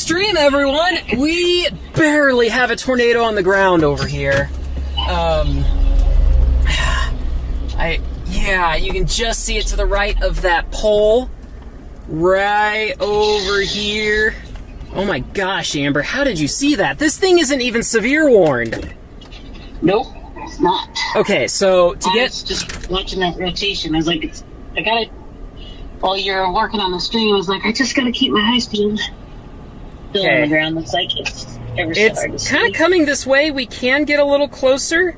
stream, everyone! We barely have a tornado on the ground over here. Yeah, you can just see it to the right of that pole. Right over here. Oh my gosh, Amber, how did you see that? This thing isn't even severe warned. Nope, it's not. Okay, so to I was just watching that rotation. I was like, I gotta, while you're working on the stream, I was like, I just gotta keep my high speed still on the ground. Looks like it's ever so hard to see. It's kind of coming this way. We can get a little closer,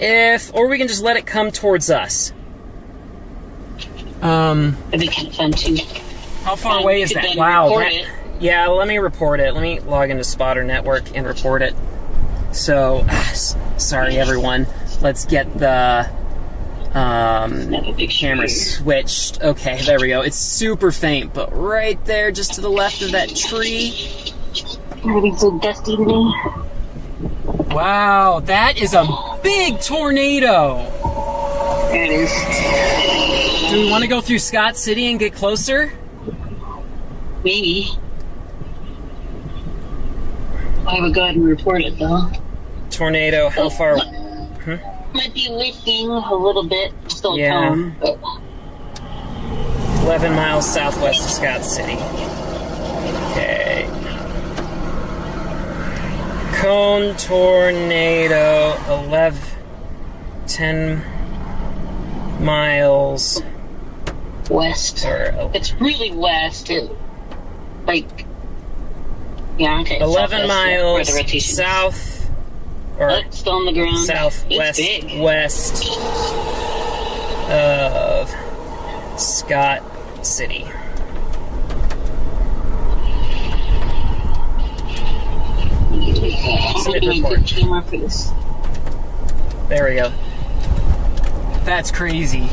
or we can just let it come towards us. That'd be kind of fun too. How far away is that? Wow. Yeah, let me report it. Let me log into Spotter Network and report it. So, sorry everyone. Let's get the camera switched. Okay, there we go. It's super faint, but right there, just to the left of that tree. Everything's so dusty today. Wow, that is a big tornado. There it is. Do we want to go through Scott City and get closer? Maybe. I would go ahead and report it, though. Tornado, how far? Might be lifting a little bit. Still calm, but 11 miles southwest of Scott City. Okay. Cone tornado, 10 miles west. It's really west. Yeah, okay. 11 miles south, or still on the ground. Southwest west of Scott City. Submit report. Camera for this. There we go. That's crazy.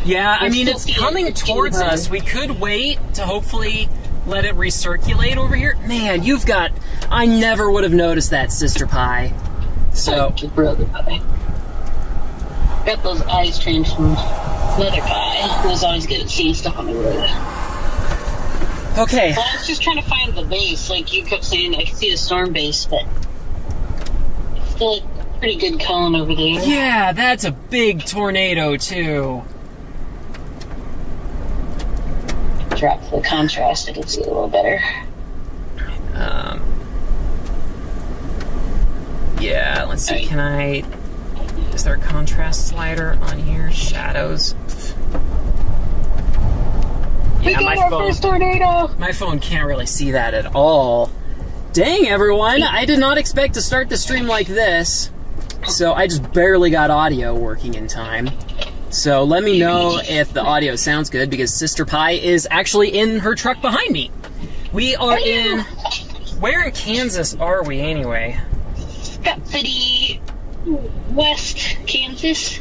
Yeah, I mean, it's coming towards us. We could wait to hopefully let it recirculate over here. Man, I never would have noticed that, Sister Pie. So, Brother Pie. Got those eyes trained from Mother Pie, who was always good at seeing stuff on the road. Okay. Well, I was just trying to find the base. Like you kept saying, I could see the storm base, but it's still a pretty good cone over there. Yeah, that's a big tornado, too. Drop the contrast, I can see it a little better. Yeah, let's see, is there a contrast slider on here? Shadows. We got our first tornado! My phone can't really see that at all. Dang, everyone, I did not expect to start the stream like this. So I just barely got audio working in time. So let me know if the audio sounds good, because Sister Pie is actually in her truck behind me. We are where in Kansas are we anyway? Scott City, West Kansas.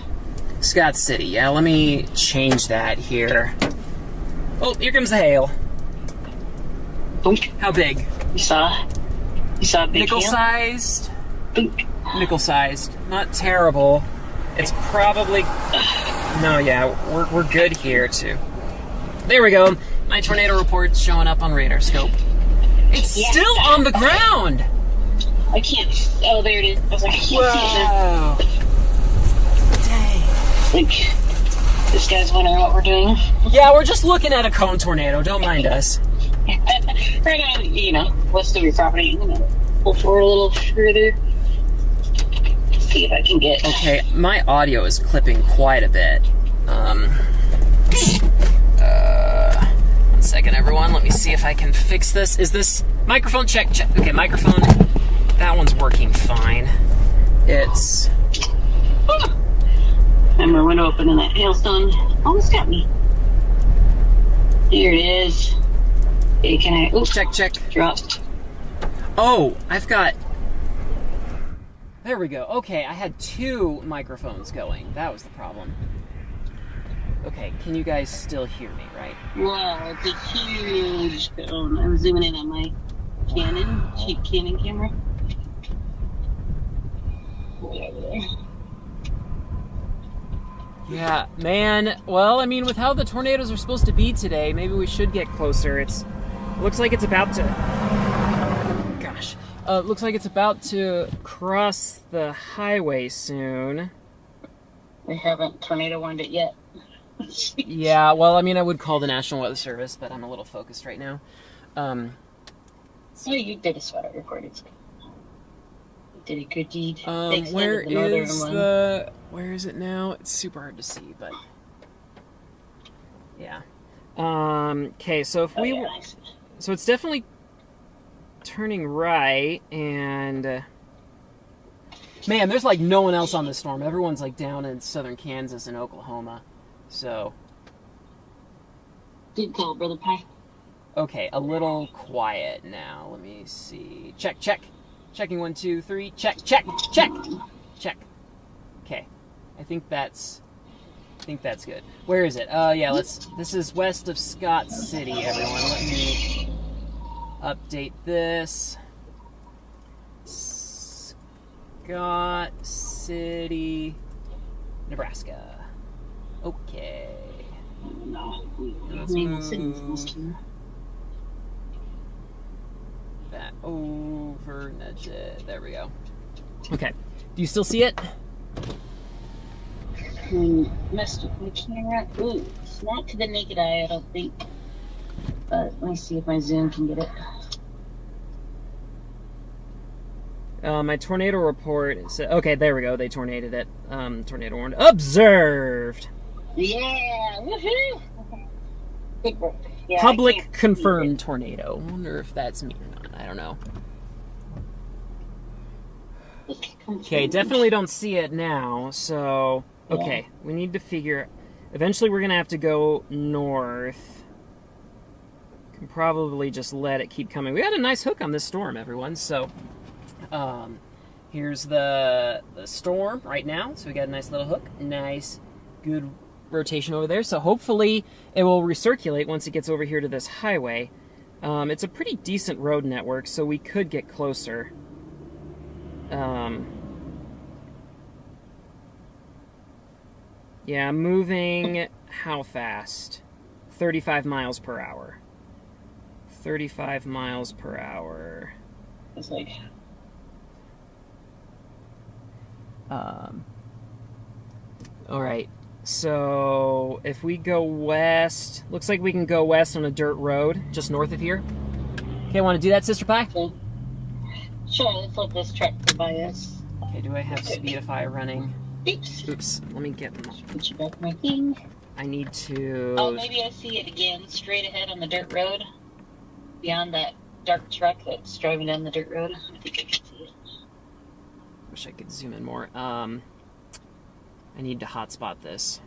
Scott City, yeah, let me change that here. Oh, here comes the hail. Boink. How big? You saw a big Nickel-sized? Boink. Nickel-sized. Not terrible. It's probably... No, yeah, we're good here, too. There we go. My tornado report's showing up on radar scope. It's still on the ground! I can't... Oh, there it is. I was like, I can't see it. Dang. Like, this guy's wondering what we're doing. Yeah, we're just looking at a cone tornado. Don't mind us. Right on, west of your property. I'm gonna pull forward a little further. See if I can get... Okay, my audio is clipping quite a bit. 1 second, everyone. Let me see if I can fix this. Is this... Microphone, check. Okay, microphone. That one's working fine. It's... Remember, window open and that hailstone almost got me. Here it is. Okay, can I... Oops. Check. Drop. Oh, I've got... There we go. Okay, I had 2 microphones going. That was the problem. Okay, can you guys still hear me, right? Wow, it's a huge cone. I'm zooming in on my cheap Canon camera. Way over there. Yeah, man. Well, I mean, with how the tornadoes are supposed to be today, maybe we should get closer. It looks like it's about to... looks like it's about to cross the highway soon. They haven't tornado warned it yet. Yeah, well, I mean, I would call the National Weather Service, but I'm a little focused right now. So you did a sweater report. You did a good deed. Where is it now? It's super hard to see, but yeah. Okay, so if so it's definitely turning right, and man, there's like no one else on this storm. Everyone's like down in southern Kansas and Oklahoma. So good call, Brother Pie. Okay, a little quiet now. Let me see. Check. Checking 1, 2, 3. Check. Okay. I think that's good. Where is it? Yeah, this is west of Scott City, everyone. Let me update this. Scott City, Nebraska. Okay. Let's move that over, nudge it. There we go. Okay. Do you still see it? Messed with my camera. Ooh, it's not to the naked eye, I don't think. But let me see if my Zoom can get it. My tornado report is... Okay, there we go. They tornadoed it. Tornado warned. Observed! Yeah! Woohoo! Good work. Yeah, Public confirmed tornado. I wonder if that's me or not. I don't know. Okay, definitely don't see it now, so... Okay, we need to figure... Eventually we're going to have to go north. Can probably just let it keep coming. We got a nice hook on this storm, everyone, so... Here's the storm right now, so we got a nice little hook. Nice, good rotation over there, so hopefully it will recirculate once it gets over here to this highway. It's a pretty decent road network, so we could get closer. Yeah, moving how fast? 35 miles per hour. 35 miles per hour. It's like... All right. So if we go west, looks like we can go west on a dirt road just north of here. Okay, want to do that, Sister Pie? Okay. Sure, let's let this truck go by us. Okay, do I have Speedify running? Oops. Let me get them. Put you back my thing. I need to... Oh, maybe I see it again, straight ahead on the dirt road. Beyond that dark truck that's driving down the dirt road. I think I can see it. Wish I could zoom in more. I need to hotspot this.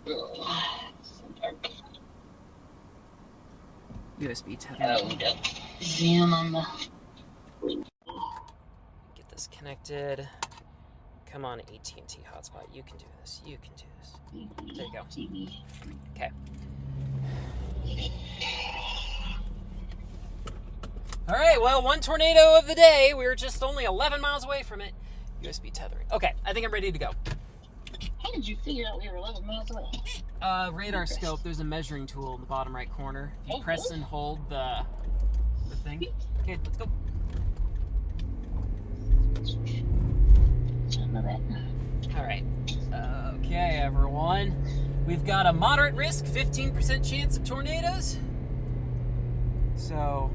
Oh, so dark. USB tether. Oh, zoom on the... Get this connected. Come on, AT&T hotspot. You can do this. You can do this. There you go. Okay. All right, well, one tornado of the day. We were just only 11 miles away from it. USB tethering. Okay, I think I'm ready to go. How did you figure out we were 11 miles away? Radar scope. There's a measuring tool in the bottom right corner. If you press and hold the thing. Okay, let's go. All right. Okay, everyone. We've got a moderate risk, 15% chance of tornadoes. So,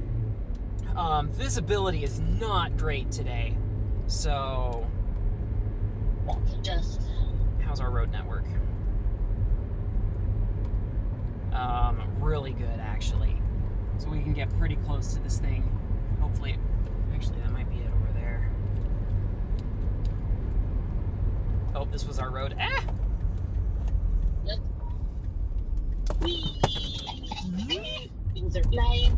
visibility is not great today. So, how's our road network? Really good, actually. So we can get pretty close to this thing. Hopefully, actually, that might be it over there. Oh, this was our road. Ah! Yep. Things are flying.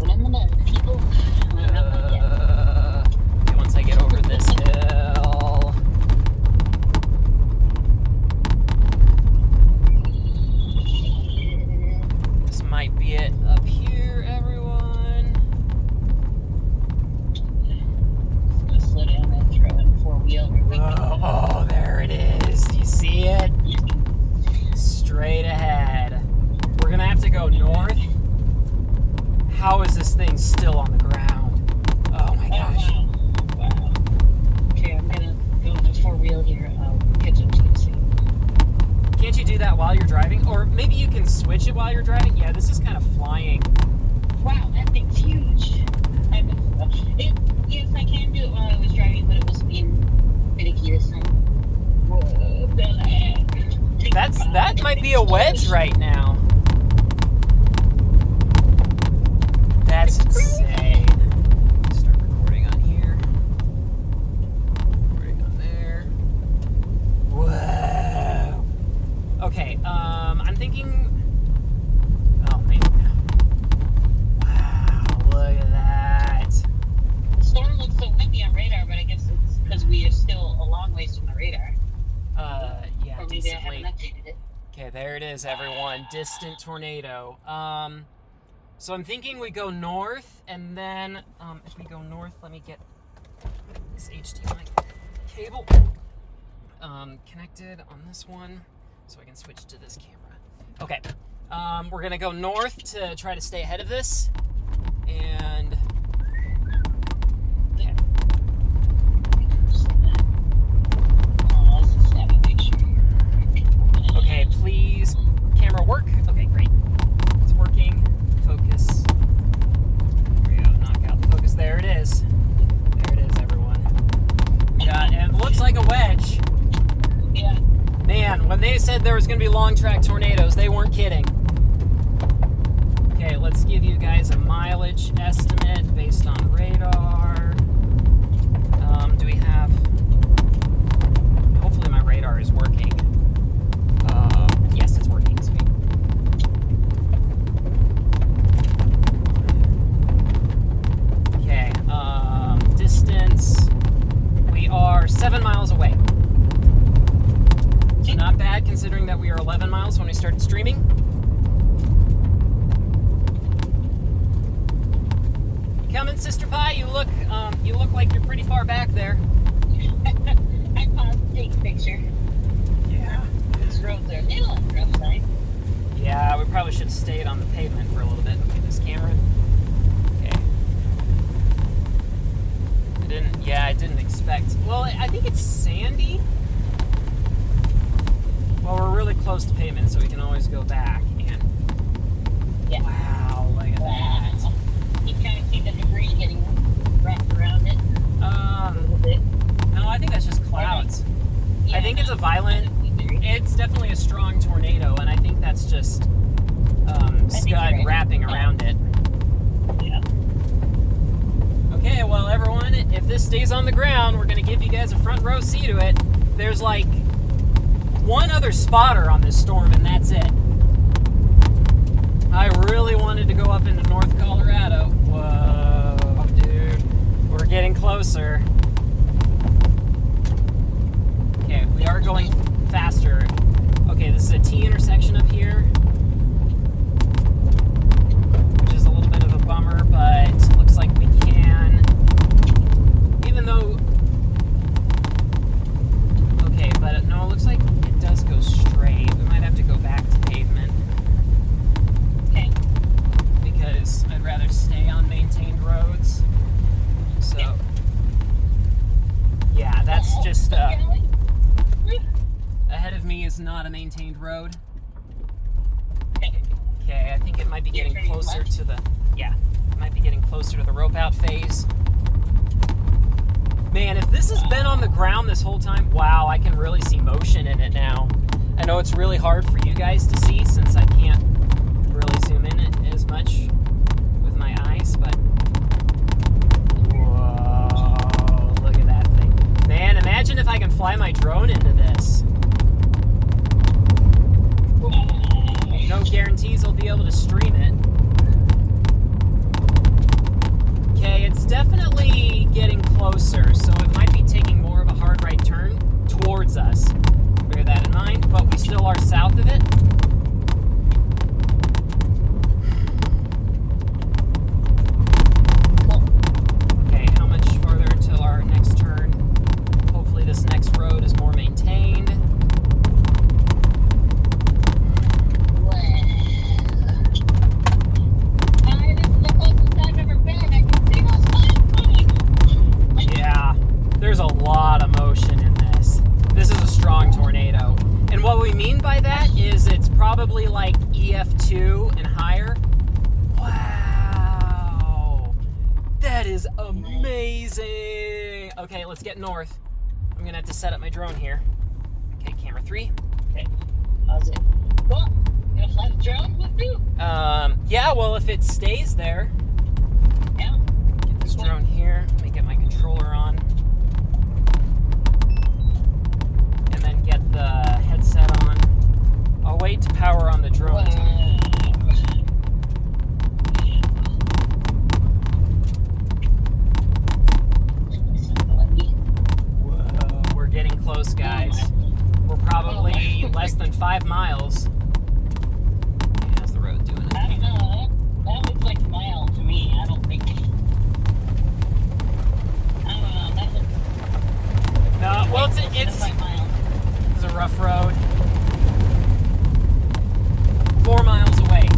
Put on the mud, people. Okay, once I get over this hill. This might be it up here, everyone. Just gonna slow down and throw in four-wheel. Oh, there it is. Do you see it? Straight ahead. We're gonna have to How is this thing still on the ground? Oh my gosh. Wow. Okay, I'm gonna go in the 4-wheel here. I'll catch up to you soon. Can't you do that while you're driving? Or maybe you can switch it while you're driving? Yeah, this is kind of flying. Wow, that thing's huge. Yes, I can do it while I was driving, but it was being finicky this time. Whoa, that might be a wedge right now. That's insane. Start recording on here. Recording on there. Whoa. Okay, I'm thinking. Oh man. Wow, look at that. The storm looks so windy on radar, but I guess it's because we are still a long ways from the radar. Yeah, or maybe decently. I haven't updated it. Okay, there it is, everyone. Distant tornado. So I'm thinking we go north, and then if we go north, let me get this HDMI cable connected on this one, so I can switch to this camera. Okay, we're gonna go north to try to stay ahead of this, and okay. Okay, please, camera work. Okay, great. It's working. Focus. There we go. Knock out the focus. There it is. There it is, everyone. Yeah, and it looks like a wedge. Yeah. Man, when they said there was going to be long track tornadoes, they weren't kidding. Okay, let's give you guys a mileage estimate based on radar. Do we have... Hopefully my radar is working. Yes, it's working. Sweet. Okay, distance. We are 7 miles away. So not bad considering that we are 11 miles when we started streaming. Coming, Sister Pie. You look like you're pretty far back there. I paused to take a picture. Yeah. These roads are a little on the rough side. Yeah, we probably should have stayed on the pavement for a little bit. Okay, this camera. Okay. I didn't expect. Well, I think it's sandy. Well, we're really close to pavement, so we can always go back and. Yeah. Wow, look at that. You kind of see the debris getting wrapped around it a little bit. No, I think that's just clouds. Yeah, I think it's a violent. It's definitely a strong tornado, and I think that's just scud right. wrapping around it. Yeah. Okay, well, everyone, if this stays on the ground, we're going to give you guys a front row seat to it. There's like one other spotter on this storm, and that's it. I really wanted to go up into North Colorado. Whoa, dude. We're getting closer. Okay, we are going faster. Okay, this is a T intersection up here, which is a little bit of a bummer, but looks like we can, even though, okay, but no, it looks like it does go straight. We might have to go back to pavement. Okay. Because I'd rather stay on maintained roads. So, yeah, that's just, ahead of me is not a maintained road. Okay, I think it might be getting closer to the, yeah, it might be getting closer to the rope out phase. Man, if this has been on the ground this whole time, wow, I can really see motion in it now. I know it's really hard for you guys to see since I can't really zoom in it as much with my eyes, but whoa, look at that thing. Man, imagine if I can fly my drone into this. No guarantees I'll be able to stream it. Okay, it's definitely getting closer, so it might be taking more of a hard right turn towards us. Bear that in mind, but we still are south of it. amazing. Okay, let's get north. I'm gonna have to set up my drone here. Okay, camera 3. Okay. How's it? Cool. You gonna fly the drone with you? Yeah, well, if it stays there. Yeah. Get this drone here. Let me get my controller on. And then get the headset on. I'll wait to power on the drone. Whoa, we're getting close, guys. We're probably less than 5 miles. How's the road doing? I don't know. That looks like a mile to me. I don't think. I don't know. That looks. No, well, it's like miles. a rough road. 4 miles away.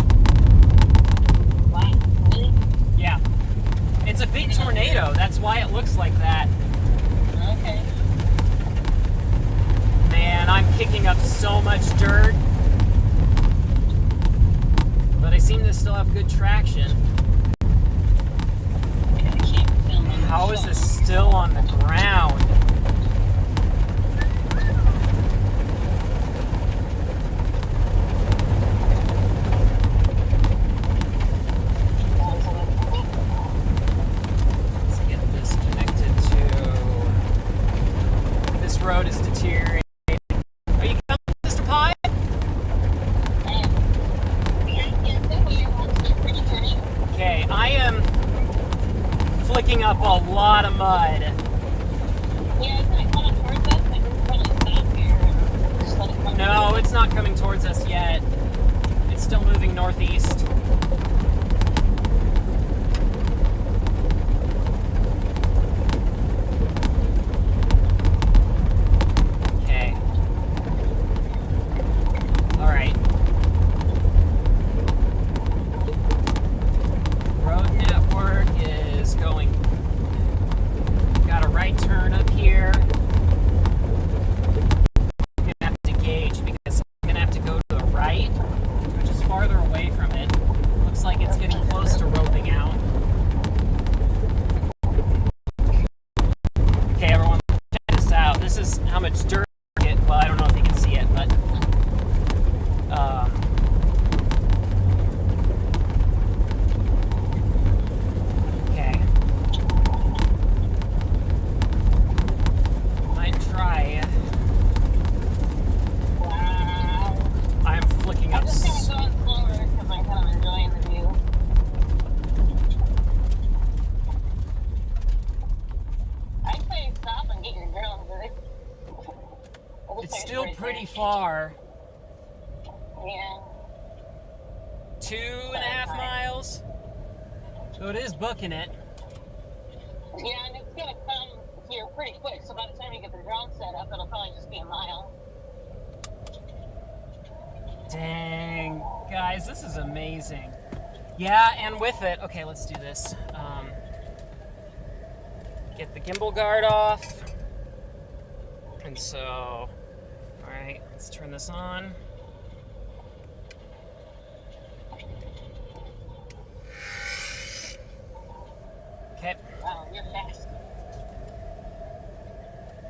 Wow. Really? Yeah. It's a big tornado. That's why it looks like that. Okay. Man, I'm kicking up so much dirt. But I seem to still have good traction. How is this still on the ground? Let's get this connected to... This road is deteriorating. Are you coming, Mr. Pie? Okay, I am flicking up a lot of mud. Yeah, it's not coming towards us. I can probably stop here and just let it come. No, it's not coming towards us yet. It's still moving northeast. Okay. All right. Road network is going. Got a right turn up here. I'm gonna have to gauge because I'm gonna have to go to the right, which is farther away from it. Looks like it's getting close to roping out. Okay, everyone, check this out. This is how much dirt it. Well, I don't know if you can see it, but okay. Might try. Wow. I'm flicking I'm up. just gonna go slower because I'm kind of enjoying the view. I'd say stop and get your drone, but It's still pretty far. Yeah. 2.5 miles. So it is booking it. Yeah, and it's gonna come here pretty quick. So by the time you get the drone set up, it'll probably just be a mile. Dang, guys, this is amazing. Yeah, and with it, okay, let's do this. Get the gimbal guard off. And so, all right, let's turn this on. Okay. Wow, you're fast.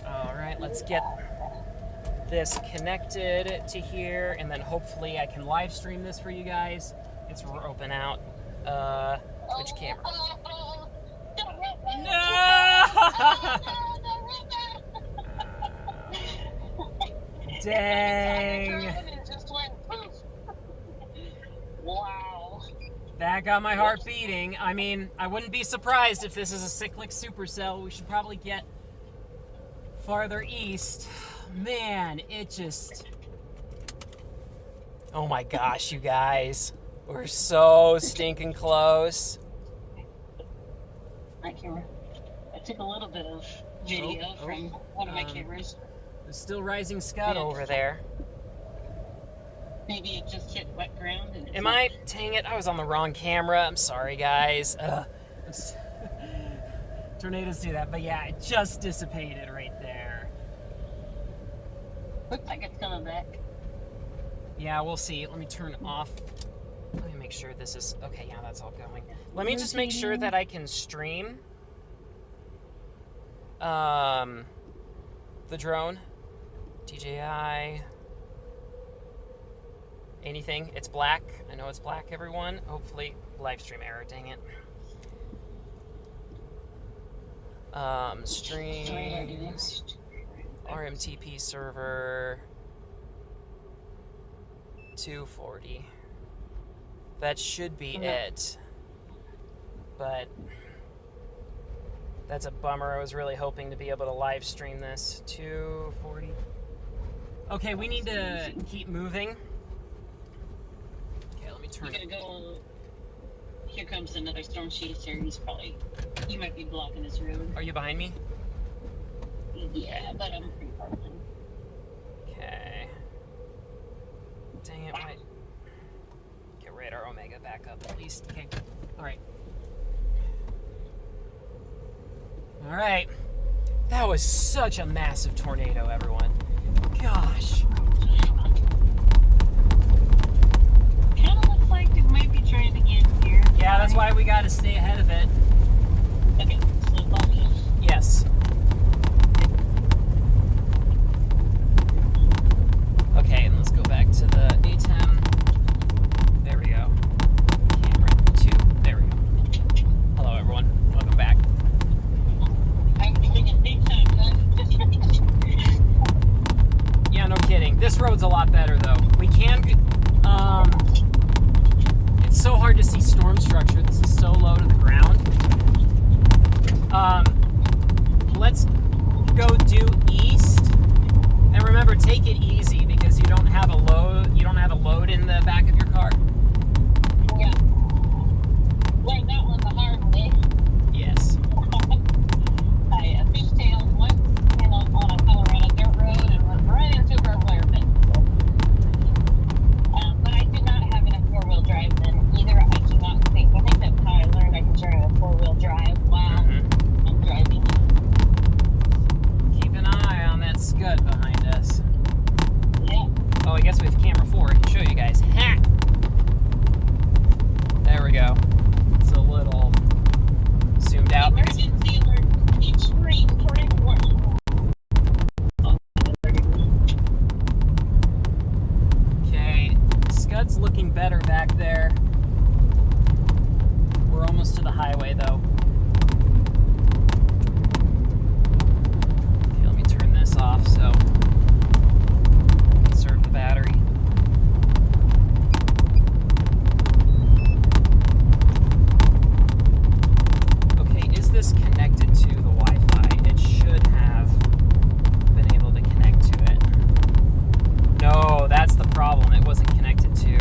All right, let's get this connected to here, and then hopefully I can live stream this for you guys. It's roping out. Which camera? No! Dang. Wow. That got my heart beating. I mean, I wouldn't be surprised if this is a cyclic supercell. We should probably get farther east. Man, it just... Oh my gosh, you guys. We're so stinking close. My camera. I took a little bit of video from one of my cameras. There's still rising scud over there. Maybe it just hit wet ground. And Am I? Dang it, I was on the wrong camera. I'm sorry, guys. Tornadoes do that, but yeah, it just dissipated right there. Looks like it's coming back. Yeah, we'll see. Let me turn off. Let me make sure this is... Okay, yeah, that's all going. Let me just make sure that I can stream. The drone, DJI, anything. It's black. I know it's black, everyone. Hopefully, live stream error, dang it. Streams, RMTP server, 240. That should be it. But that's a bummer. I was really hoping to be able to live stream this. 240. Okay, we need to keep moving. Okay, let me turn it. Go. Here comes another storm chaser. You might be blocking this road. Are you behind me? Yeah, but I'm pretty far behind. Okay. Dang it, why? Get radar Omega back up at least. Okay. Alright. Alright. That was such a massive tornado, everyone. Gosh. Kind of looks like it might be trying to get here. Yeah, that's why we gotta stay ahead of it. Okay, slow falling. Yes. Okay, and let's go back to the ATEM. There we go. Camera 2. There we go. Hello, everyone. Welcome back. I'm doing it big time, Yeah, no kidding. This road's a lot better, though. We can... It's so hard to see storm structure. This is so low to the ground. Let's go due east. And remember, take it easy because you don't have a load. You don't have a load in the back of your car. Yeah. Learned that one the hard way. Yes. I fishtailed once on a Colorado dirt road and went right into a barbed wire fence. But I did not have enough four-wheel drive then either. I do not think. I think that's how I learned I can turn a four-wheel drive while I'm driving. Keep an eye on that scud behind us. Yeah. Oh, I guess with camera 4, I can show you guys. Ha! There we go. It's a little zoomed out. Emergency alert. Extreme tornado warning. Okay, scud's looking better back there. We're almost to the highway, though. Okay, let me turn this off so conserve the battery. Okay, is this connected to the Wi-Fi? It should have been able to connect to it. No, that's the problem. It wasn't connected to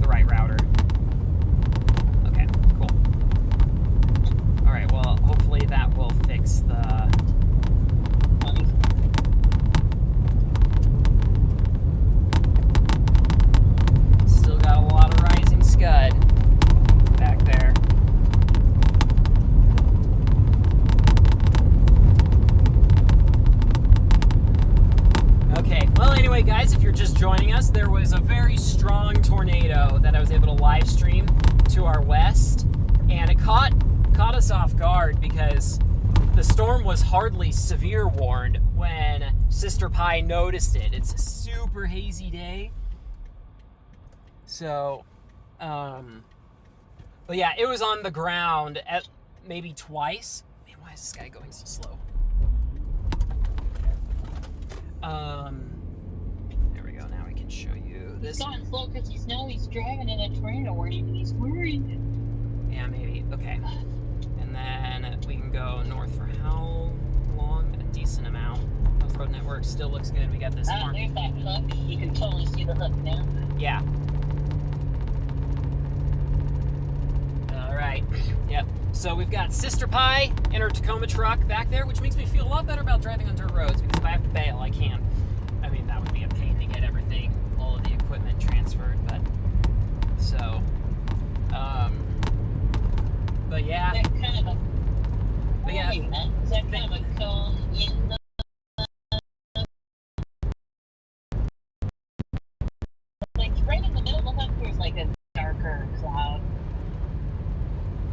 the right router. Okay, cool. Alright, well, hopefully that will fix the... Still got a lot of rising scud back there. Okay, well, anyway, guys, if you're just joining us, there was a very strong tornado that I was able to live stream to our west, and it caught us off guard because the storm was hardly severe warned when Sister Pie noticed it. It's a super hazy day. So, but yeah, it was on the ground at maybe twice. Man, why is this guy going so slow? There we go. Now we can show you this. He's going slow because he's driving in a tornado warning and he's worried. Yeah, maybe. Okay. And then we can go north for how long? A decent amount. Off-road network still looks good. We got this farm. There's that hook. You can totally see the hook now. Yeah. All right. Yep. So we've got Sister Pie in her Tacoma truck back there, which makes me feel a lot better about driving on dirt roads because if I have to bail, I can. I mean, that would be a pain to get everything, all of the equipment transferred, but so, but yeah. Is that kind of a, But yeah. Is that kind of a cone in the, like right in the middle of the hook, there's like a darker cloud.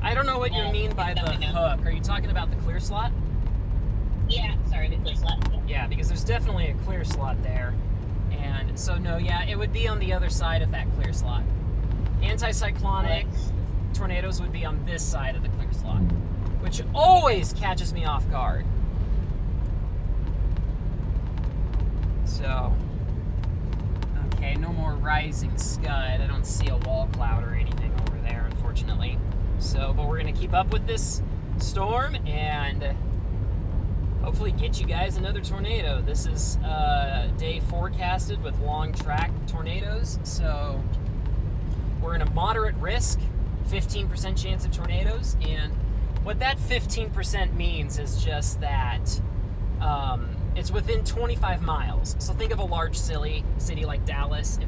I don't know what you mean by the hook. Are you talking about the clear slot? Yeah, sorry, the clear slot. Yeah, because there's definitely a clear slot there. And so, no, yeah, it would be on the other side of that clear slot. Anticyclonic tornadoes would be on this side of the clear slot, which always catches me off guard. So, okay, no more rising scud. I don't see a wall cloud or anything over there, unfortunately. So, but we're going to keep up with this storm and hopefully get you guys another tornado. This is day forecasted with long track tornadoes. So, we're in a moderate risk, 15% chance of tornadoes. And what that 15% means is just that it's within 25 miles. So think of a large city like Dallas.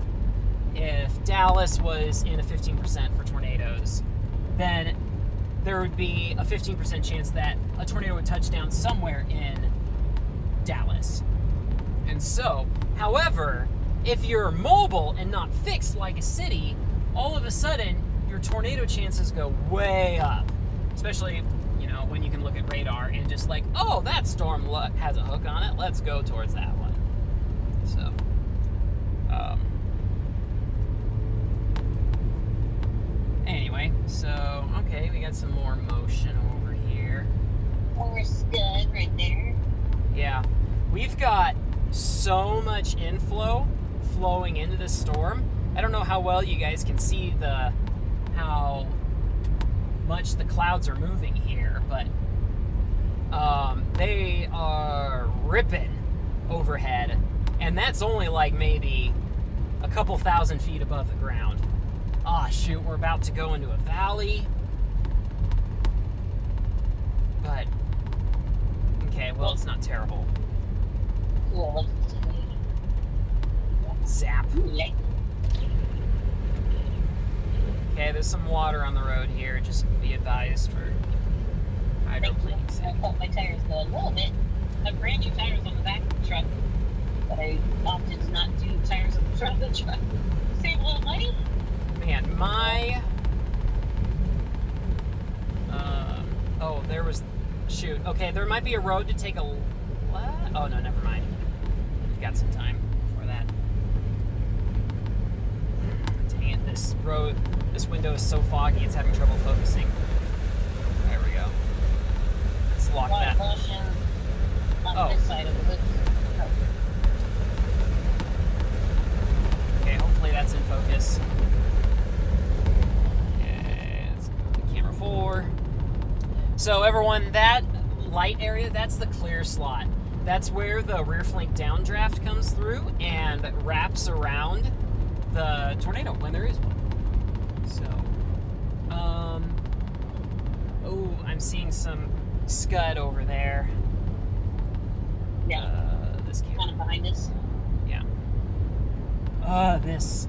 If Dallas was in a 15% for tornadoes, then there would be a 15% chance that a tornado would touch down somewhere in Dallas. And so, however, if you're mobile and not fixed like a city, all of a sudden your tornado chances go way up. Especially, you know, when you can look at radar and just like, oh, that storm has a hook on it, let's go towards that one. So, anyway, so, okay, we got some more motion over here. More scud right there. Yeah, we've got so much inflow flowing into this storm. I don't know how well you guys can see how much the clouds are moving here, but they are ripping overhead, and that's only like maybe a couple thousand feet above the ground. Ah, shoot, we're about to go into a valley. But, okay, well, it's not terrible. Cool. Zap. Yeah. Okay, there's some water on the road here. Just be advised for hydroplanes. I hope my tires go a little bit. I have brand new tires on the back of the truck, but I opted to not do tires on the front of the truck. Save a little money. Man, my... oh, there was... Shoot. Okay, there might be a road to take a left. Oh, no, never mind. We've got some time before that. Dang it, this road... This window is so foggy, it's having trouble focusing. There we go. Let's lock that. On this side of the loop. Okay, hopefully that's in focus. Okay, let's go to camera 4. So everyone, that light area, that's the clear slot. That's where the rear flank downdraft comes through and wraps around the tornado when there is one. So, oh, I'm seeing some scud over there. Yeah. This camera. Kind of behind us. Yeah. This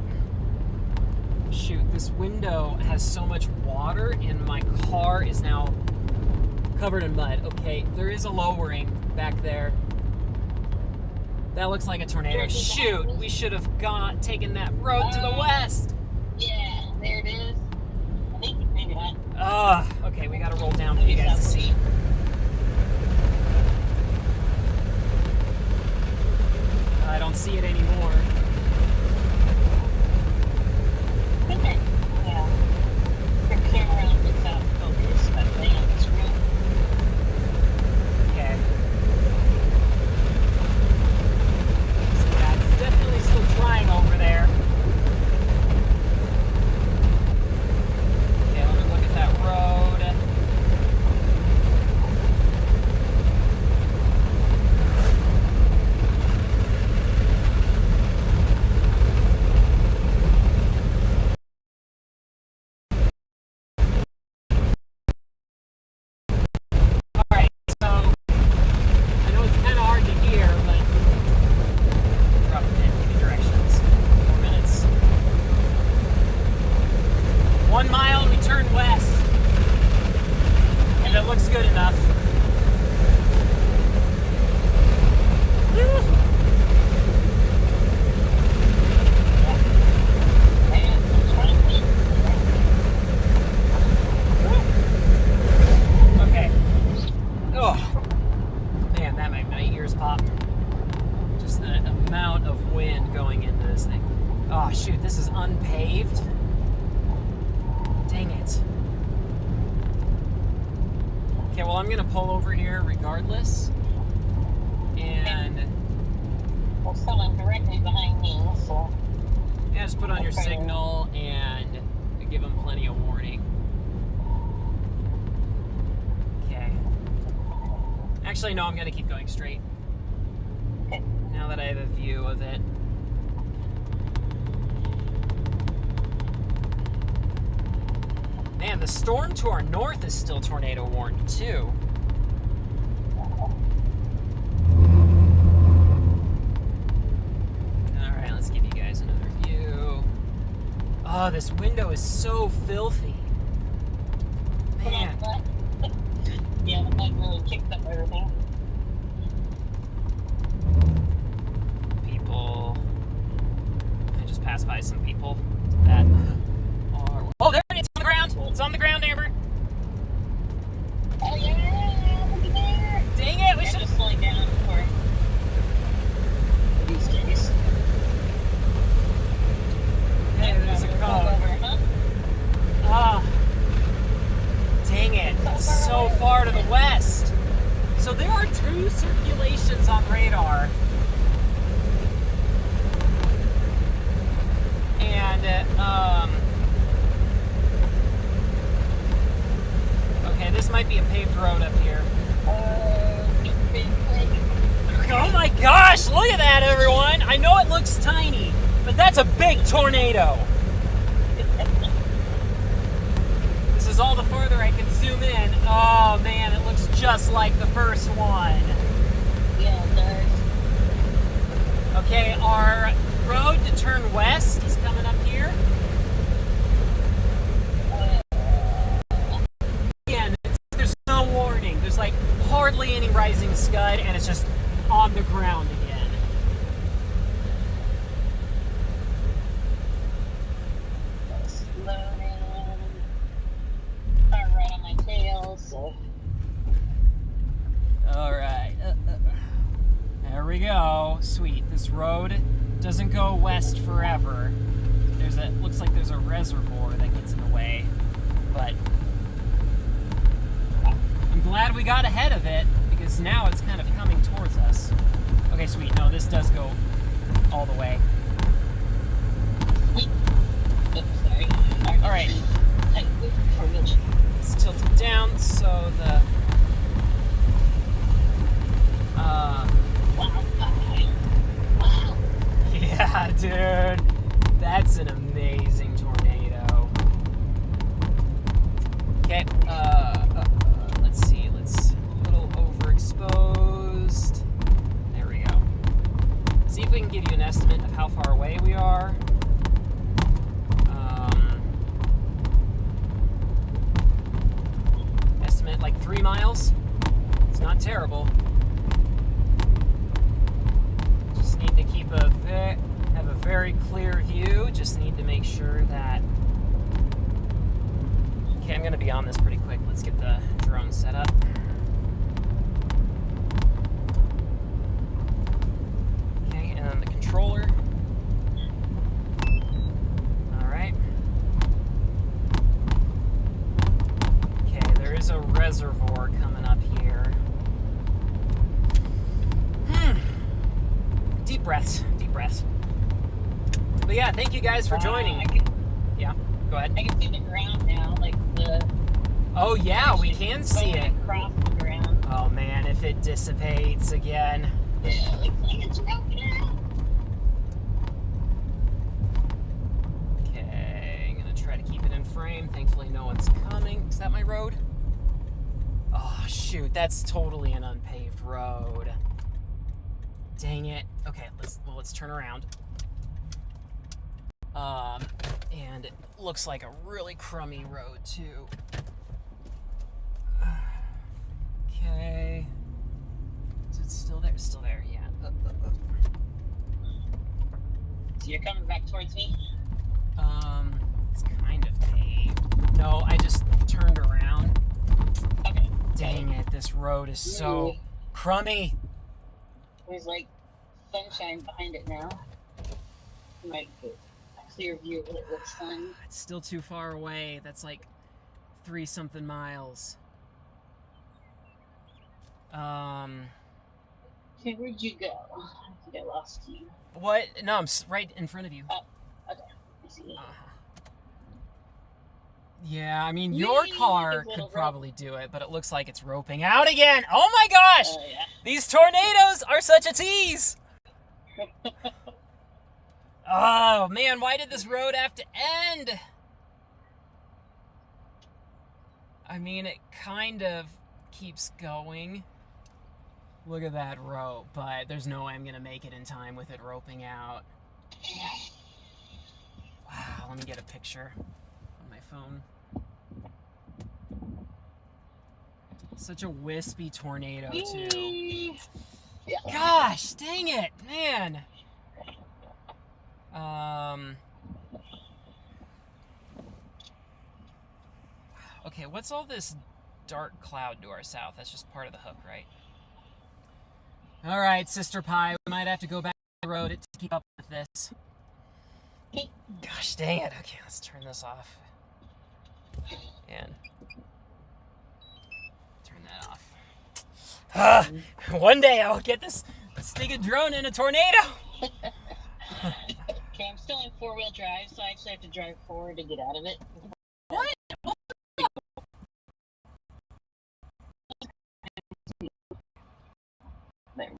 window has so much water and my car is now covered in mud. Okay, there is a lowering back there. That looks like a tornado. Shoot, we should have taken that road to the west. Yeah, there it is. I think maybe not. Okay, we gotta roll down for you guys to see. I don't see it anymore. Okay. Yeah. The camera is out of focus, but they on this room. Okay. So that's definitely still trying over there. Okay, let me look at that road. Okay, well, I'm going to pull over here regardless. And... Well, someone directly behind me, so... Yeah, just put on your signal and give them plenty of warning. Okay. Actually, no, I'm going to keep going straight. Now that I have a view of it. Man, the storm to our north is still tornado warned, too. Alright, let's give you guys another view. Oh, this window is so filthy. Man. Yeah, the mud really kicked up everything. People. I just passed by some people that are... Oh, there it is! On the ground! It's on the ground, Amber! Oh, yeah! Look at there! Dang it! We should have slowed down for these days. Hey, there's a car. Ah. Dang it. It's so far to the west. So there are 2 circulations on radar. And, okay, this might be a paved road up here. Oh my gosh, look at that, everyone. I know it looks tiny, but that's a big tornado. This is all the farther I can zoom in. Oh man, it looks just like the first one. Yeah, it does. Okay, our road to turn west is coming up here. Again, there's no warning. There's like hardly any rising scud, and it's just on the ground again. Loading. Car right on my tail, so. Alright. There we go. Sweet. This road doesn't go west forever. Looks like there's a reservoir that gets in the way. But I'm glad we got ahead of it, because now it's kind of coming towards us. Okay, sweet. No, this does go all the way. Oops, sorry. Alright. Let's tilt it down so the... Wow. Yeah, dude. That's an amazing tornado. Okay, let's see. Let's a little overexposed. There we go. See if we can give you an estimate of how far away we are. Estimate like 3 miles. It's not terrible. Just need to keep have a very clear view. Just need to make sure that... Okay, I'm going to be on this pretty quick. Let's get the drone set up. Okay, and then the controller. Alright. Okay, there is a reservoir coming up here. Deep breaths, deep breaths. But yeah, thank you guys for joining. Yeah, go ahead. I can see the ground now, like the... Oh yeah, we can see it. Across the ground. Oh man, if it dissipates again. Yeah, looks like it's broken. Okay, I'm gonna try to keep it in frame. Thankfully no one's coming. Is that my road? Oh shoot, that's totally an unpaved road. Dang it. Okay, let's turn around. And it looks like a really crummy road too. Okay. Is it still there? Still there, yeah. So you're coming back towards me? It's kind of paved. No, I just turned around. Okay. Dang it, this road is so crummy. There's like sunshine behind it now. You might get a clear view of what it looks like. It's still too far away. That's like 3-something miles. Okay, where'd you go? I think I lost you. What? No, I'm right in front of you. Oh, okay. I see. Yeah, I mean, your car could probably do it, but it looks like it's roping out again. Oh my gosh! Yeah. These tornadoes are such a tease! Oh man, why did this road have to end? I mean, it kind of keeps going. Look at that rope, but there's no way I'm gonna make it in time with it roping out. Wow, let me get a picture on my phone. Such a wispy tornado, too. Yeah. Gosh, dang it, man. Okay, what's all this dark cloud to our south? That's just part of the hook, right? All right, Sister Pie, we might have to go back to the road to keep up with this. Gosh, dang it. Okay, let's turn this off. And turn that off. One day I'll get this stinking drone in a tornado. Okay, I'm still in 4-wheel drive, so I actually have to drive forward to get out of it. What? There.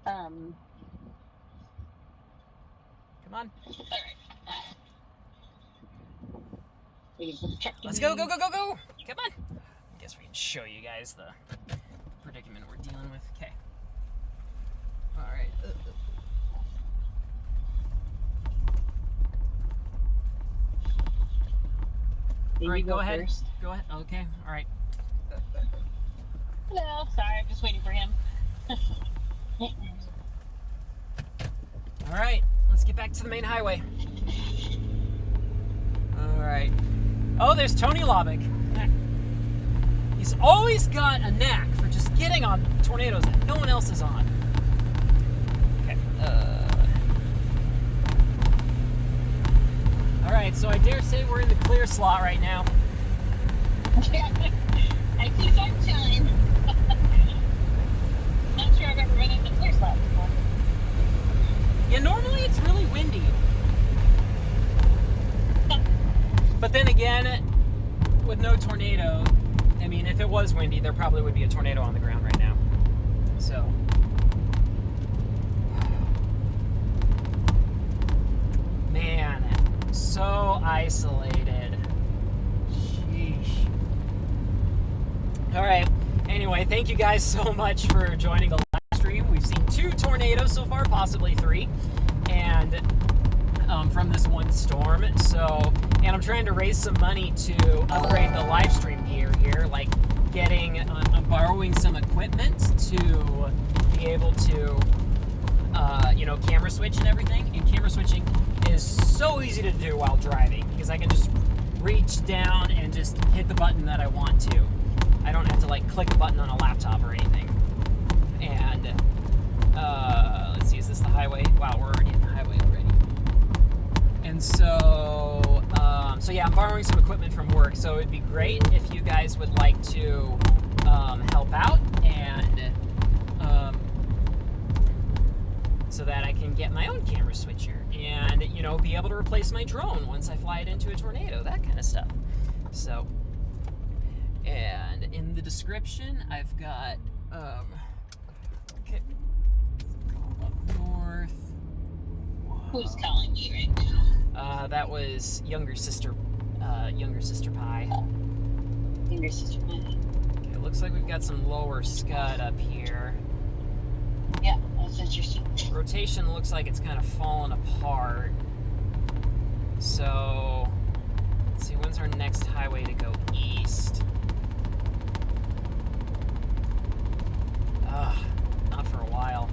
Come on. Alright. Let's go, go, go, go, go! Come on! I guess we can show you guys the predicament we're dealing with. Okay. Alright. Alright, go ahead. First. Go ahead. Okay, alright. Hello. Sorry, I'm just waiting for him. Alright, let's get back to the main highway. Alright. Oh, there's Tony Lobick. He's always got a knack for just getting on tornadoes that no one else is on. Okay. Alright, so I dare say we're in the clear slot right now. I see sunshine. Not sure I've ever been in the clear slot before. Yeah, normally it's really windy. But then again, with no tornado, I mean, if it was windy, there probably would be a tornado on the ground right now. So. Man, so isolated. Sheesh. Alright, anyway, thank you guys so much for joining the live stream. We've seen 2 tornadoes so far, possibly 3. And from this one storm. So, and I'm trying to raise some money to upgrade the live stream gear here, like I'm borrowing some equipment to be able to, camera switch and everything. And camera switching is so easy to do while driving because I can just reach down and just hit the button that I want to. I don't have to like click a button on a laptop or anything. And let's see, is this the highway? Wow, we're already in the highway already. And so yeah, I'm borrowing some equipment from work. So it'd be great if you guys would like to help out and so that I can get my own camera switcher and be able to replace my drone once I fly it into a tornado, that kind of stuff. So, and in the description, I've got okay, up north. Who's calling me right now? That was younger sister Pie. Younger sister Pie. Okay, it looks like we've got some lower scud up here. Yeah, that's interesting. Rotation looks like it's kind of falling apart. So, let's see, when's our next highway to go east? Not for a while.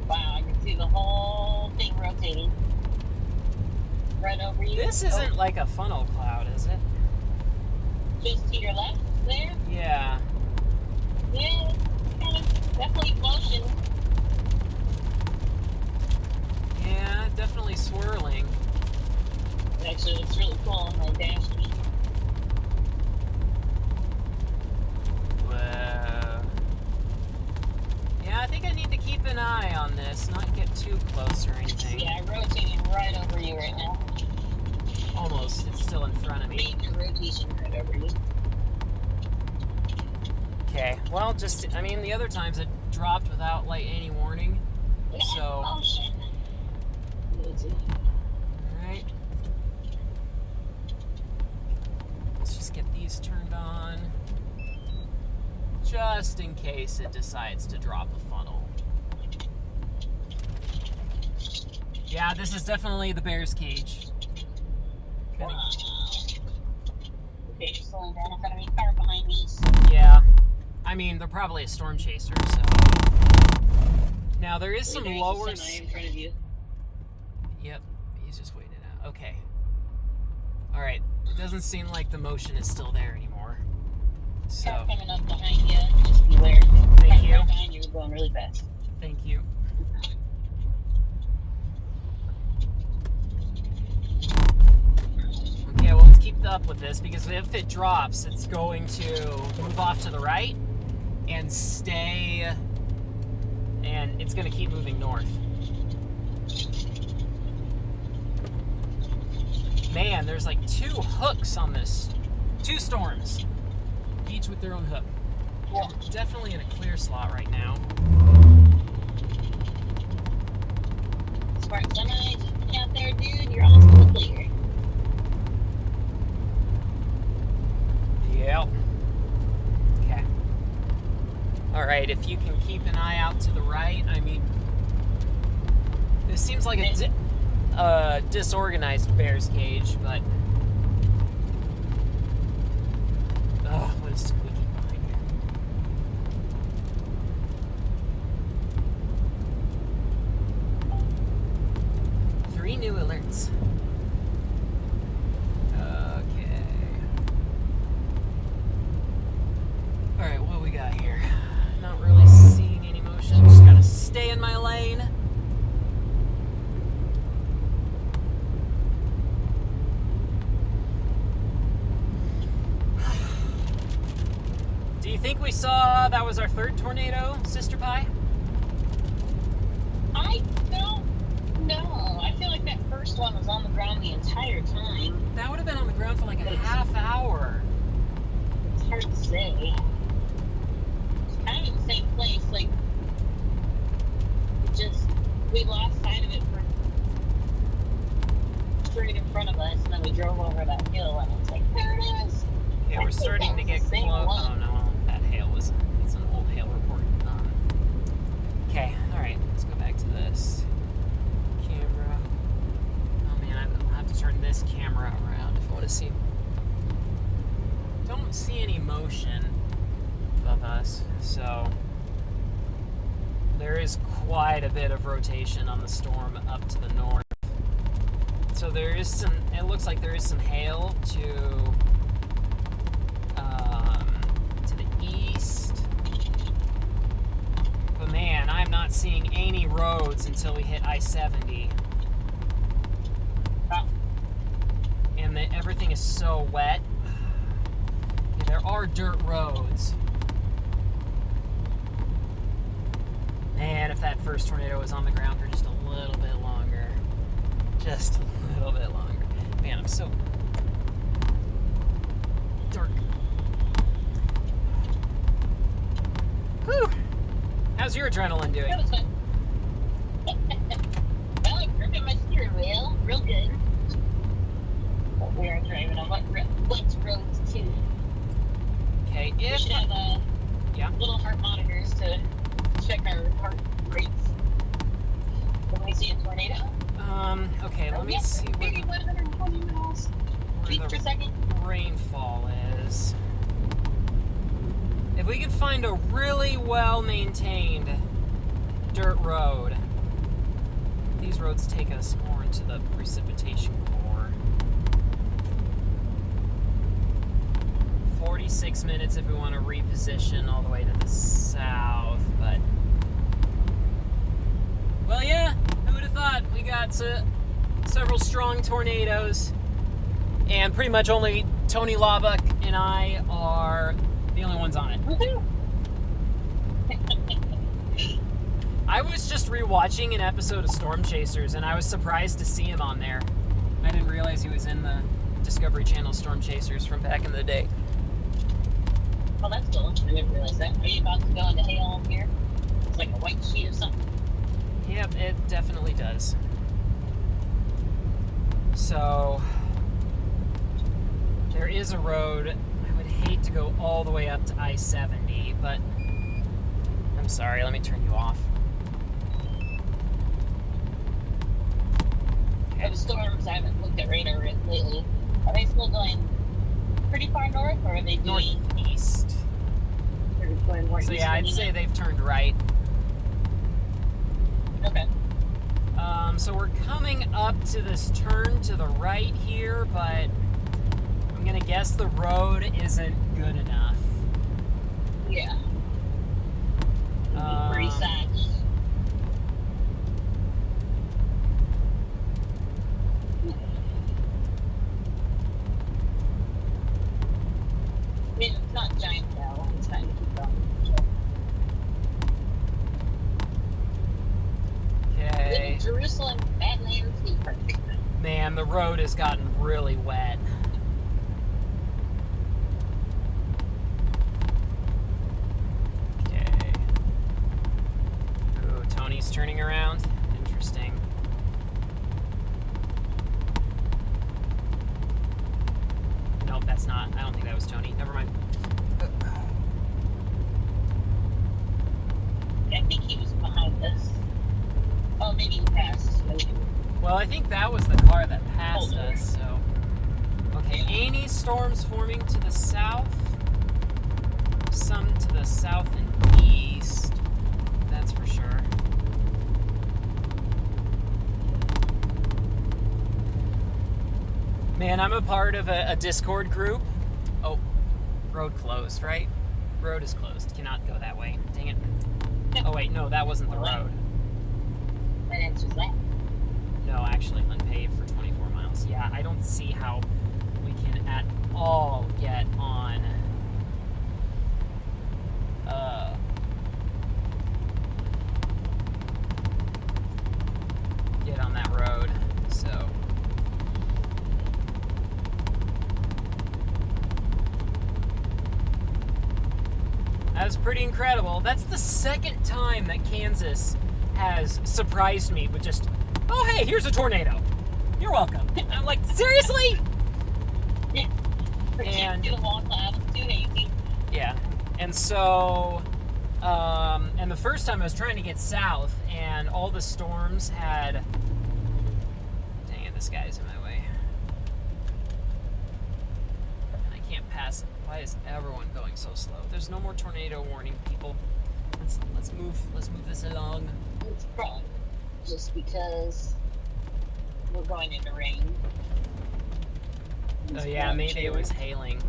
Wow, I can see the whole thing rotating. Right over you. This isn't like a funnel cloud, is it? Just to your left there? Yeah. Yeah, definitely motion. Yeah, definitely swirling. Actually, it's really cool on my dash. front of me. Major rotation right over you. Okay, well, the other times it dropped without, any warning. So. Oh, shit. Alright. Let's just get these turned on. Just in case it decides to drop a funnel. Yeah, this is definitely the bear's cage. Wow. Okay, slowing down in front of me, car behind me. Yeah. They're probably a storm chaser, so. Now, there is some lower... in front of you. Yep, he's just waiting it out. Okay. Alright, it doesn't seem like the motion is still there anymore. So. Car coming up behind you, just beware. Thank you. Right behind you, we're going really fast. Thank you. Okay, well, let's keep up with this, because if it drops, it's going to move off to the right and stay, and it's going to keep moving north. Man, there's 2 hooks on this. 2 storms, each with their own hook. Yeah. Definitely in a clear slot right now. Smart semi, just out there, dude. You're also clear. Yep. Okay. Alright, if you can keep an eye out to the right, this seems like a disorganized bear's cage, but... Oh, what is squeaking behind here? 3 new alerts. Okay. Alright, what do we got here? Not really seeing any motion. Just gotta stay in my lane. Do you think we saw that was our 3rd tornado, Sister Pie? I don't know. I feel like that first one was on the ground the entire time. That would have been on the ground for a half hour. It's hard to say. Kind of in the same place, we lost sight of it for straight in front of us, and then we drove over that hill, and it's there it is. Yeah, we're starting to get close. Oh no, that hail it's an old hail report. Okay, alright, let's go back to this camera. Oh man, I'll have to turn this camera around if I want to see. Don't see any motion above us, so there is quite a bit of rotation on the storm up to the north. So there is it looks like there is some hail to the east. But man, I'm not seeing any roads until we hit I-70. And everything is so wet. Yeah, there are dirt roads. Man, if that first tornado was on the ground for just a little bit longer. Just a little bit longer. Man, I'm so dark. Whew. How's your adrenaline doing? That was fun. Well, I gripped my steering wheel real good. But we are driving on what roads too. Okay, We should have yeah. little heart monitors to check our heart rates when we see a tornado. Okay, let me see where maybe 120 miles feet per second. Rainfall is. If we could find a really well-maintained dirt road, these roads take us more into the precipitation core. 46 minutes if we want to reposition all the way to the south, but... Well, yeah, who would have thought? We got several strong tornadoes, and pretty much only Tony Lawbuck and I are the only ones on it. Woohoo! I was just rewatching an episode of Storm Chasers, and I was surprised to see him on there. I didn't realize he was in the Discovery Channel storm chasers from back in the day. Oh, that's cool. I didn't realize that. Are you about to go into hail up here? It's like a white sheet or something. Yep, it definitely does. So, there is a road. I would hate to go all the way up to I-70, but I'm sorry, let me turn you off. Okay. The storms, I haven't looked at radar lately. Are they still going pretty far north, or are they doing northeast? They're going more So east yeah, I'd say they've turned right. Okay. So we're coming up to this turn to the right here, but I'm gonna guess the road isn't good enough. Yeah. Pretty sad. I mean, it's not giant now. It's time to keep going. Okay. Jerusalem, Badlands, New Park. Man, the road has gotten really wet. Okay. Ooh, Tony's turning around. Interesting. Nope, that's not. I don't think that was Tony. Never mind. I think he was behind us. Oh, maybe he passed. Well, I think that was the car that passed us, so... Okay, any storms forming to the south. Some to the south and east. That's for sure. Man, I'm a part of a Discord group. Oh, road closed, right? Road is closed. Cannot go that way. Dang it. Oh, wait, no, that wasn't the road. What answers that? No, actually, unpaved for 24 miles. Yeah, I don't see how we can at all get on that road. So that was pretty incredible. That's the second time that Kansas has surprised me with just, oh hey, here's a tornado. You're welcome. I'm like, seriously? Yeah. And too hazy. Yeah. And so and the first time I was trying to get south and all the storms had, dang it, this guy's in my way. And I can't pass. Why is everyone going so slow? There's no more tornado warning, people. Let's move this along. It's probably just because we're going into rain. Oh yeah, maybe it was hailing.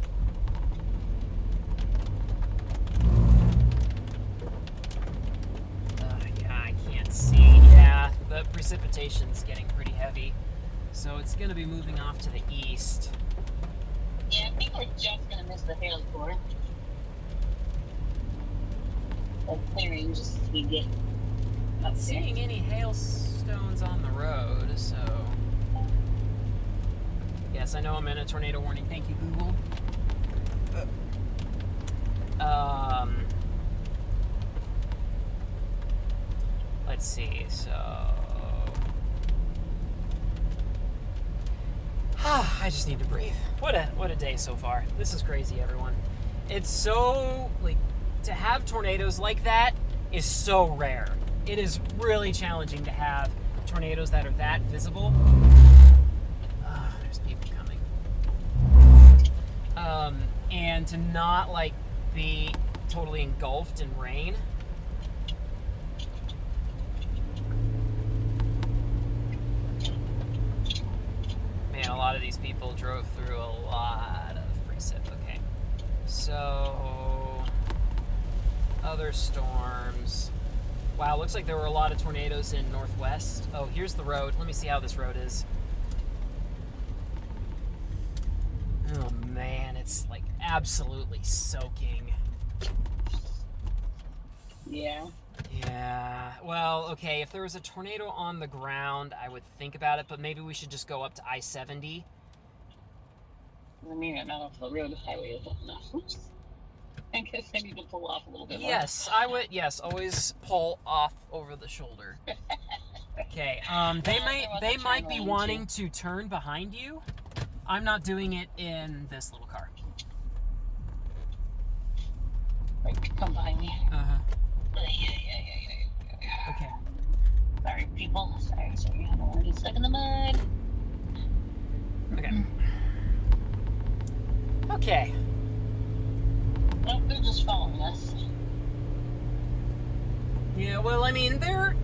Yeah, I can't see. Yeah, the precipitation's getting pretty heavy. So it's going to be moving off to the east. Yeah, I think we're just going to miss the hail core. The clearing just as we get Not seeing any hailstones on the road, so... Yes, I know I'm in a tornado warning. Thank you, Google. Let's see, so... I just need to breathe. What a day so far. This is crazy, everyone. It's so, like, to have tornadoes like that is so rare. It is really challenging to have tornadoes that are that visible. There's people coming. And to not, like, be totally engulfed in rain. Man, a lot of these people drove through a lot of precip. Okay. So, other storms. Wow, looks like there were a lot of tornadoes in Northwest. Oh, here's the road. Let me see how this road is. Oh man, it's like absolutely soaking. Yeah. Yeah, well, okay, if there was a tornado on the ground, I would think about it, but maybe we should just go up to I-70. I mean, I'm not off the road. The highway is enough. Oops. I guess I need to pull off a little bit more. Yes, I would. Yes, always pull off over the shoulder. Okay. They might be wanting to turn behind you. I'm not doing it in this little car. Like, come behind me. Uh-huh. Yeah. Okay. Sorry, people. Sorry. I don't want to get stuck in the mud. Okay. Okay. Nope, they're just following us. Yeah, well, I mean,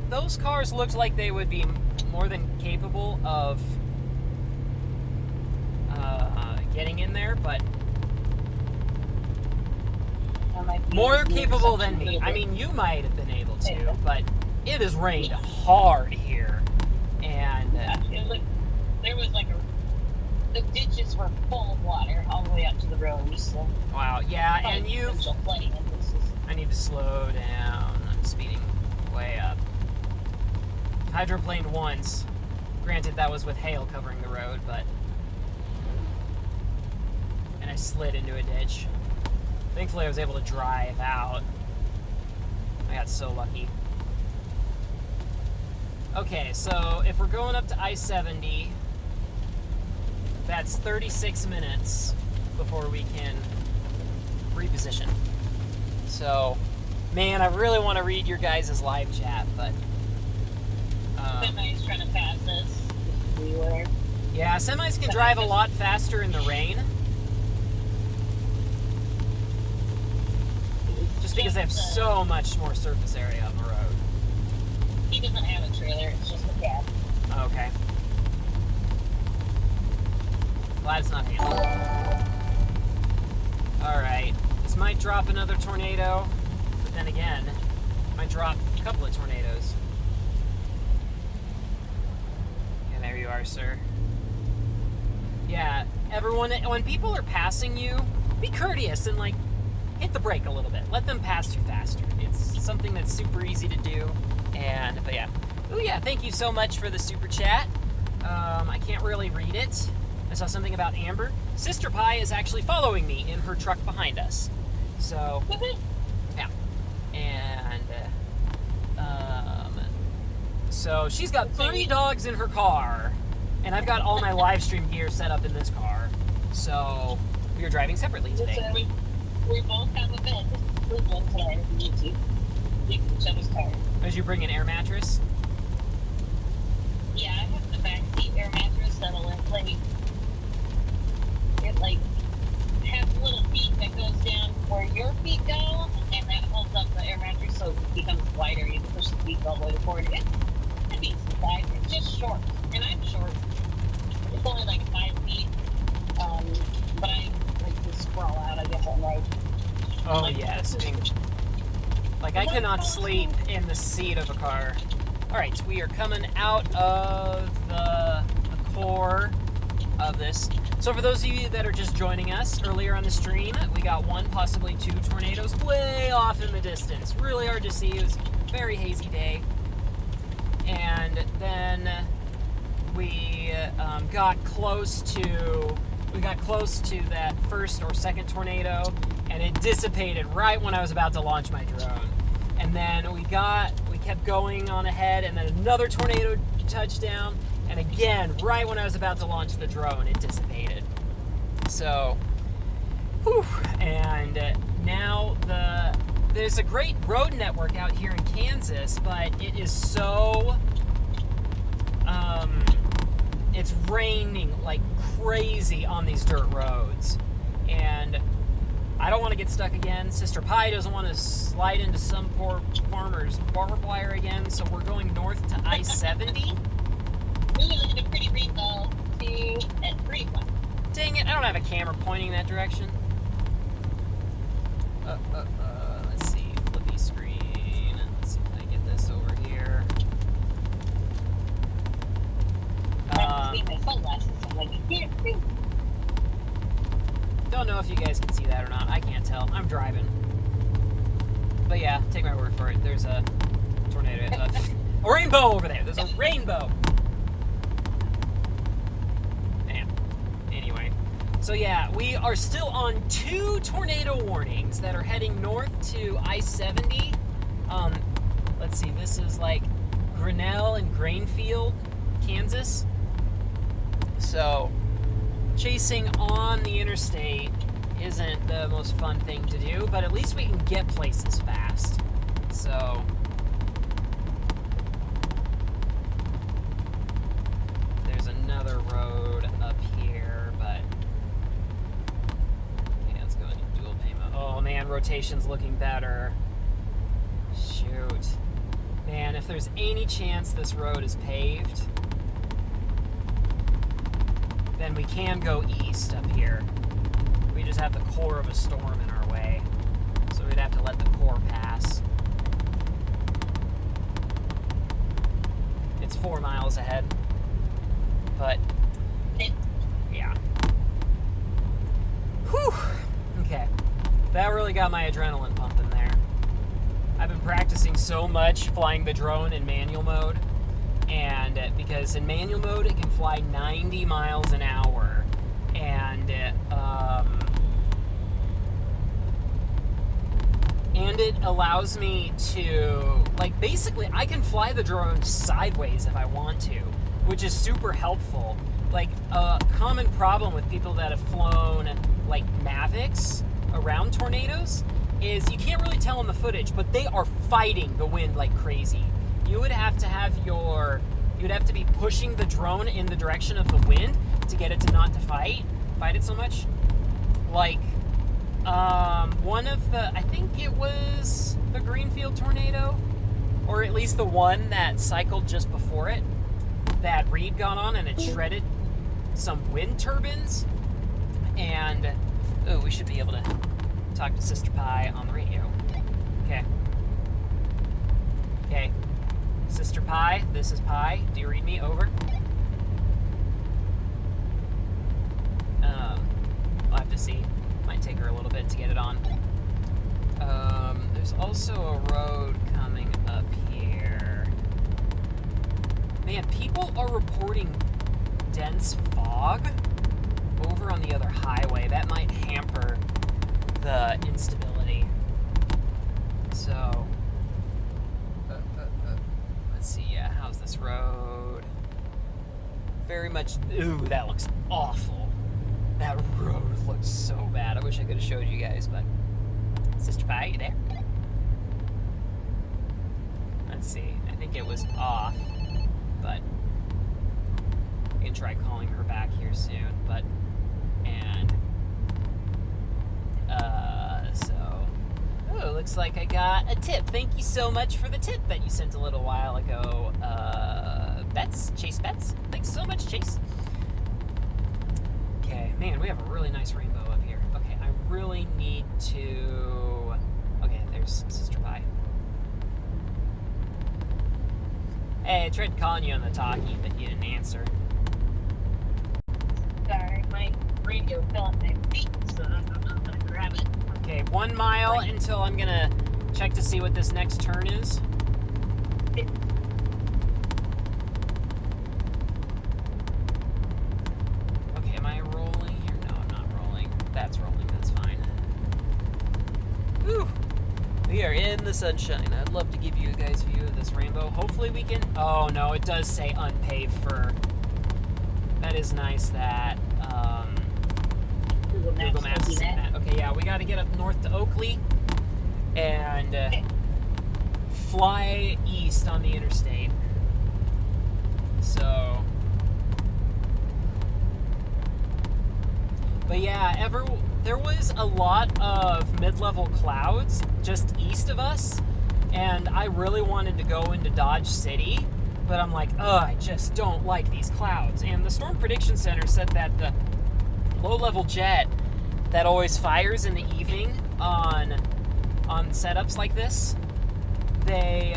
those cars looked like they would be more than capable of getting in there, but more capable than me. I mean, you might have been able to, but it has rained hard here, and there was like the ditches were full of water all the way up to the road. So wow, yeah, and I need to slow down. I'm speeding way up. Hydroplaned once. Granted, that was with hail covering the road, but and I slid into a ditch. Thankfully, I was able to drive out. I got so lucky. Okay, so if we're going up to I-70, that's 36 minutes before we can reposition. So, man, I really want to read your guys' live chat, but Semi's trying to pass us. Yeah, semis can drive a lot faster in the rain. Just because they have so much more surface area on the road. He doesn't have a trailer, it's just a cab. Okay. Glad it's not handled. Alright. This might drop another tornado, but then again, might drop a couple of tornadoes. And there you are, sir. Yeah, everyone, when people are passing you, be courteous and, like, hit the brake a little bit. Let them pass you faster. It's something that's super easy to do. But yeah. Oh yeah, thank you so much for the super chat. I can't really read it. I saw something about Amber. Sister Pie is actually following me in her truck behind us. So, yeah. And, so she's got 3 dogs in her car, and I've got all my live stream gear set up in this car. So, we are driving separately today. We both have a bed to sleep in tonight if we need to. Sleep in each other's car. Did you bring an air mattress? Yeah, I have the back seat air mattress that'll inflate. It like has a little feet that goes down where your feet go, and that holds up the air mattress so it becomes wider. You can push the feet all the way forward. It's decent size. It's just short, and I'm short. It's only like 5 feet. But I like to sprawl out. I guess I'm right. Oh yes. Like I cannot sleep in the seat of a car. All right, we are coming out of the core of this. So for those of you that are just joining us earlier on the stream, we got 1, possibly 2 tornadoes way off in the distance. Really hard to see. It was a very hazy day. And then we got close to that first or second tornado, and it dissipated right when I was about to launch my drone. And then we kept going on ahead, and then another tornado touched down, and again, right when I was about to launch the drone, it dissipated. So, whew, and now there's a great road network out here in Kansas, but it is so, it's raining like crazy on these dirt roads, and I don't want to get stuck again. Sister Pie doesn't want to slide into some poor farmer's barbed wire again, so we're going north to I-70. Ooh, look at a pretty rainbow. 2 and 3. Dang it, I don't have a camera pointing that direction. Let's see, flippy screen. Let's see if I can get this over here. My sunglasses. I'm like, Don't know if you guys can see that or not. I can't tell. I'm driving. But yeah, take my word for it. There's a tornado. A rainbow over there. There's a rainbow. Man. Anyway. So yeah, we are still on 2 tornado warnings that are heading north to I-70. Let's see, this is like Grinnell and Grainfield, Kansas. So chasing on the interstate isn't the most fun thing to do, but at least we can get places fast. So there's another road up here, but okay, let's go into dual payment. Oh man, rotation's looking better. Shoot. Man, if there's any chance this road is paved, then we can go east up here. We just have the core of a storm in our way, so we'd have to let the core pass. It's 4 miles ahead, but yeah. Whew. Okay, that really got my adrenaline pumping there. I've been practicing so much flying the drone in manual mode, and because in manual mode it can fly 90 miles an hour, and it allows me to, like, basically I can fly the drone sideways if I want to, which is super helpful. Like, a common problem with people that have flown like Mavics around tornadoes is you can't really tell in the footage, but they are fighting the wind like crazy. You would have to be pushing the drone in the direction of the wind to get it to not to fight it so much. Like, one of the, I think it was the Greenfield tornado, or at least the one that cycled just before it, that Reed got on and it shredded some wind turbines. And, oh, we should be able to talk to Sister Pie on the radio. Okay. Okay. Sister Pie, this is Pie. Do you read me? Over. I'll have to see. Might take her a little bit to get it on. There's also a road coming up here. Man, people are reporting dense fog over on the other highway. That might hamper the instability. So, let's see. Yeah, how's this road? Very much. Ooh, that looks awful. That road looks so bad. I wish I could have showed you guys, but Sister Pie, you there? Let's see. I think it was off, but we can try calling her back here soon. But so, oh, looks like I got a tip. Thank you so much for the tip that you sent a little while ago. Chase Betts. Thanks so much, Chase. Okay, man, we have a really nice rainbow up here. Okay, I really need to... Okay, there's Sister Pie. Hey, I tried calling you on the talkie, but you didn't answer. Sorry, my radio fell on my feet, so I'm not going to grab it. Okay, 1 mile until I'm going to check to see what this next turn is. Okay, am I rolling here? No, I'm not rolling. That's rolling, that's fine. Whew! We are in the sunshine. I'd love to give you guys a view of this rainbow. Hopefully we can... Oh, no, it does say unpaved for... That is nice that... Google Maps is saying that. Okay, yeah, we got to get up north to Oakley and fly east on the interstate. So... But yeah, there was a lot of mid-level clouds just east of us, and I really wanted to go into Dodge City, but I'm like, I just don't like these clouds. And the Storm Prediction Center said that the low-level jet that always fires in the evening on setups like this, they,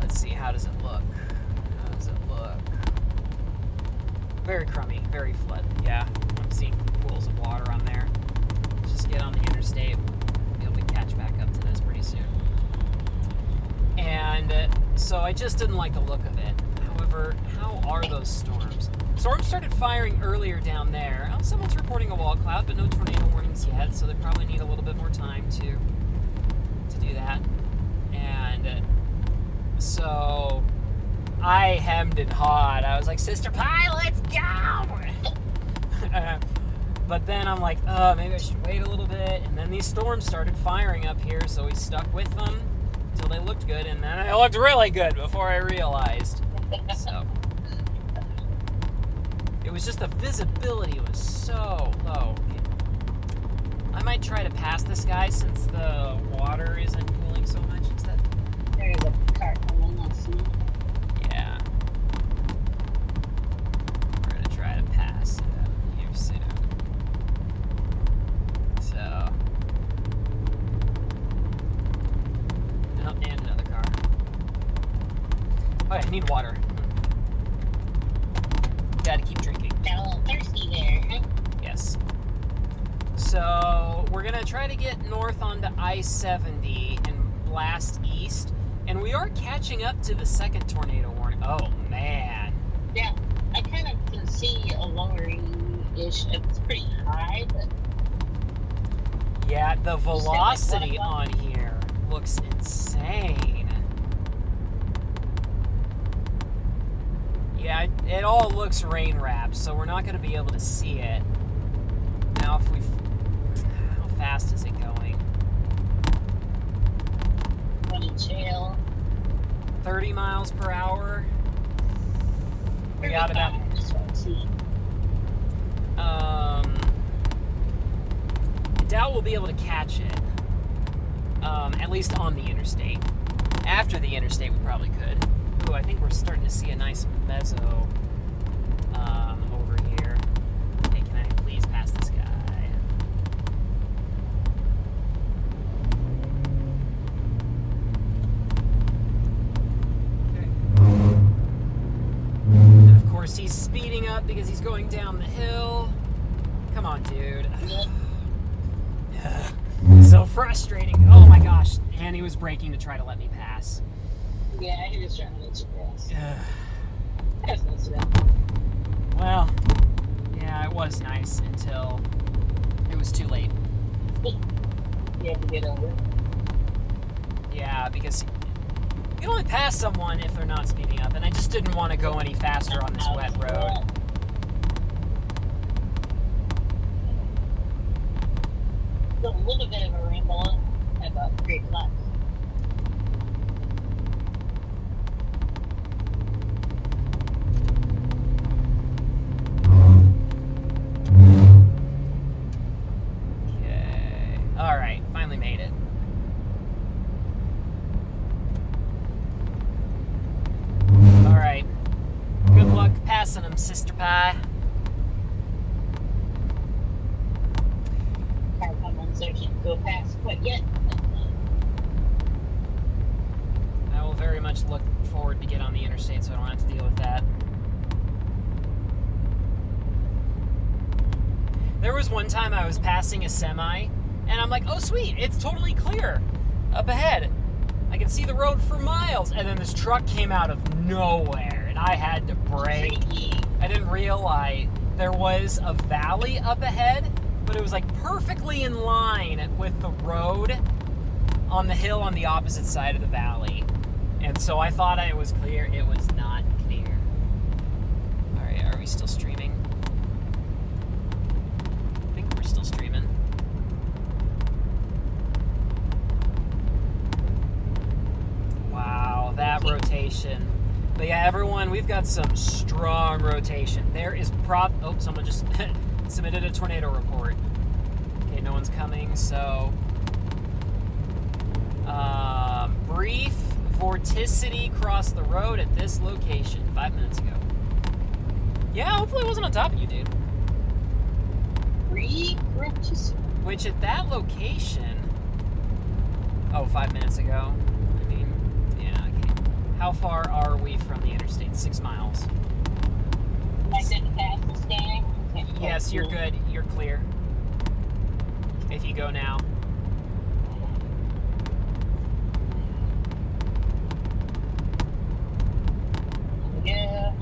let's see, how does it look? Very crummy, very flood. Yeah, I'm seeing pools of water on there. Let's just get on the interstate. We'll be able to catch back up to this pretty soon. And so I just didn't like the look of it. However, how are those storms? Storm started firing earlier down there. Someone's reporting a wall cloud, but no tornado warnings yet, so they probably need a little bit more time to do that. And so I hemmed and hawed. I was like, Sister Pie, let's go! But then I'm like, maybe I should wait a little bit. And then these storms started firing up here, so we stuck with them until they looked good. And then they looked really good before I realized. So it was just the visibility was so low. I might try to pass this guy since the water isn't cooling so much instead. There's a car coming, let's see. Yeah. We're going to try to pass it here soon. So. Oh, and another car. Oh, I need water. Gotta keep drinking. Got a little thirsty there, huh? Yes. So, we're going to try to get north onto I-70 and blast east. And we are catching up to the second tornado warning. Oh, man. Yeah, I kind of can see a lowering-ish. It's pretty high, but... Yeah, the velocity on here looks insane. Yeah, it all looks rain-wrapped, so we're not going to be able to see it. Now, if we... How fast is it going? Jail. 30 miles per hour. We got about... I doubt we'll be able to catch it. At least on the interstate. After the interstate, we probably could. Ooh, I think we're starting to see a nice mezzo over here. Hey, can I please pass this guy? And of course, he's speeding up because he's going down the hill. Come on, dude. So frustrating. Oh my gosh. And he was braking to try to let me pass. Yeah, he was trying to let you pass. That's nice of him. Well, yeah, it was nice until it was too late. You have to get over it. Yeah, because you can only pass someone if they're not speeding up, and I just didn't want to go any faster on this wet road. A little bit of a ramble at about 3 o'clock. Okay. Alright, finally made it. Alright. Good luck passing them, Sister Pie. So she can go past quite yet. I will very much look forward to get on the interstate so I don't have to deal with that. There was one time I was passing a semi, and I'm like, oh sweet, it's totally clear up ahead. I can see the road for miles, and then this truck came out of nowhere, and I had to brake. I didn't realize there was a valley up ahead, but it was like perfectly in line with the road on the hill on the opposite side of the valley. And so I thought it was clear. It was not clear. All right, are we still streaming? I think we're still streaming. Wow, that rotation. But yeah, everyone, we've got some strong rotation. There is oh, someone just submitted a tornado report. Okay, no one's coming, so... brief vorticity crossed the road at this location 5 minutes ago. Yeah, hopefully it wasn't on top of you, dude. Brief vorticity? Which at that location... Oh, 5 minutes ago. I mean, yeah, okay. How far are we from the interstate? 6 miles. Am I good to pass this guy? Yes, you're good. You're clear. If you go now. Yeah.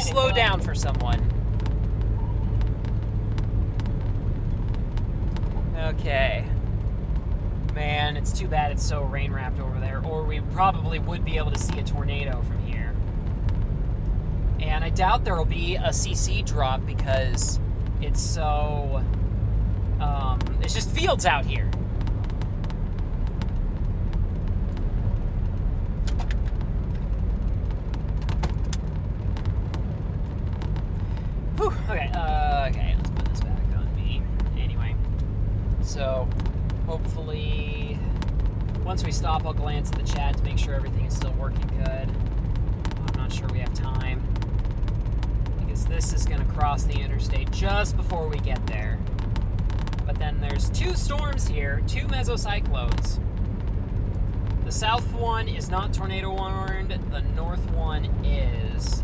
slow down for someone. Okay. Man, it's too bad it's so rain-wrapped over there, or we probably would be able to see a tornado from here. And I doubt there will be a CC drop because it's so... it's just fields out here. Whew, okay, okay, let's put this back on me. Anyway, so hopefully once we stop, I'll glance at the chat to make sure everything is still working good. I'm not sure we have time because this is going to cross the interstate just before we get there. But then there's two storms here, two mesocyclones. The south one is not tornado warned, the north one is.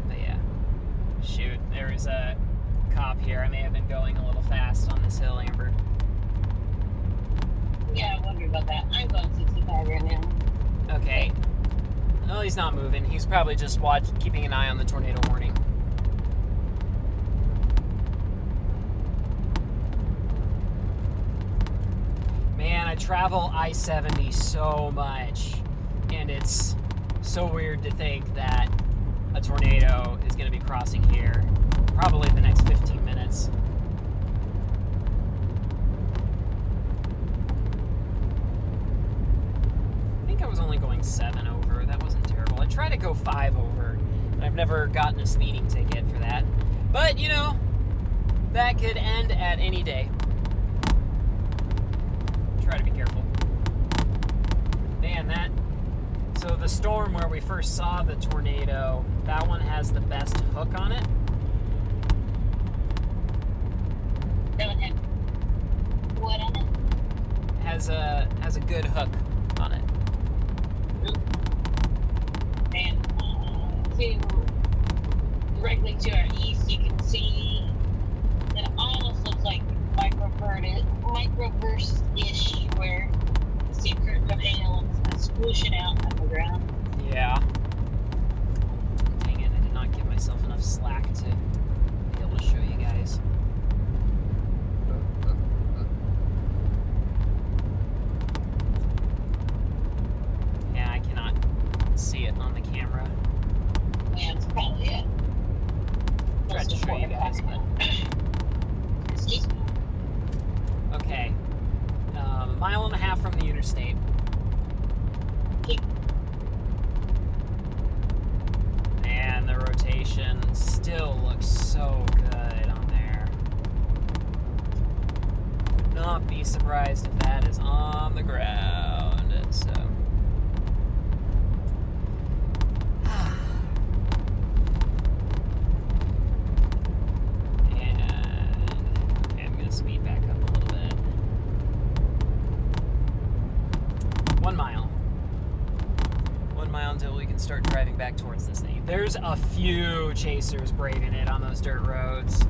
But yeah, shoot, there is a cop here. I may have been going a little fast on this hill, Amber. Yeah, I wondered about that. I'm going 65 right now. Okay. Well, he's not moving. He's probably just keeping an eye on the tornado warning. Man, I travel I-70 so much, and it's so weird to think that a tornado is going to be crossing here probably the next 15 minutes. I think I was only going 7 over. That wasn't terrible. I tried to go 5 over, and I've never gotten a speeding ticket for that. But, you know, that could end at any day. Try to be careful. Man, so the storm where we first saw the tornado, that one has the best hook on it. That one had what on it? Has a good hook on it. And directly to our east, you can see that it almost looks like microburst-ish, where you see a curtain of hail and it's kind of squishing out on the ground. Yeah. Dang it, I did not give myself enough slack to be able to show you guys. Yeah, I cannot see it on the camera. Yeah, that's probably it. Tried to show you guys, but... Excuse me. Okay. A mile and a half from the interstate. And the rotation still looks so good on there. Would not be surprised if that is on the ground. So. Speed back up a little bit. 1 mile. 1 mile until we can start driving back towards this thing. There's a few chasers braving it on those dirt roads.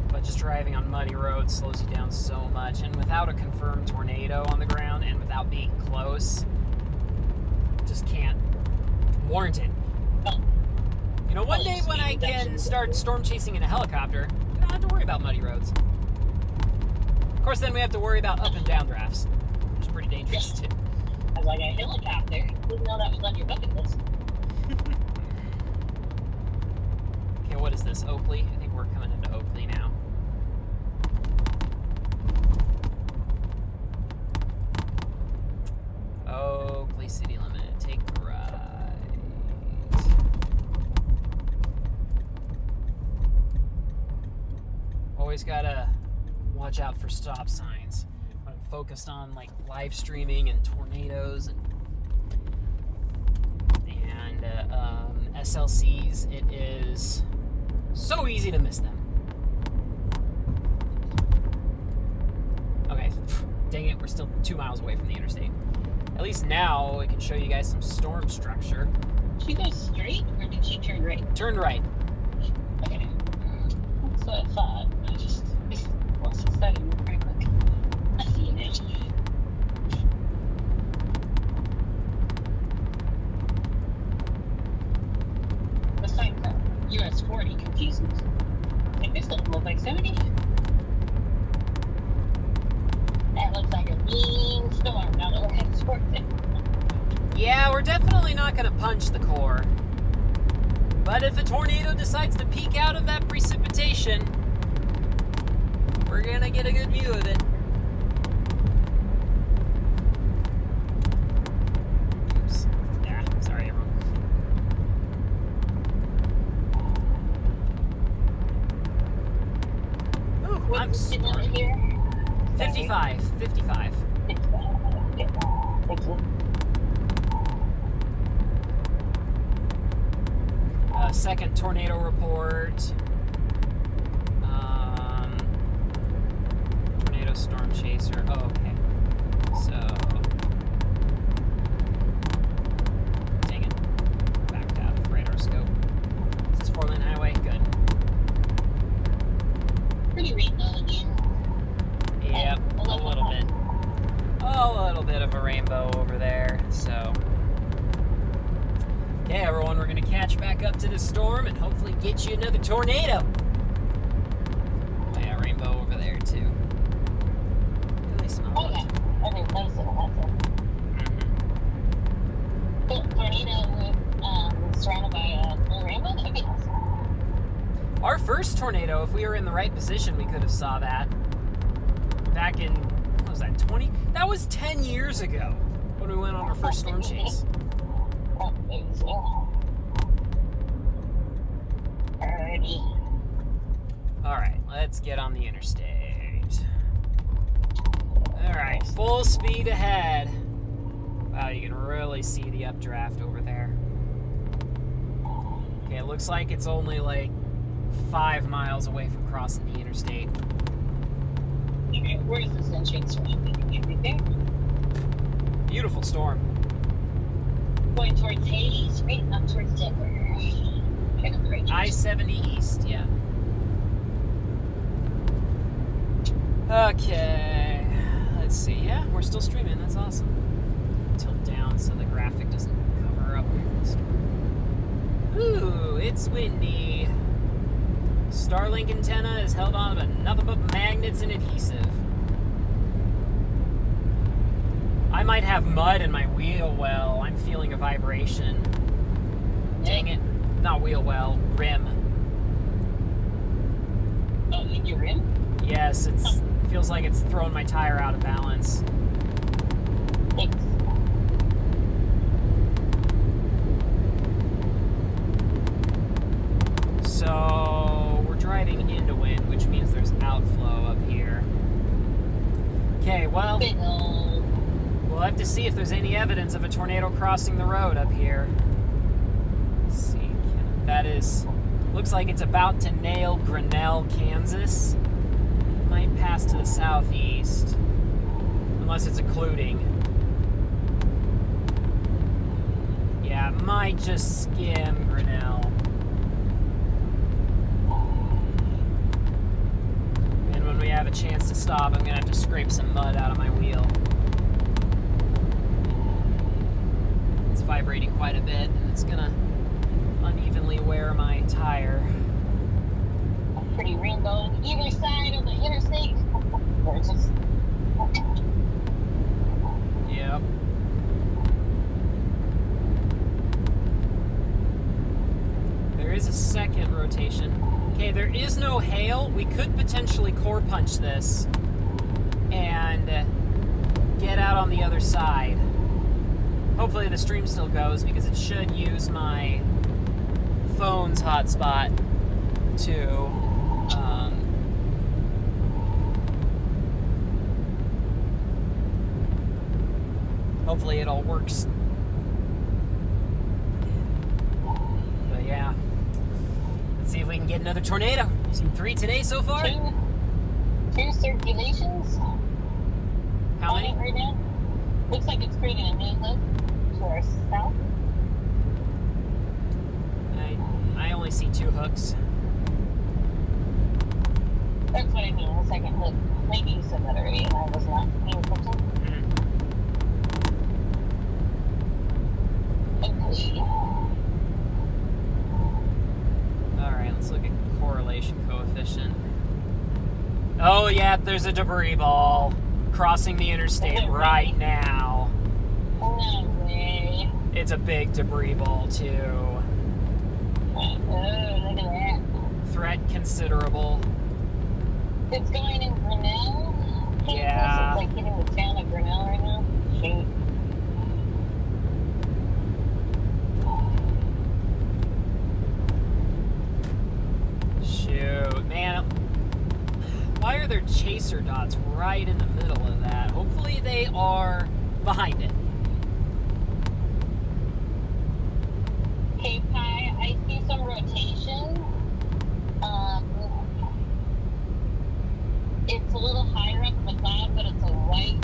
But just driving on muddy roads slows you down so much. And without a confirmed tornado on the ground and without being close, just can't warrant it. You know, one day when I can start storm chasing in a helicopter, we don't have to worry about muddy roads. Of course, then we have to worry about up and down drafts, which is pretty dangerous too. I was like, a helicopter? Didn't know that was on your bucket list. Okay, what is this? Oakley? I think we're coming into Oakley now. Oakley city limit. Take the right. Always gotta watch out for stop signs when I'm focused on like live streaming and tornadoes and SLCs. It is so easy to miss them. Okay, dang it, we're still 2 miles away from the interstate. At least now I can show you guys some storm structure. Did she go straight or did she turn right? Turn right. Okay. That's what I thought. I just lost a study very quick. 70. That looks like a mean storm now that we're heading towards it. Yeah, we're definitely not going to punch the core. But if a tornado decides to peek out of that precipitation, we're going to get a good view of it. Oops. Yeah, sorry everyone. Ooh, I'm sorry. Here? 55. 55. Thank you. Second tornado report. Tornado storm chaser. Oh, okay. So, dang it. Backed out of radar scope. Is this 4-lane highway? Good. Pretty rainbow again. Yep, a little bit. Oh, a little bit of a rainbow over there. So, okay, everyone, we're going to catch back up to the storm and hopefully get you another tornado. Oh, yeah, rainbow over there, too. Really small. Oh, yeah. Every place in tornado surrounded by a rainbow? That would be awesome. Our first tornado, if we were in the right position, we could have saw that. Back in, what was that, 20? That was 10 years ago when we went on our first storm chase. Alrighty. Alright, let's get on the interstate. Alright, full speed ahead. Wow, you can really see the updraft over there. Okay, it looks like it's only like 5 miles away from crossing the interstate. Okay, where's this entrance right there? Beautiful storm. Going towards Hades, right? Not towards Denver. I-70 East, yeah. Okay, let's see. Yeah, we're still streaming. That's awesome. Tilt down so the graphic doesn't cover up. Ooh, it's windy. Starlink antenna is held on by nothing but magnets and adhesive. I might have mud in my wheel well. I'm feeling a vibration. Dang it. Not wheel well, rim. Oh, in your rim? Yes, it feels like it's throwing my tire out of balance. Thanks. So, we're driving into wind, which means there's outflow up here. Okay, well, we'll have to see if there's any evidence of a tornado crossing the road up here. Let's see, that is, looks like it's about to nail Grinnell, Kansas. Might pass to the southeast, unless it's occluding. Yeah, it might just skim Grinnell. And when we have a chance to stop, I'm gonna have to scrape some mud out of my wheel. It's vibrating quite a bit, and it's gonna unevenly wear my tire. Pretty rainbow on either side of the interstate. Gorgeous. Yep. There is a second rotation. Okay, there is no hail. We could potentially core punch this and get out on the other side. Hopefully the stream still goes because it should use my phone's hotspot to hopefully it all works. But yeah, let's see if we can get another tornado. We've seen 3 today so far. Two circulations. How many? Right now. Looks like it's creating a new hook to our south. I only see 2 hooks. That's what I mean, the second hook. Maybe you said that already and I was not paying attention. Okay. Alright, let's look at correlation coefficient. Yeah, there's a debris ball crossing the interstate right now. No way. It's a big debris ball, too. Oh, look at that. Threat considerable. It's going in Grinnell? Yeah. It's like hitting the town of Grinnell right now. Shoot. Shoot, man. Why are there chaser dots right in the middle of that? Hopefully they are behind it. Okay, Pi, I see some rotation. It's a little higher up in the cloud, but it's a white.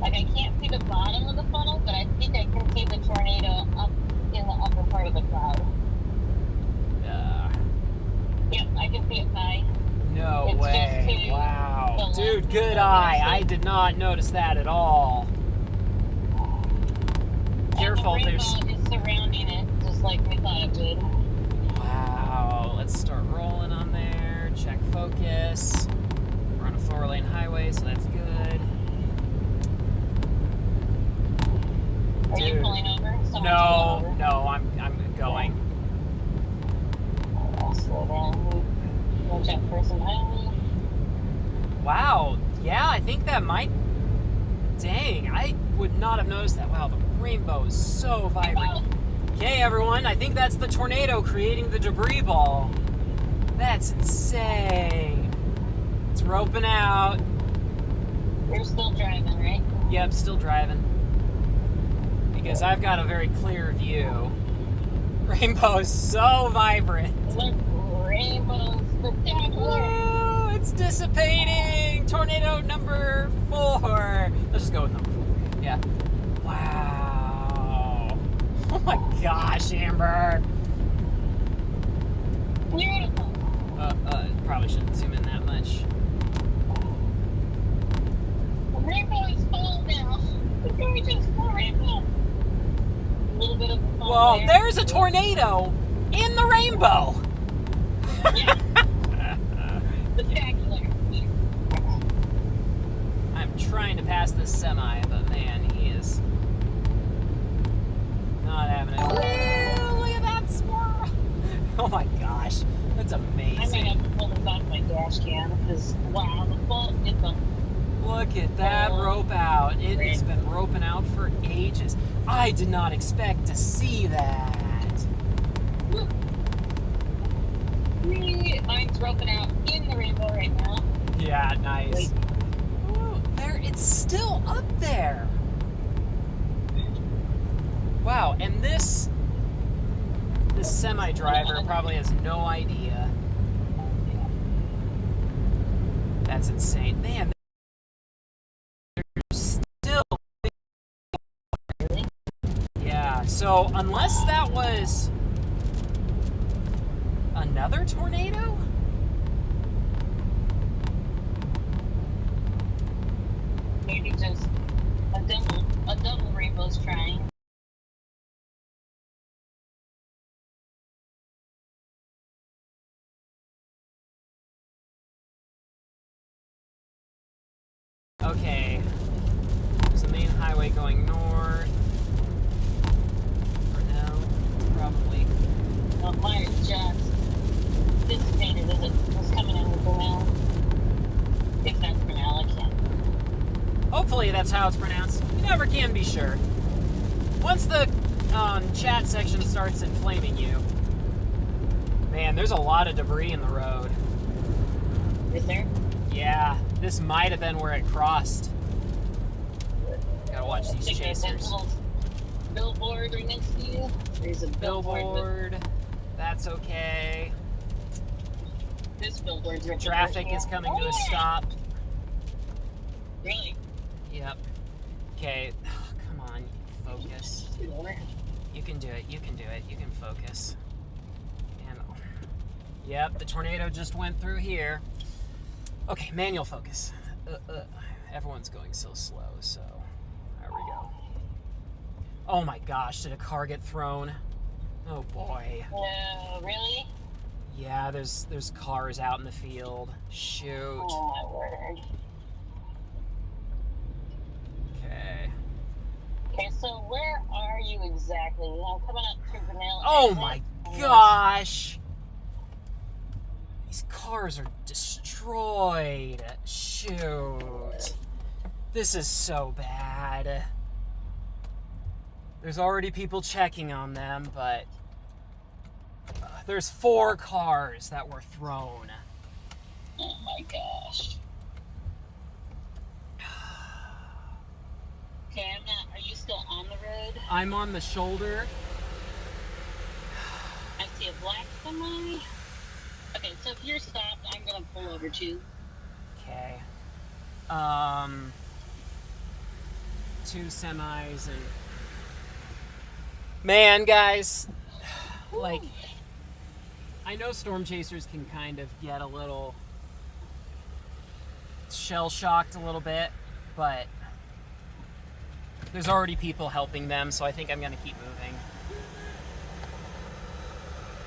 Like, I can't see the bottom of the funnel, but I think I can see the tornado up in the upper part of the cloud. Yep, I can see it, Pi. No It's way. Wow. Dude, good eye. I did not notice that at all. Careful, and the there's... rainbow is surrounding it, just like we thought it would. Wow. Let's start rolling on there. Check focus. We're on a 4-lane highway, so that's good. Are you pulling over? No, I'm going. I'll slow down. Watch out for some highway. Wow. Yeah, I think that might... Dang, I would not have noticed that. Wow, the rainbow is so vibrant. Okay, everyone, I think that's the tornado creating the debris ball. That's insane. It's roping out. You're still driving, right? Yep, still driving. Because I've got a very clear view. Rainbow is so vibrant. Look, rainbow spectacular. Woo, it's dissipating. Tornado number 4. Let's just go with number 4. Yeah. Wow. Oh my gosh, Amber. Beautiful. Probably shouldn't zoom in that much. The rainbow is full now. The gorgeous rainbow. A little bit of a fall Whoa, there. there's a tornado in the rainbow. Spectacular. I'm trying to pass this semi, but man, he is not having it. Woo, look at that swirl. Oh my gosh, that's I might amazing. have to pull this off my dash cam because, wow, the bolt is a... Look at that rope out. It has been roping out for ages. I did not expect to see that. Mine's roping out in the rainbow right now. Yeah, nice. Ooh, there, it's still up there. Wow, and this semi-driver probably has no idea. That's insane. Man, there's still... Yeah, so unless that was another tornado? Maybe just a double rainbow's trying. Okay, there's the main highway going north. Or no, probably. Well, mine just dissipated as it was coming in with Grinnell. If that's Grinnell, I can't. Hopefully that's how it's pronounced. You never can be sure. Once the chat section starts inflaming you. Man, there's a lot of debris in the road. Is there? Yeah, this might have been where it crossed. Gotta watch these chasers. There's a little billboard right next to you. There's a Billboard. That's okay. This billboard's right Traffic is coming to a stop. Really? Yep. Okay. Oh, come on. Focus. You can do it. You can do it. You can focus. And yep, the tornado just went through here. Okay, manual focus. Everyone's going so slow, so there we go. Oh my gosh, did a car get thrown? Oh boy. No, really? Yeah, there's cars out in the field. Shoot. Oh my word. Okay. Okay, so where are you exactly? I'm coming up through Grinnell. Oh my gosh! These cars are destroyed. Shoot. This is so bad. There's already people checking on them, but there's 4 cars that were thrown. Oh my gosh. Okay, I'm not. Are you still on the road? I'm on the shoulder. I see a black semi. Okay, so if you're stopped, I'm gonna pull over too. Okay. 2 semis and... Man, guys, like, I know storm chasers can kind of get a little shell-shocked a little bit, but there's already people helping them, so I think I'm going to keep moving.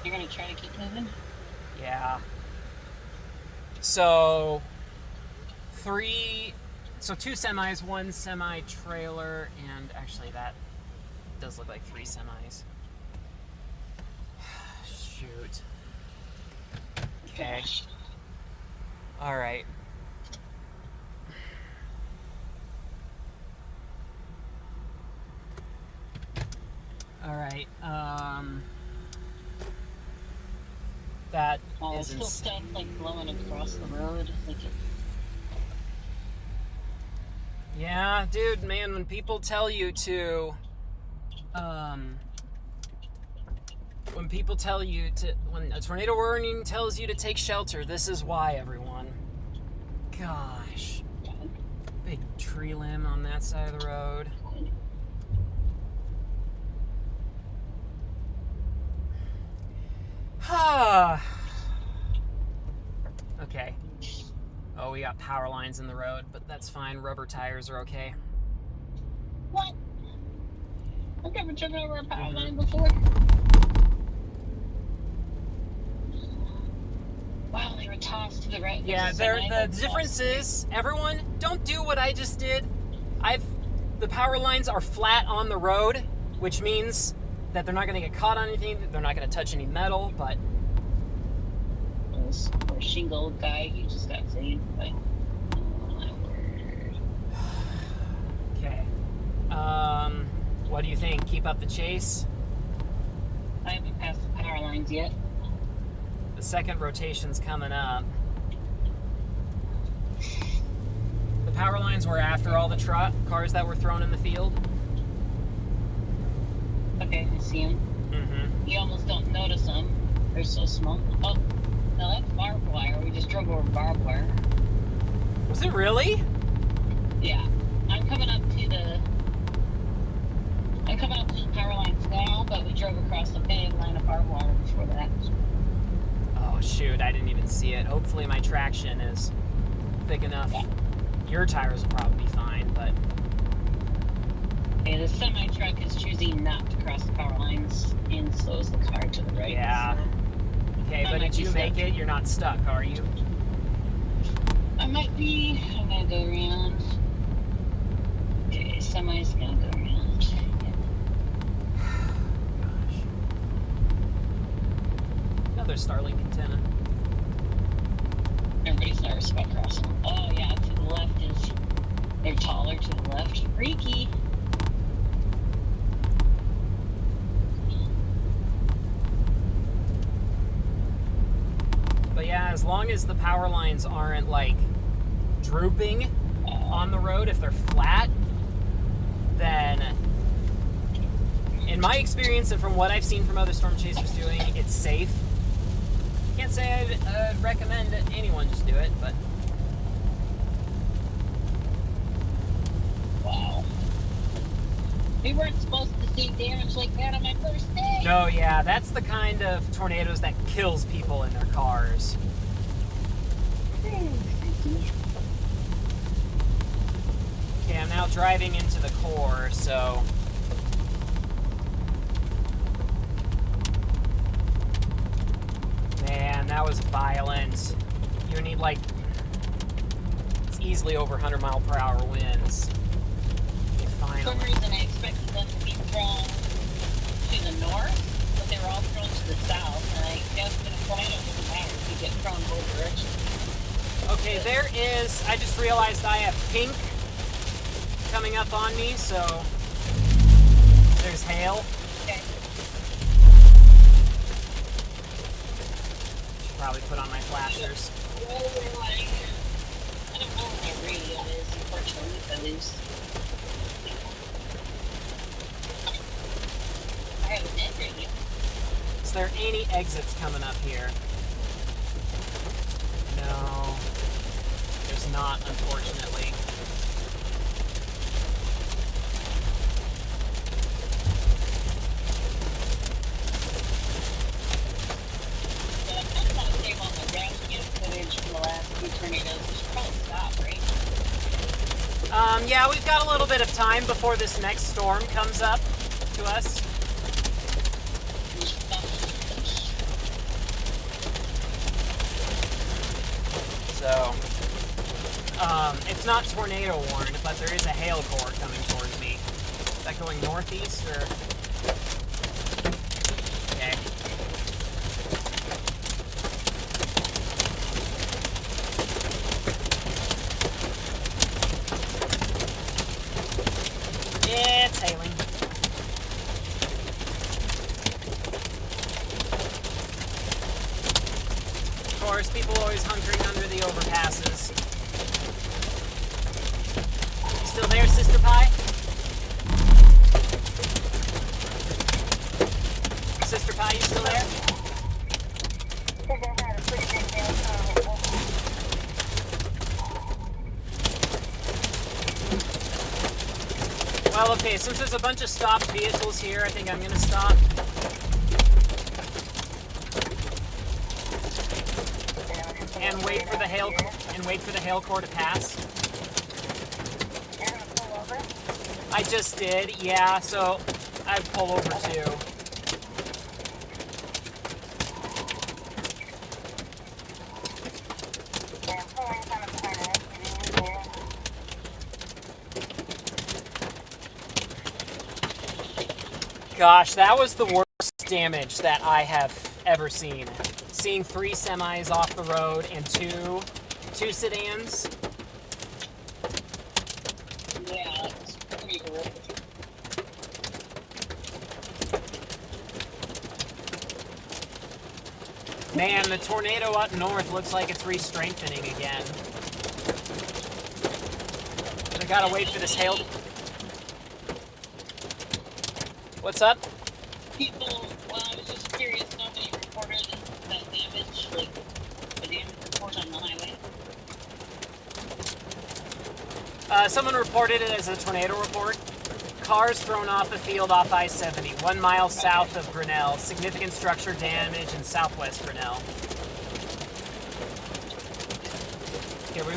You're going to try to keep moving? Yeah. So, 2 semis, 1 semi-trailer, and actually that does look like 3 semis. Shoot. Okay. All right. All right. That is still stuff like blowing across the road. Yeah, dude, man, when people tell you to, when a tornado warning tells you to take shelter, this is why, everyone. Gosh. Big tree limb on that side of the road. Okay. Oh, we got power lines in the road, but that's fine. Rubber tires are okay. What? I've never driven over a power line before. Wow, they were tossed to the right. Yeah, the difference is, everyone, don't do what I just did. The power lines are flat on the road, which means that they're not going to get caught on anything, they're not going to touch any metal, but... This poor shingle guy, he just got saved by... Oh my word. Okay. What do you think? Keep up the chase? I haven't passed the power lines yet. The second rotation's coming up. The power lines were after all the cars that were thrown in the field. Okay, I see them. Mm-hmm. You almost don't notice them. They're so small. Oh, no, that's barbed wire. We just drove over barbed wire. Was it really? Yeah. I'm coming up to the power lines now, but we drove across the big line of barbed wire before that. Oh, shoot. I didn't even see it. Hopefully my traction is thick enough. Yeah. Your tires will probably be fine, but... Okay, the semi-truck is choosing not to cross the power lines, and so is the car to the right. Yeah. So okay, but did you make it? You're not stuck, are you? I might be. I'm going to go around. Okay, semi's going to go around. Gosh. Another Starlink antenna. Everybody's nervous about crossing. Oh, yeah, to the left is... They're taller to the left. Freaky. But yeah, as long as the power lines aren't, like, drooping on the road, if they're flat, then, in my experience and from what I've seen from other storm chasers doing, it's safe. Can't say I'd recommend anyone just do it, but... Wow. We weren't supposed to see damage like that on my first day. No, yeah, that's the kind of tornadoes that kills people in their cars. Okay, I'm now driving into the core, so... Man, that was violent. You need like, it's easily over 100 mile per hour winds. For some reason, I expected them to be thrown to the north, but they were all thrown to the south. And I guess in a tornado it doesn't matter if you get thrown both directions. Okay, there is, I just realized I have pink coming up on me, so there's hail. Okay. Should probably put on my flashers. I don't know where my radio is, unfortunately, if I lose. I have a net radio. Is there any exits coming up here? No. There's not, unfortunately. I kind of want to save all my ground cam footage from the last few tornadoes. We should probably stop, right? Yeah, we've got a little bit of time before this next storm comes up to us. So, it's not tornado warned, but there is a hail core coming towards me. Is that going northeast or? Okay. It's hailing. Of course, people always hunkering under the overpasses. You still there, Sister Pie? Sister Pie, you still there? Well, okay, since there's a bunch of stopped vehicles here, I think I'm gonna stop. And wait for the hail core to pass. I just did, yeah, so I'd pull over too. Gosh, that was the worst damage that I have ever seen. Seeing 3 semis off the road and two sedans. Yeah, it's pretty horrific. Man, the tornado up north looks like it's re-strengthening again. I gotta wait for this hail. What's up? People, well, I was just curious, nobody reported that damage, like the damage report on the highway. Someone reported it as a tornado report. Cars thrown off a field off I-70, 1 mile south of Grinnell. Significant structure damage in southwest Grinnell. Okay, we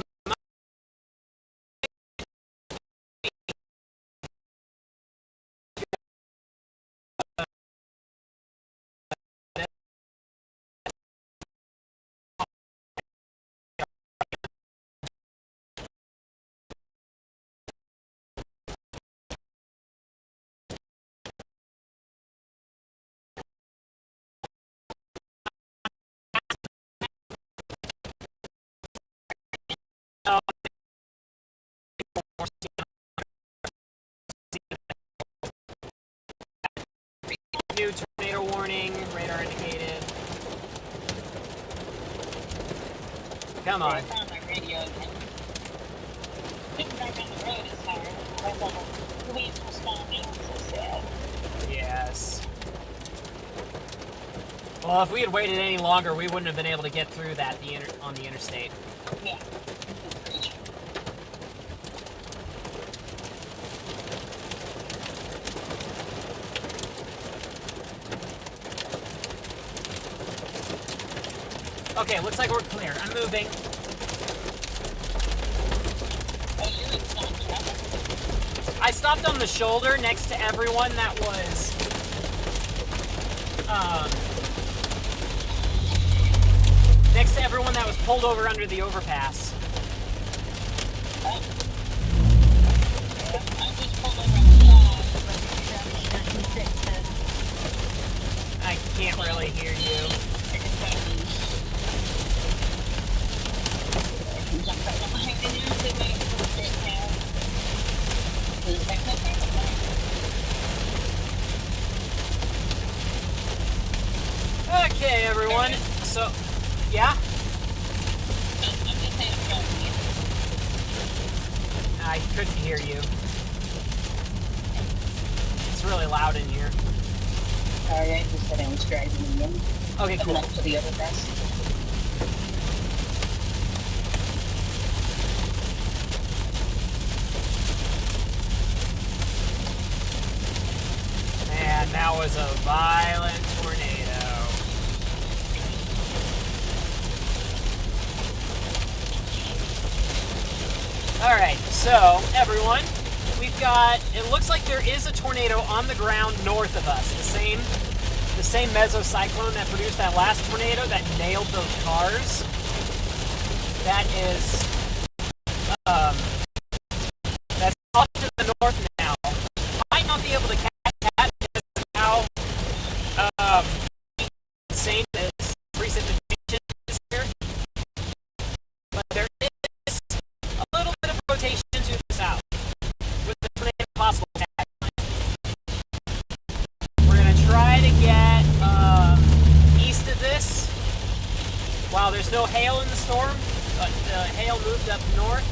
new tornado warning, radar indicated. Come on. I found my radio again. Getting back on the road is hard. That's all the police responding. So sad. Yes. Well, if we had waited any longer, we wouldn't have been able to get through that on the interstate. Yeah. Okay, looks like we're clear. I'm moving. Oh, you're in stop traffic? I stopped on the shoulder next to everyone that was Next to everyone that was pulled over under the overpass. I just pulled over on the side, but I can't really hear you. Okay, everyone. So, yeah? I couldn't hear you. It's really loud in here. Sorry, I just said I was driving again. Okay, cool. Up to the overpass. Man, that was a violent tornado. Alright, so, everyone, we've got, it looks like there is a tornado on the ground north of us. The same mesocyclone that produced that last tornado that nailed those cars. That is, that's off to the north now. Might not be able to catch that because of how, insane this precipitation is here. But there is a little bit of rotation to the south with the tornado possible tagline. We're going to try to get east of this while there's no hail in the storm, but the hail moved up north.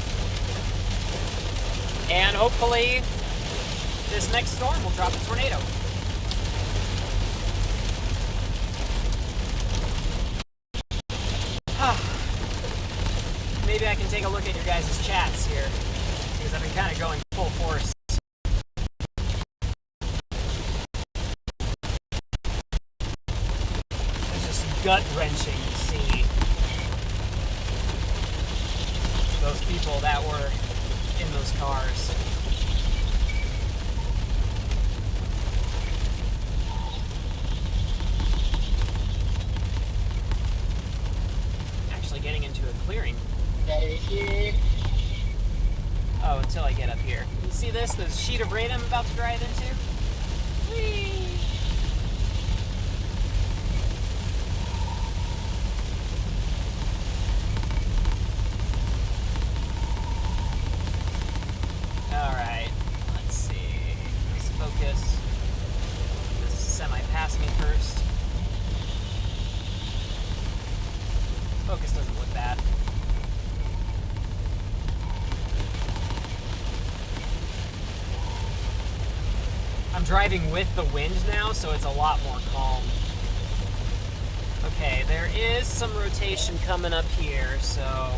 And hopefully this next storm will drop a tornado. Maybe I can take a look at your guys' chats here, because I've been kind of going full force. It's just gut-wrenching to see those people that were in those cars. Actually getting into a clearing. Oh, until I get up here. You see this? This sheet of rain I'm about to drive into? Whee! Alright, let's see. Let's focus. This semi passed me first. Focus doesn't look bad. I'm driving with the wind now, so it's a lot more calm. Okay, there is some rotation coming up here, so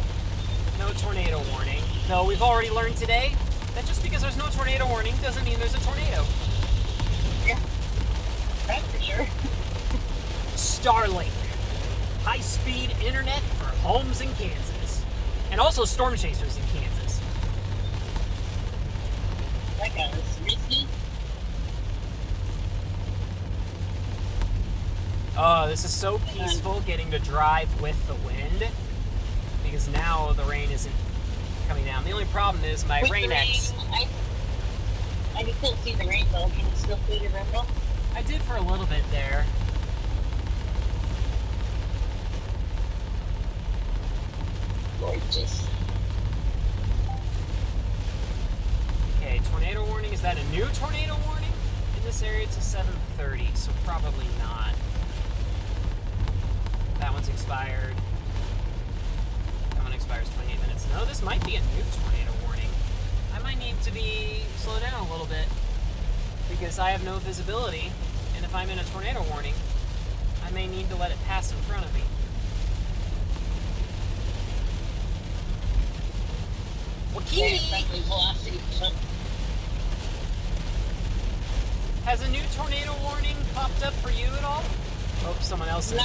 no tornado warning. Though we've already learned today that just because there's no tornado warning doesn't mean there's a tornado. Yeah, that's for sure. Starlink. High-speed internet for homes in Kansas. And also storm chasers in Kansas. That guy was risky. Oh, this is so peaceful getting to drive with the wind. Because now the rain isn't coming down. The only problem is my Rain-X. I can still see the rainbow. Can you still see the rainbow? I did for a little bit there. Gorgeous. Okay, tornado warning. Is that a new tornado warning? In this area it's a 7:30, so probably not. That one's expired. That one expires 28 minutes. No, this might be a new tornado warning. I might need to slow down a little bit because I have no visibility, and if I'm in a tornado warning, I may need to let it pass in front of me. Has a new tornado warning popped up for you at all? Oh, someone else in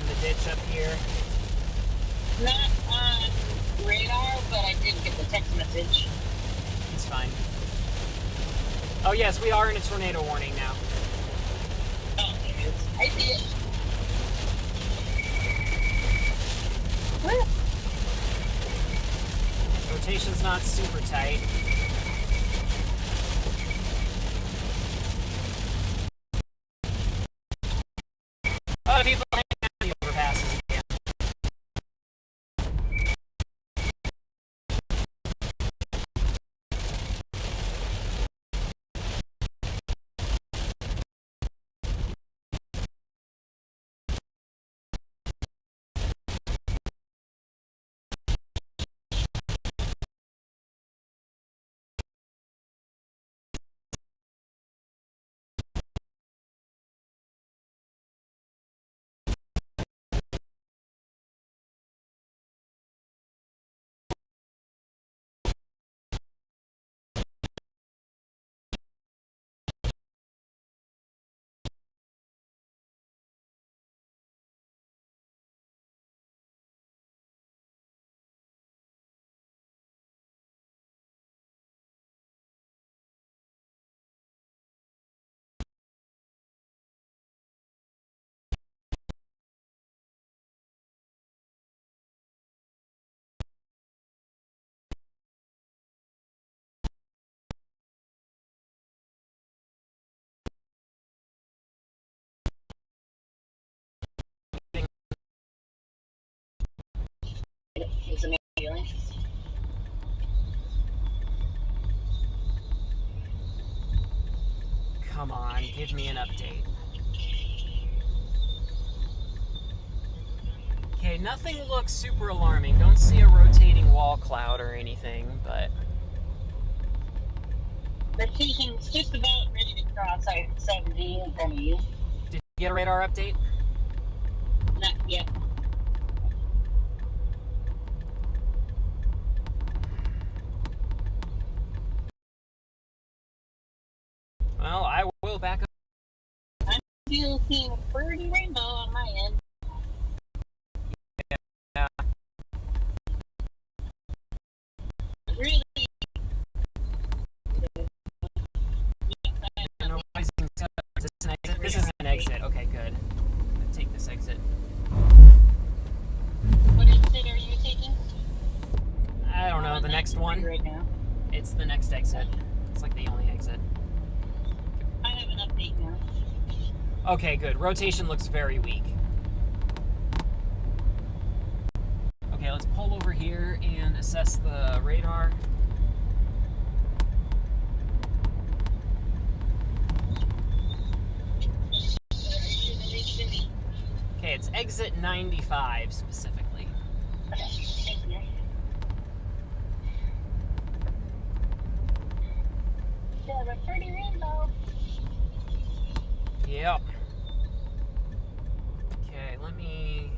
the ditch up here. Not on radar, but I did get the text message. It's fine. Oh yes, we are in a tornado warning now. Oh, there it is. I see it. Rotation's not super tight. A lot of people hang out the overpasses again. It's a feeling. Come on, give me an update. Okay, nothing looks super alarming. Don't see a rotating wall cloud or anything, but... Rotation's just about ready to cross I-70 in front of you. Did you get a radar update? Not yet. Well, I will back up. I'm still seeing a pretty rainbow on my end. Yeah. Really? No, is this an exit? This is an exit. Okay, good. I'm gonna take this exit. What exit are you taking? I don't know, the next one. Right now. It's the next exit. It's like the only exit. I have an update now. Okay, good. Rotation looks very weak. Okay, let's pull over here and assess the radar. Okay, it's exit 95 specifically. Yeah, a pretty rainbow. Yep. Okay, let me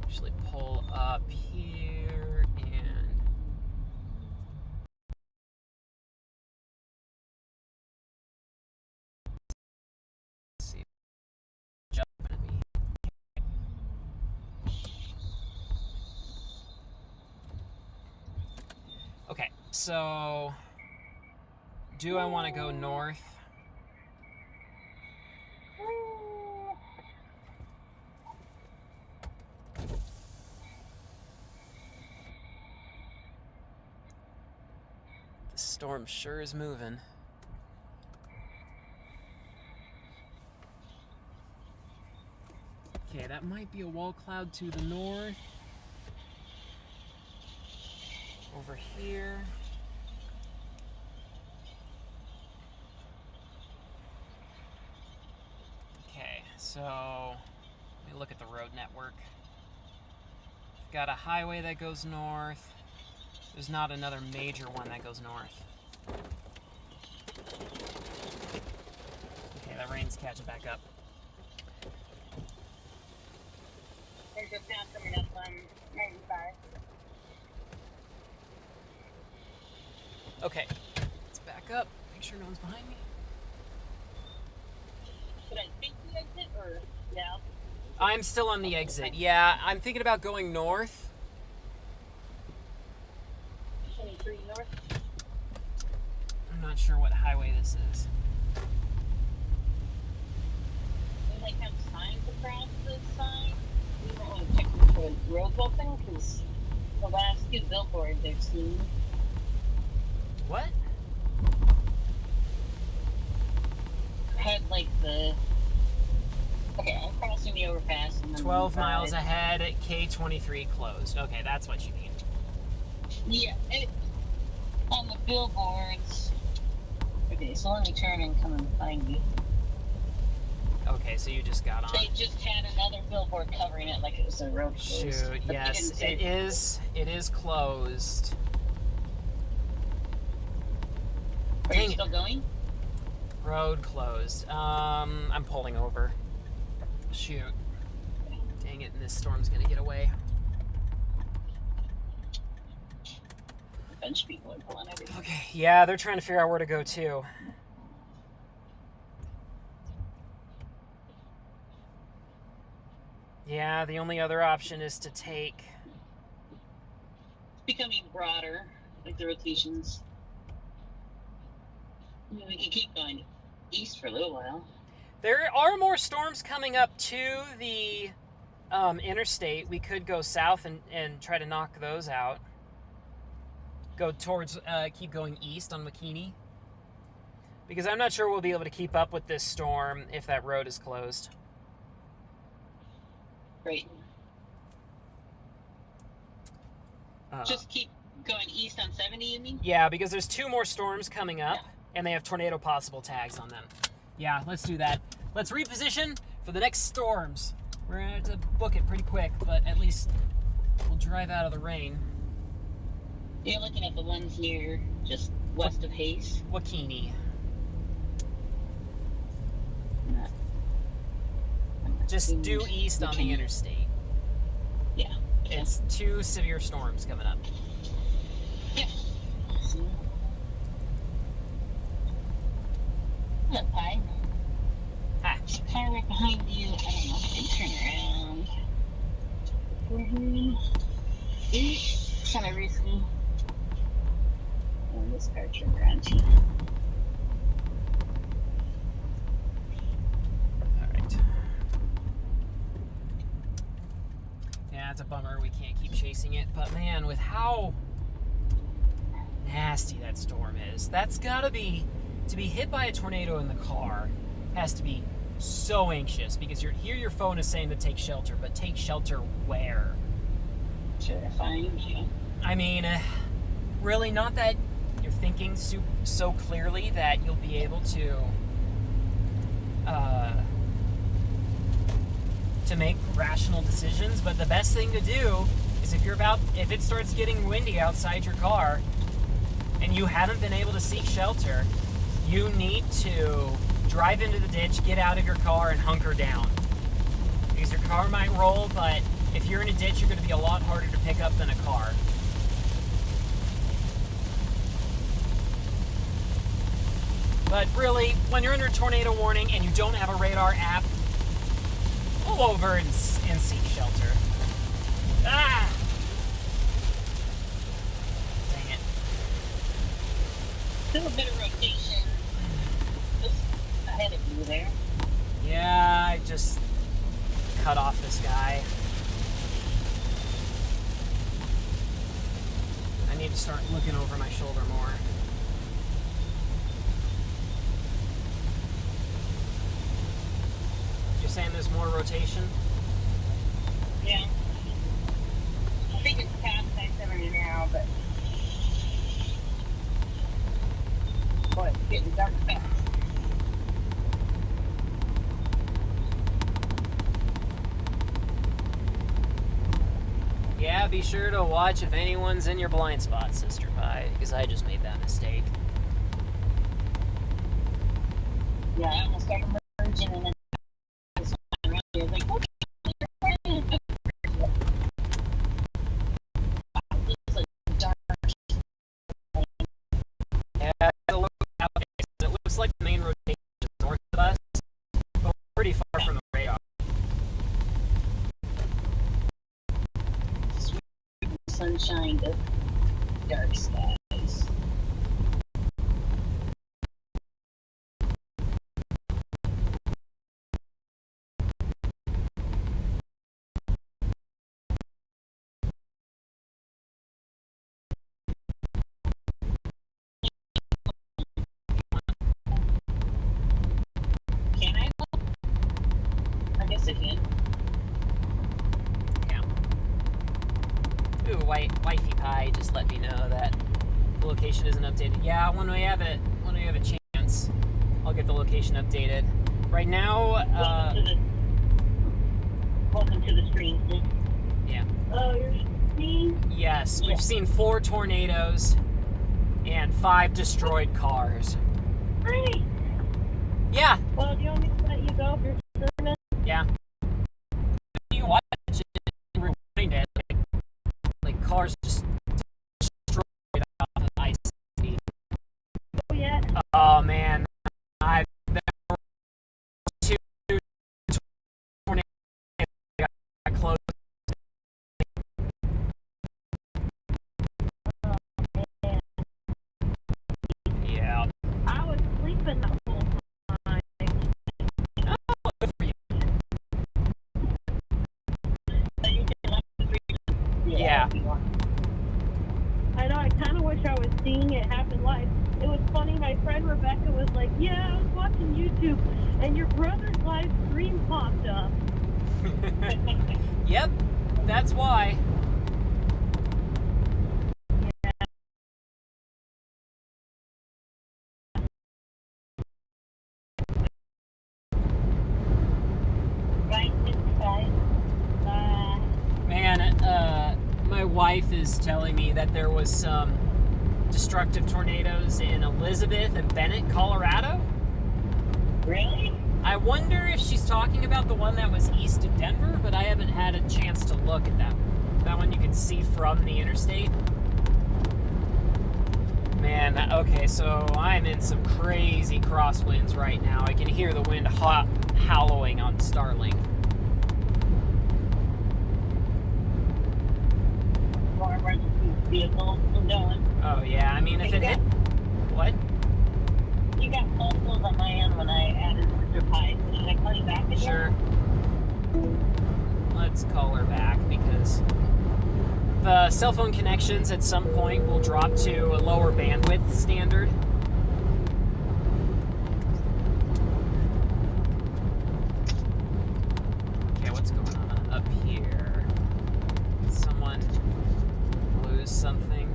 actually pull up here and see. Jumping at me. Okay, so do I want to go north? The storm sure is moving. Okay, that might be a wall cloud to the north. Over here. Okay, so let me look at the road network. We've got a highway that goes north. There's not another major one that goes north. Okay, that rain's catching back up. There's a sound coming up on 95. Okay, let's back up. Make sure no one's behind me. Should I take the exit or yeah? I'm still on the exit. Yeah, I'm thinking about going north. 23 north. I'm not sure what highway this is. We like have signs across the sign. You might want to check for roads open because the last two billboards I've seen. What? Had like the. Okay, I'm crossing the overpass. And then 12 miles ahead at K23 closed. Okay, that's what you mean. Yeah, on the billboards. Okay, so let me turn and come and find you. Okay, so you just got on. They just had another billboard covering it like it was a road closed. Shoot, yes, it is. It is closed. Are you still going? Road closed. I'm pulling over. Shoot. Dang it, and this storm's gonna get away. A bunch of people are pulling everything. Okay, yeah, they're trying to figure out where to go to. Yeah, the only other option is to take... It's becoming broader, like the rotations. I mean, we can keep going east for a little while. There are more storms coming up to the interstate. We could go south and try to knock those out. Go towards, keep going east on McKinney. Because I'm not sure we'll be able to keep up with this storm if that road is closed. Right. Just keep going east on 70, you mean? Yeah, because there's 2 more storms coming up, and they have tornado possible tags on them. Yeah, let's do that. Let's reposition for the next storms. We're going to have to book it pretty quick, but at least we'll drive out of the rain. You're looking at the ones near just west of Hayes? Wakini. Just due east on the interstate. Yeah. It's 2 severe storms coming up. Yeah. Look, Pi. Hi. There's a car right behind you. I don't know if I can turn around. It's kind of risky. And this car turned around too. It's a bummer we can't keep chasing it, but man, with how nasty that storm is, that's gotta be, to be hit by a tornado in the car has to be so anxious, because here your phone is saying to take shelter, but take shelter where? Terrifying, yeah. I mean, really not that you're thinking so clearly that you'll be able to make rational decisions, but the best thing to do is if it starts getting windy outside your car and you haven't been able to seek shelter, you need to drive into the ditch, get out of your car, and hunker down. Because your car might roll, but if you're in a ditch, you're going to be a lot harder to pick up than a car. But really, when you're under a tornado warning and you don't have a radar app, pull over and seek shelter. Ah! Dang it. Still a bit of rotation. Just ahead of you there. Yeah, I just cut off this guy. I need to start looking over my shoulder more. You're saying there's more rotation? Yeah. I think it's past 970 now, but boy, it's getting dark fast. Yeah, be sure to watch if anyone's in your blind spot, Sister Pie, because I just made that mistake. Yeah, I almost started merging and then I was like, okay. Yeah, it looks like the main rotation is north of us, but we're pretty far from the radar. Sweet sunshine to dark skies. again. Yeah. Ooh, wifey pie just let me know that the location isn't updated. Yeah, when we have a chance, I'll get the location updated. Right now, welcome to the screen. Yeah. Oh, you're seeing? Yes, we've seen 4 tornadoes and 5 destroyed cars. Great. Yeah. Well, do you want me to let you go if you're sure? Yeah. You watch it and rewind it, like cars just destroyed off of ice. Oh, yeah. Oh man, there were 2 tornadoes that got close. Yeah. I was sleeping the whole time. Oh, good for you. So you did like the 3. Yeah. I know, I kind of wish I was seeing it happen live. It was funny, my friend Rebecca was like, yeah, I was watching YouTube, and your brother's live stream popped up. Yep, that's why. Man, my wife is telling me that there was some destructive tornadoes in Elizabeth and Bennett, Colorado. Really? I wonder if she's talking about the one that was east of Denver, but I haven't had a chance to look at that. That one you can see from the interstate. Man, okay, so I'm in some crazy crosswinds right now. I can hear the wind howling on Starlink. More emergency vehicles still going. Oh yeah, I mean if it hit... What? You got multiples on my end when I added Mr. Pie. Should I call you back again? Sure. Let's call her back because the cell phone connections at some point will drop to a lower bandwidth standard. Okay, what's going on up here? Someone lose something?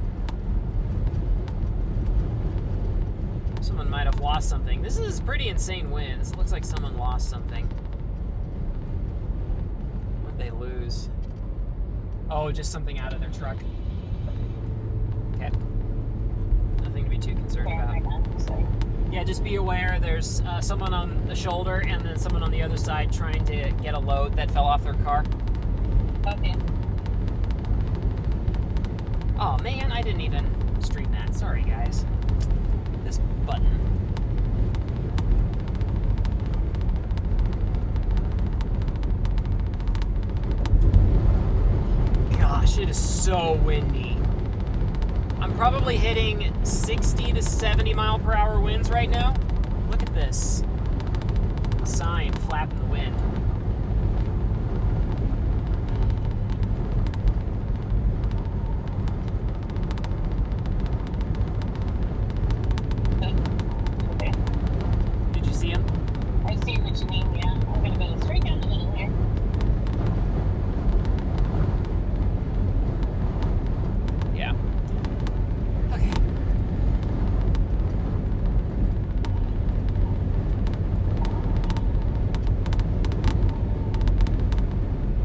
Someone might have lost something. This is pretty insane winds. It looks like someone lost something. What'd they lose? Oh, just something out of their truck. Okay. Nothing to be too concerned about. Yeah, just be aware there's someone on the shoulder and then someone on the other side trying to get a load that fell off their car. Okay. Oh man, I didn't even stream that. Sorry guys. This button. Gosh, it is so windy. I'm probably hitting 60 to 70 mile per hour winds right now. Look at this. A sign flapping the wind. Okay. Did you see him? I see what you mean, yeah. I'm going to go straight down the middle here. Yeah. Okay.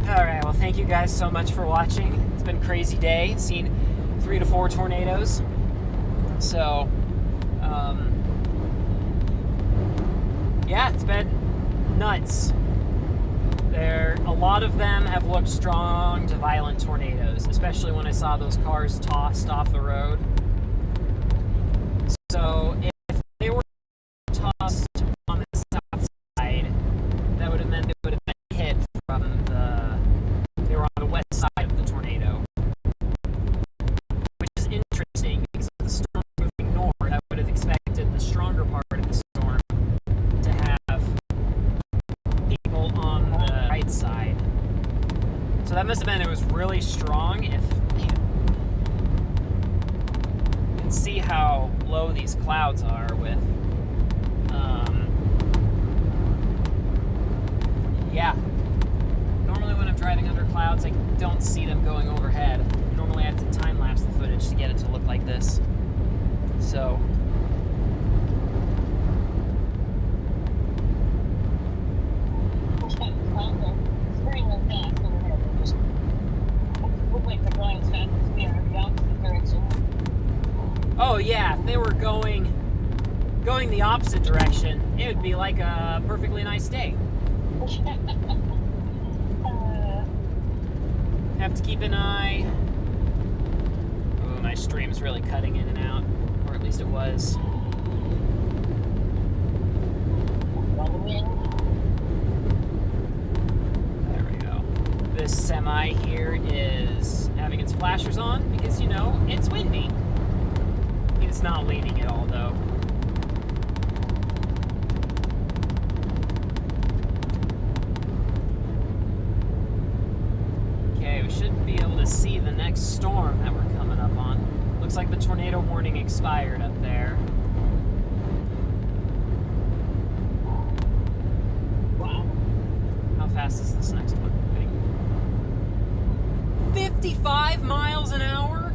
Alright, well thank you guys so much for watching. It's been a crazy day. Seen 3 to 4 tornadoes. So, yeah, it's been nuts. A lot of them have looked strong to violent tornadoes, especially when I saw those cars tossed off the road. So if they were tossed on the south side, that would have meant they would have been hit from they were on the west side of the tornado. Which is interesting because if the storm moving north, I would have expected the stronger part of the storm to have people on the right side. So that must have been, it was really strong. If you can see how low these clouds are with, yeah, driving under clouds, I don't see them going overhead. Normally I have to time-lapse the footage to get it to look like this. So... Oh yeah, if they were going the opposite direction, it would be like a perfectly nice day. Have to keep an eye. Oh, my stream's really cutting in and out, or at least it was. There we go. This semi here is having its flashers on because, you know, it's windy. It's not leaning at all, though. Okay, we should be able to see the next storm that we're coming up on. Looks like the tornado warning expired up there. Wow. How fast is this next one? 55 miles an hour?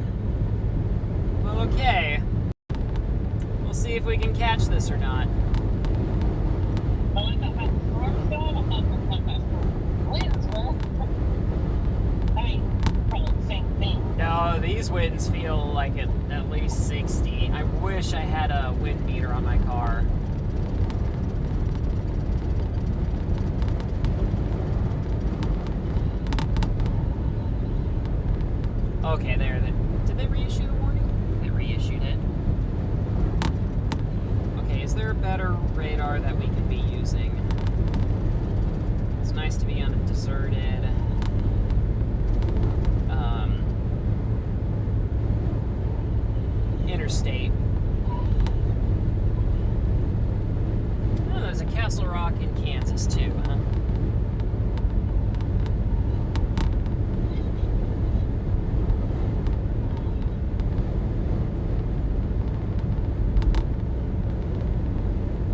Well, okay. We'll see if we can catch this or not. No, these winds feel like at least 60. I wish I had a wind meter on my car. Okay, there. Did they reissue the warning? They reissued it. Okay, is there a better radar that we can be using? It's nice to be on a deserted interstate. Oh, there's a Castle Rock in Kansas too, huh?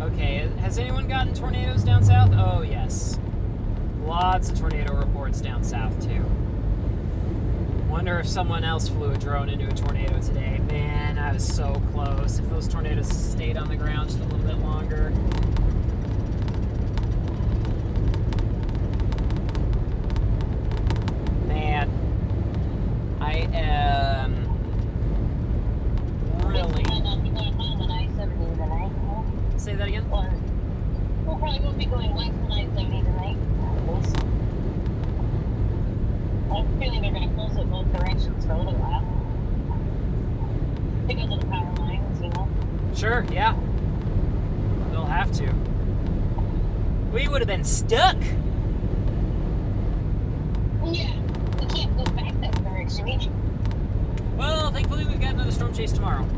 Okay, has anyone gotten tornadoes down south? Oh, yes. Lots of tornado reports down south, too. Wonder if someone else flew a drone into a tornado today. Man, I was so close. If those tornadoes stayed on the ground just a little bit longer. Man, I am really... Say that again? We'll probably won't be going west on I-70 tonight. I'm feeling they're going to close it both directions for a little while. Because of the power lines, you know? Sure, yeah. They'll have to. We would have been stuck. Yeah, we can't go back that direction either. Well, thankfully we've got another storm chase tomorrow.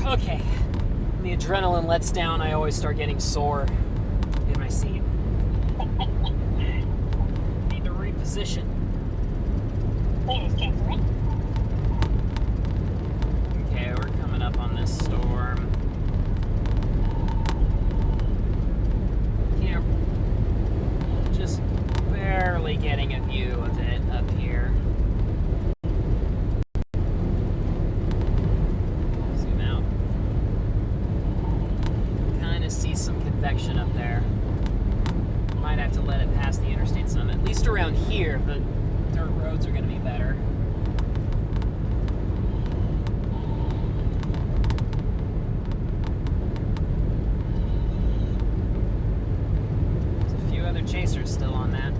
Okay, when the adrenaline lets down, I always start getting sore in my seat. Need to reposition. Okay, we're coming up on this storm. Can't, just barely getting a view of it up here. See some convection up there. Might have to let it pass the interstate some. At least around here, the dirt roads are going to be better. There's a few other chasers still on that.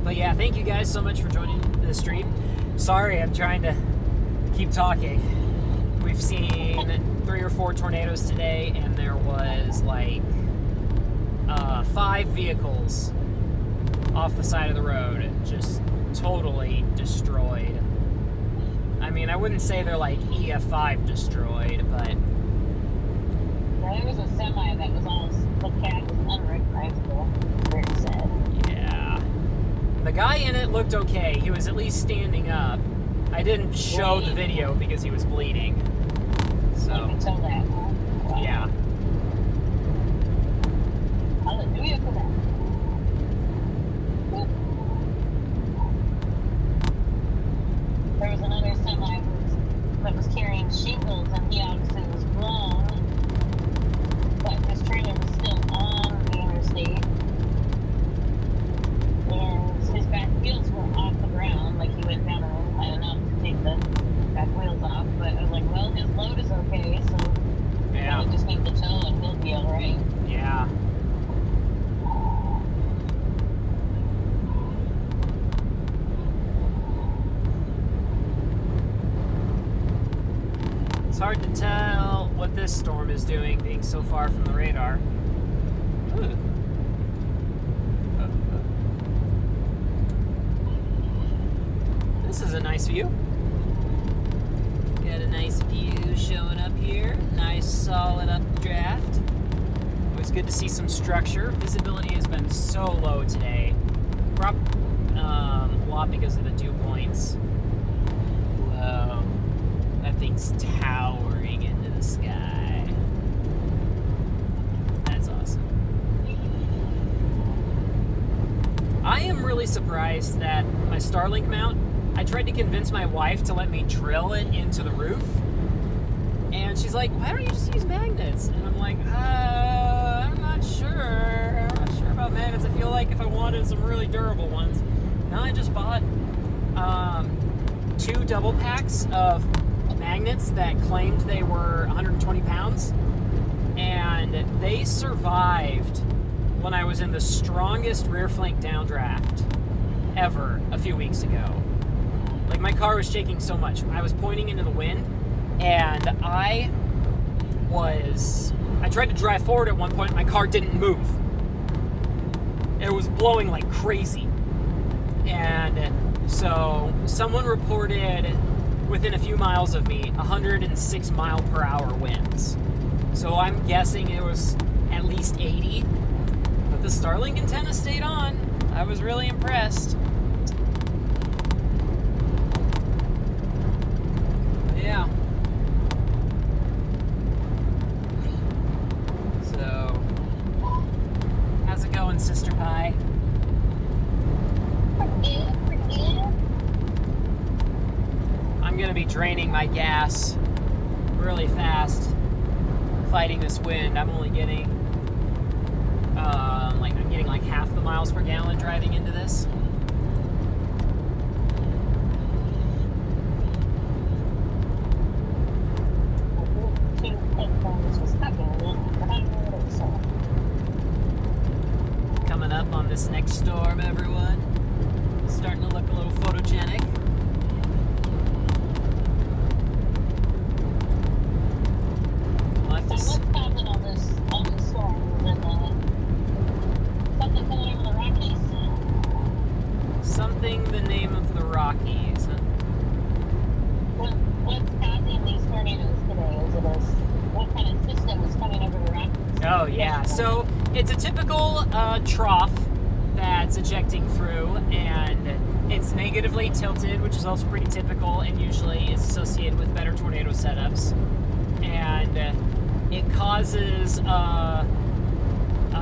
But yeah, thank you guys so much for joining the stream. Sorry, I'm trying to keep talking. We've seen 3 or 4 tornadoes today, and there was like 5 vehicles off the side of the road, just totally destroyed. I mean, I wouldn't say they're like EF5 destroyed, but... Well, there was a semi that was almost, the cab was unrecognizable. Very sad. Yeah. The guy in it looked okay. He was at least standing up. I didn't show the video because he was bleeding. So... You can tell that. Wow. Yeah. Hallelujah for that. There was another semi that was carrying shingles, and he obviously was blown, but his trailer was still on the interstate, and his back wheels were off the ground, like he went down an incline enough to take the back wheels off, but I was like, well, his load is okay, so Yeah. we just need the tow and he'll be alright. Yeah. It's hard to tell what this storm is doing, being so far from the radar. Ooh. This is a nice view. Got a nice view showing up here. Nice solid updraft. Always good to see some structure. Visibility has been so low today. A lot because of the dew points. Whoa. That thing's towering into the sky. That's awesome. I am really surprised that my Starlink mount, I tried to convince my wife to let me drill it into the roof. And she's like, why don't you just use magnets? And I'm like, I'm not sure. I'm not sure about magnets. I feel like if I wanted some really durable ones. Now I just bought 2 double packs of magnets that claimed they were 120 pounds. And they survived when I was in the strongest rear flank downdraft ever a few weeks ago. Like, my car was shaking so much. I was pointing into the wind, and I tried to drive forward at one point. My car didn't move. It was blowing like crazy. And so someone reported within a few miles of me 106 mile per hour winds. So I'm guessing it was at least 80. But the Starlink antenna stayed on. I was really impressed. Yeah. So, how's it going, Sister Pie? I'm gonna be draining my gas really fast, fighting this wind. I'm only getting, I'm getting like half the miles per gallon driving into this. Coming up on this next storm, everyone. Starting to look a little photogenic. What's happening on this storm? Something coming over the Rockies? Something the name of the Rockies. What's causing these tornadoes today? What kind of system is coming over the Rockies? Oh, yeah. So it's a typical trough that's ejecting through, and it's negatively tilted, which is also pretty typical and usually is associated with better tornado setups. And it causes a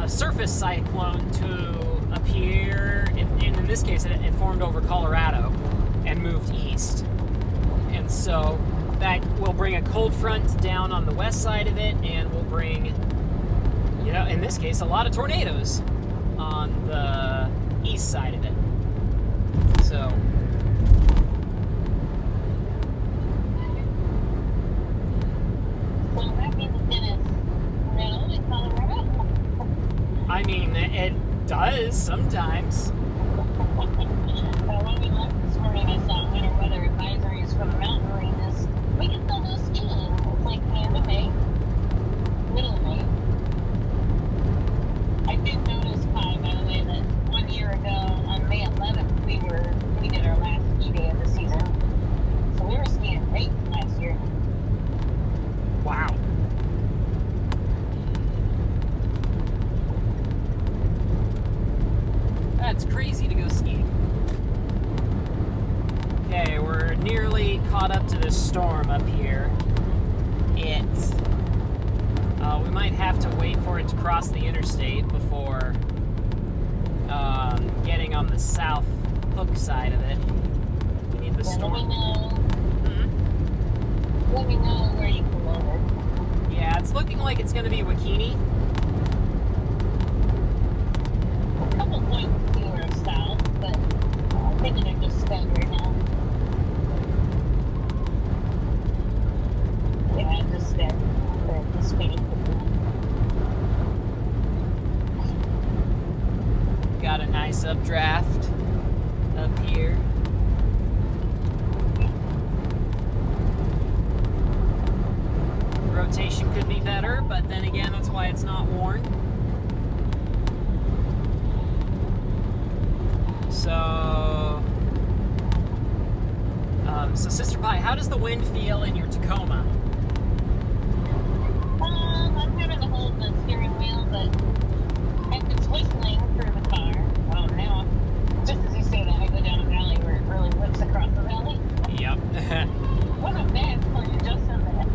surface cyclone to appear, and in this case it formed over Colorado and moved east. And so that will bring a cold front down on the west side of it, and will bring, in this case, a lot of tornadoes on the east side of it. So that means it's not only Colorado. I mean, it does sometimes. When we left this morning, I saw winter weather this storm up here. We might have to wait for it to cross the interstate before getting on the south hook side of it. We need the storm. Let me know. Let me know where you come over. Yeah, it's looking like it's going to be Wakini. A couple points newer south, but I'm thinking they're just spent right now. Yeah, just spent. They're just waiting for me. Got a nice updraft up here. Rotation could be better, but then again, that's why it's not worn. So Sister Pie, how does the wind feel in your Tacoma? I'm having to hold the steering wheel, but it's whistling through the car. Oh, now, just as you say that, I go down a valley where it really whips across the valley. Yep. Wasn't bad until you just said that.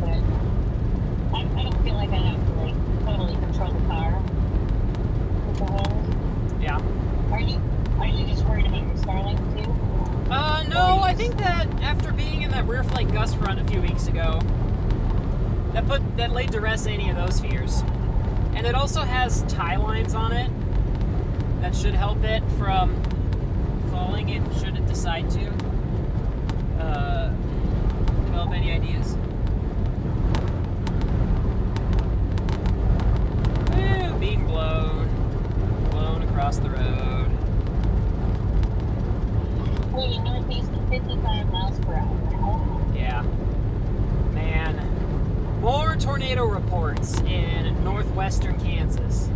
But I don't feel like I have to, like, totally control the car with the wind. Yeah. Are you just worried about your Starlink, too? No, I think that after being in that rear flight gust front a few weeks ago, that laid to rest any of those fears. And it also has tie lines on it that should help it from falling if should it decide to develop any ideas. Woo, being blown across the road. Moving northeast at 55 miles per hour. Yeah. Man. More tornado reports in northwestern Kansas.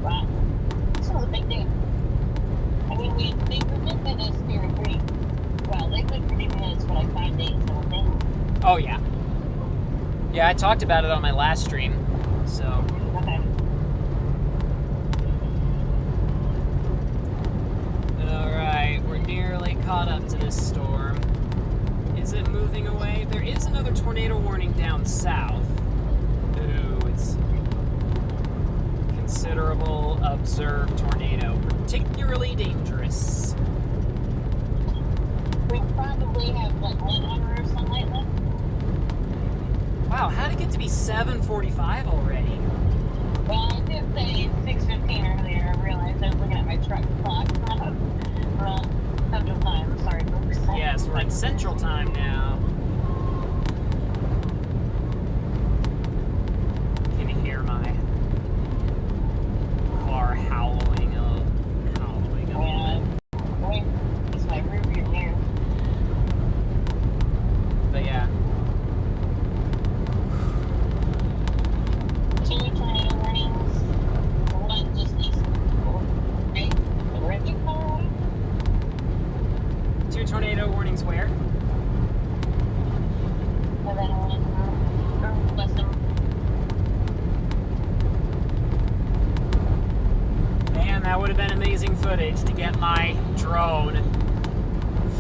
Wow. This was a big day. I mean, they predicted us here pretty well. They could predict us for like 5 days, don't they? Oh, yeah. Yeah, I talked about it on my last stream, so. Okay. Alright, we're nearly caught up to this storm. Is it moving away? There is another tornado warning down south. Ooh, it's considerable observed tornado. Particularly dangerous. We probably have like 1 hour of sunlight left. Wow, how'd it get to be 7:45 already? Well, I did say 6:15 earlier. I realized I was looking at my truck clock. Well, Central Time. Sorry, folks. Yes, we're in Central Time now. Can you hear my car howling up? Yeah. Wait, it's my rearview mirror. But yeah. 2 tornado warnings. 1 just east of Reggie, Colorado. 2 tornado warnings where? And then 1 western. Man, that would have been amazing footage to get my drone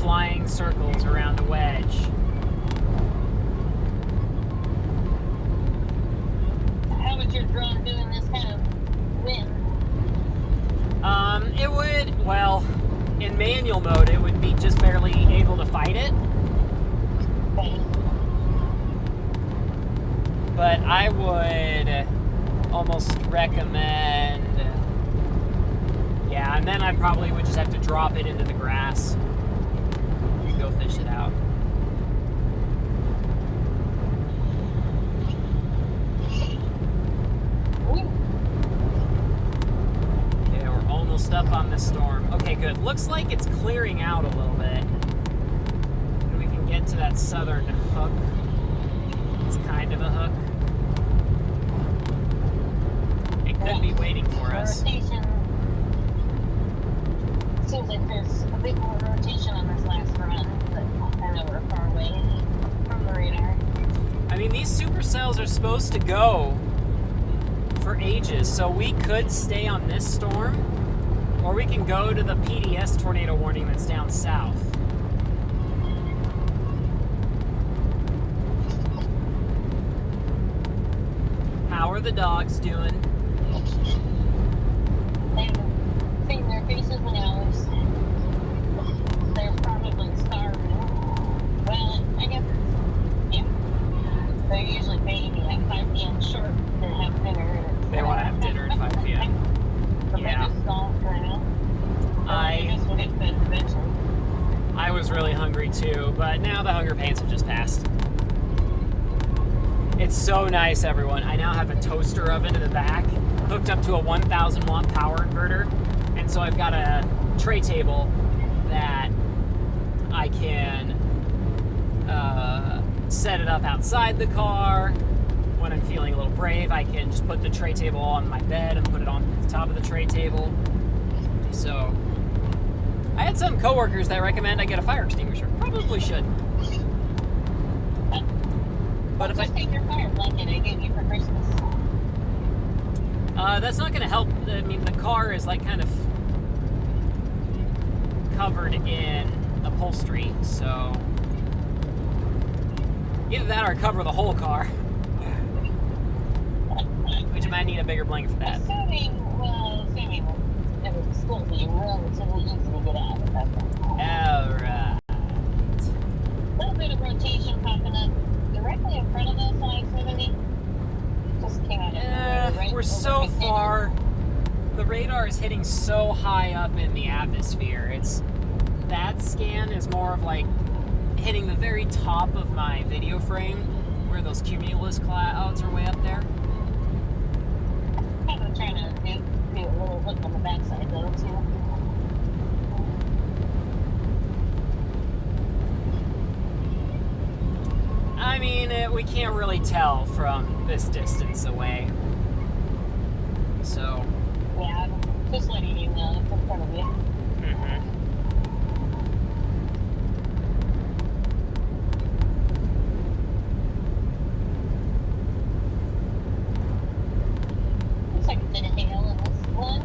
flying circles around a wedge. How would your drone do in this kind of wind? It would, well, in manual mode, it would be just barely able to fight it. Okay. But I would almost recommend, yeah, and then I probably would just have to drop it into the grass and go fish it out. Okay, we're almost up on this storm. Okay, good. Looks like it's clearing out a little bit. And we can get to that southern hook. It's kind of a hook. It could be waiting for us. Rotation. Seems like there's a bit more rotation on this last run, but I know we're far away from the radar. I mean, these supercells are supposed to go for ages, so we could stay on this storm, or we can go to the PDS tornado warning that's down south. How are the dogs doing? They haven't seen their faces in hours. They're probably starving. Well, I guess, yeah. They're usually begging me at 5 p.m. sharp to have dinner. They want to have dinner at 5 p.m. Yeah. I guess we'll get fed eventually. I was really hungry too, but now the hunger pains have just passed. It's so nice, everyone. I now have a toaster oven in the back, hooked up to a 1,000 watt power inverter, and so I've got a tray table that I can set it up outside the car. When I'm feeling a little brave, I can just put the tray table on my bed and put it on the top of the tray table. So I had some coworkers that recommend I get a fire extinguisher. Probably should. But if I take your fire blanket I gave you for Christmas. That's not going to help. I mean, the car is like kind of covered in upholstery, so either that or cover the whole car. Which you might need a bigger blanket for that. Assuming it would still be relatively easy to get out of that. Alright. A little bit of rotation popping up directly in front of us on I-70. Just came out of right. We're so far. The radar is hitting so high up in the atmosphere. That scan is more of like hitting the very top of my video frame, where those cumulus clouds are way up there. I'm trying to do a little look on the backside though too. I mean, we can't really tell from this distance away. So. Yeah, I'm just letting you know it's in front of you. Mm-hmm. Looks like a bit of hail in this one.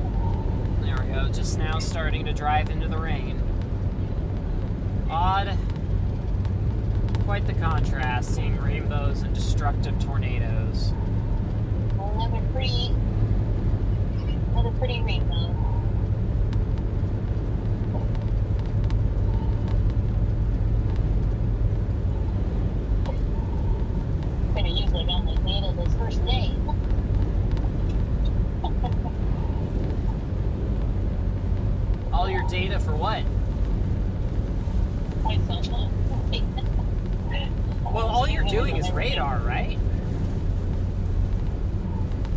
There we go. Just now starting to drive into the rain. Odd. Quite the contrast, seeing rainbows and destructive tornadoes. Another pretty rainbow. Could have used like almost nailed this first day. All your data for what? My cell phone. Well, all you're doing is radar, right?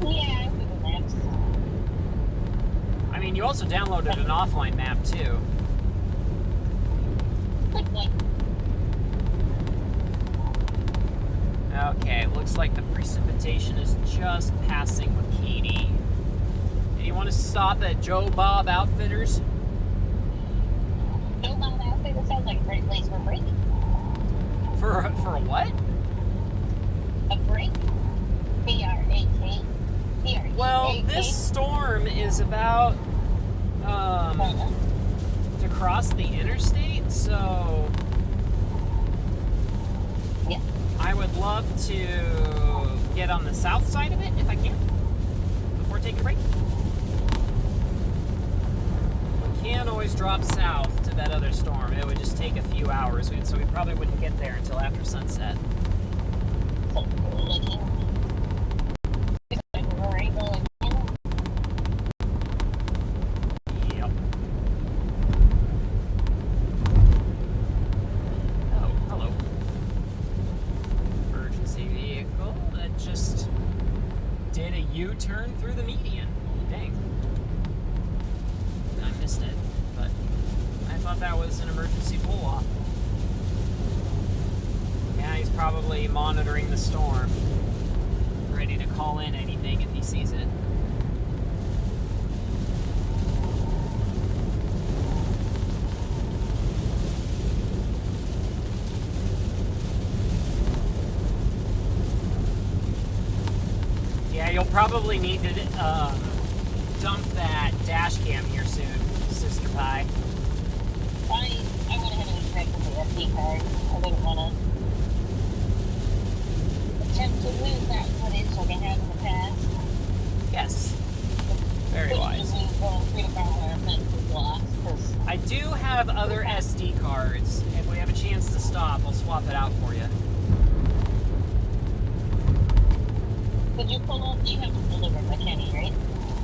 Yeah, Google Maps. I mean, you also downloaded an offline map, too. Okay, looks like the precipitation is just passing Makiti. Do you want to stop at Joe Bob Outfitters? Joe Bob Outfitters sounds like a great place for a break. For a what? A break? B-R-A-K. Well, this storm is about to cross the interstate, so yeah. I would love to get on the south side of it if I can before taking a break. We can always drop south to that other storm. It would just take a few hours, so we probably wouldn't get there until after sunset. Yep. Oh, hello. Emergency vehicle that just did a U-turn through the median. Dang. I missed it, but I thought that was an emergency pull-off. Yeah, he's probably monitoring the storm, ready to call in anything if he sees it. Yeah, you'll probably need to dump that dash cam here soon, Sister Pie. I went ahead and extracted the SD card. I didn't want to attempt to lose that footage like I had in the past. have other SD cards. If we have a chance to stop, I'll swap it out for you. Did you pull up? You haven't pulled over McKinney, right?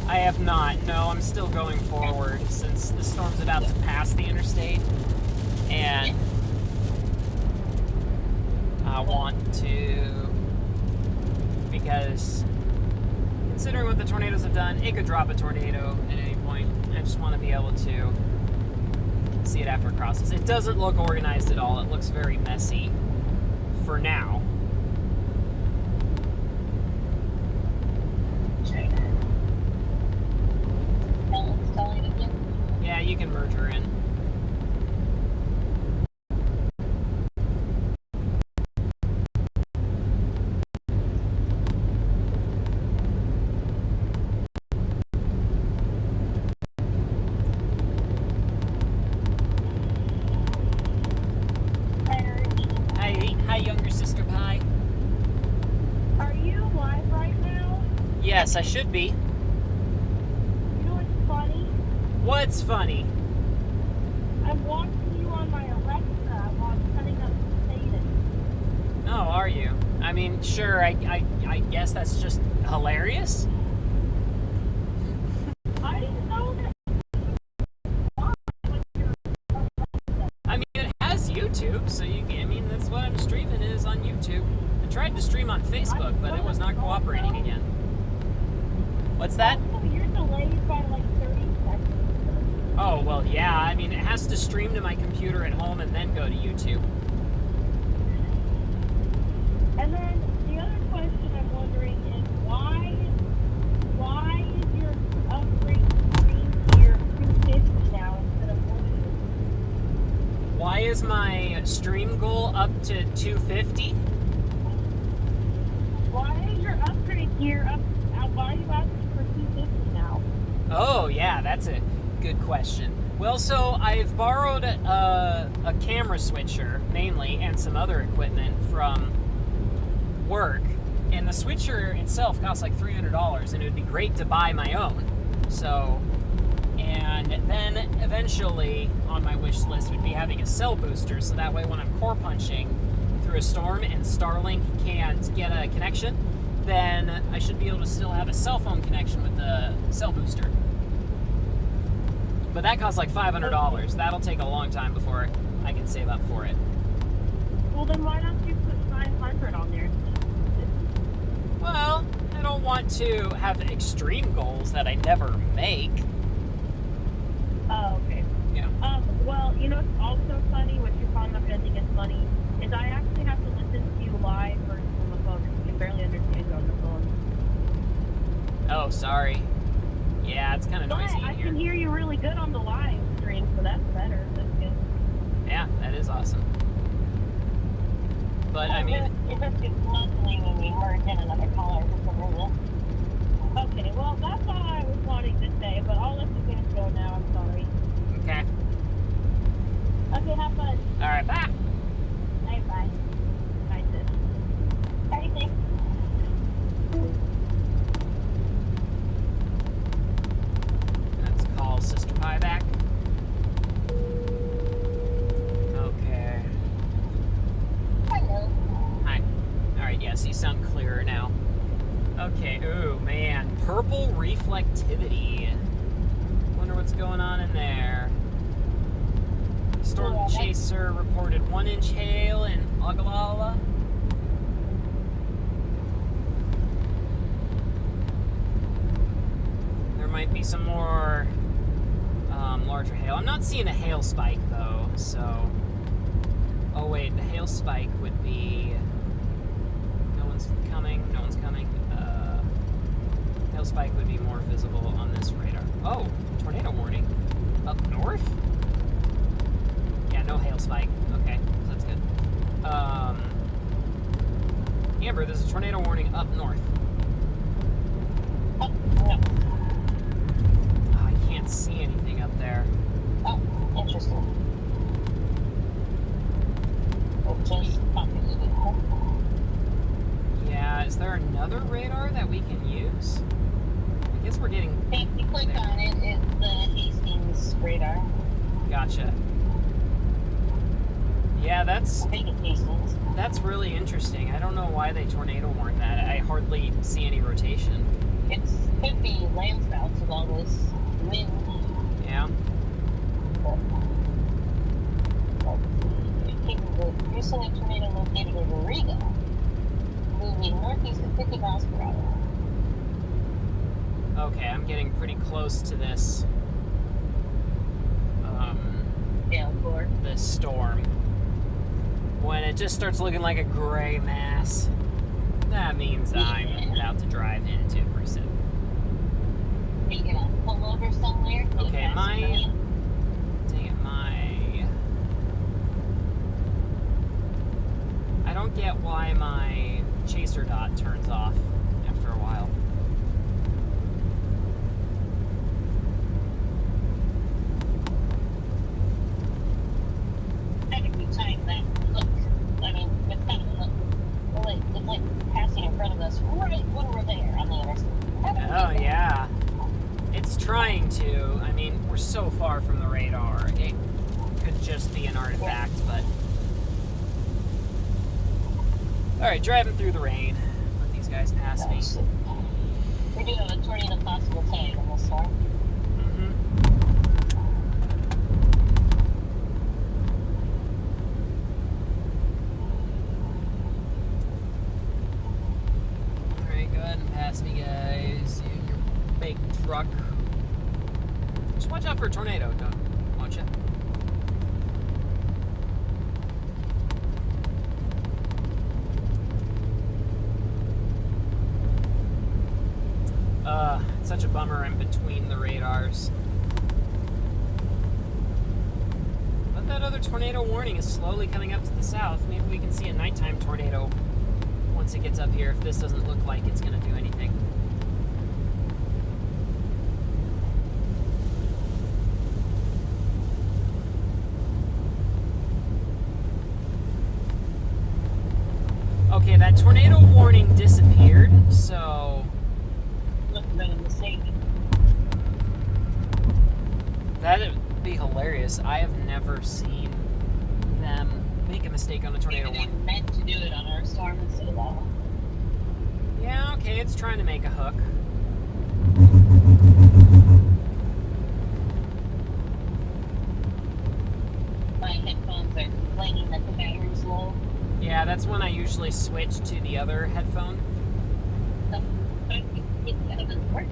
I have not. No, I'm still going forward since the storm's about to pass the interstate. And I want to, because considering what the tornadoes have done, it could drop a tornado at any point. I just want to be able to see it after it crosses. It doesn't look organized at all. It looks very messy for now. Yeah, you can merge her in. Hi, younger sister pie. Are you live right now? Yes, I should be. You know what's funny? What's funny? I'm watching you on my Alexa while I'm cutting up potatoes. Oh, are you? I mean, sure, I guess that's just hilarious. I didn't know that. I mean, it has YouTube, so you can, I mean, that's what I'm streaming is on YouTube. I tried to stream on Facebook, but it was not cooperating again. What's that? So you're delayed by like 30 seconds. Oh, well, yeah. I mean, it has to stream to my computer at home and then go to YouTube. And then the other question I'm wondering is why is your upgrade screen here 250 now instead of 150? Why is my stream goal up to 250? Why is your upgrade gear up? Why are you asking for 250 now? Oh, yeah, that's a good question. Well, so I've borrowed a camera switcher, mainly, and some other equipment from work. And the switcher itself costs like $300, and it would be great to buy my own. So, and then eventually on my wish list would be having a cell booster, so that way when I'm core punching through a storm and Starlink can't get a connection, then I should be able to still have a cell phone connection with the cell booster. But that costs like $500. That'll take a long time before I can save up for it. Well, then why don't you put 500 on there? Well, I don't want to have extreme goals that I never make. Oh, okay. Yeah. Well, you know what's also funny, which you're probably not going to think is funny, is I actually have to listen to you live versus on the phone because you can barely understand you on the phone. Oh, sorry. Yeah, it's kind of But noisy I in here. can hear you really good on the live stream, so that's better. That's good. Yeah, that is awesome. But I mean, It just gets lovely when we merge in another caller for some reason. Okay, well, that's all I was wanting to say, but I'll let you guys go now. I'm sorry. okay. Okay, have fun. All right, bye. Bye, bye. Bye, sis. Everything. Let's call Sister Pie back. Okay. Hello. Hi. All right, yes, you sound clearer now. Okay, ooh, man. Purple reflectivity. Wonder what's going on in there. Storm chaser reported 1-inch hail in Ogallala. There might be some more larger hail. I'm not seeing a hail spike though, so. Oh wait, the hail spike would be. No one's coming. Hail spike would be more visible on this radar. Oh, tornado warning. Up north? Yeah, no hail spike. Okay, so that's good. Amber, there's a tornado warning up north. Oh, no. Oh, I can't see anything up there. Oh, interesting. Okay, Yeah, is there another radar that we can use? I guess we're getting... If you click on it, it's the Hastings radar. Gotcha. Yeah, that's big it is. really interesting. I don't know why they tornado warned that. I hardly see any rotation. It could be landspouts with all this wind. Yeah. Producing a tornado located over Riga, moving northeast at 50 miles per hour. Okay, I'm getting pretty close to this. Downpour. This storm. When it just starts looking like a gray mass, that means I'm about to drive into precipice. Are you gonna pull over somewhere? Okay, dang it, I don't get why my chaser dot turns off after a while. Technically time that look. I mean, it's kind of look. It's like passing in front of us right when we're there on the other side. Oh, yeah. It's trying to. I mean, we're so far from the radar. It could just be an artifact, but... Alright, driving through the rain. Let these guys pass me. We do have a tornado possible tag in this one. Alright, go ahead and pass me, guys. You and your big truck. Just watch out for a tornado, won't you? It's such a bummer in between the radars. But that other tornado warning is slowly coming up to the south. Maybe we can see a nighttime tornado once it gets up here, if this doesn't look like it's going to do anything. Okay, that tornado warning disappeared, so... That'd be hilarious. I have never seen them make a mistake on a tornado warning. They meant to do it on our storm instead of that one. Yeah, okay, it's trying to make a hook. My headphones are complaining that the battery's low. Yeah, that's when I usually switch to the other headphone. It doesn't work.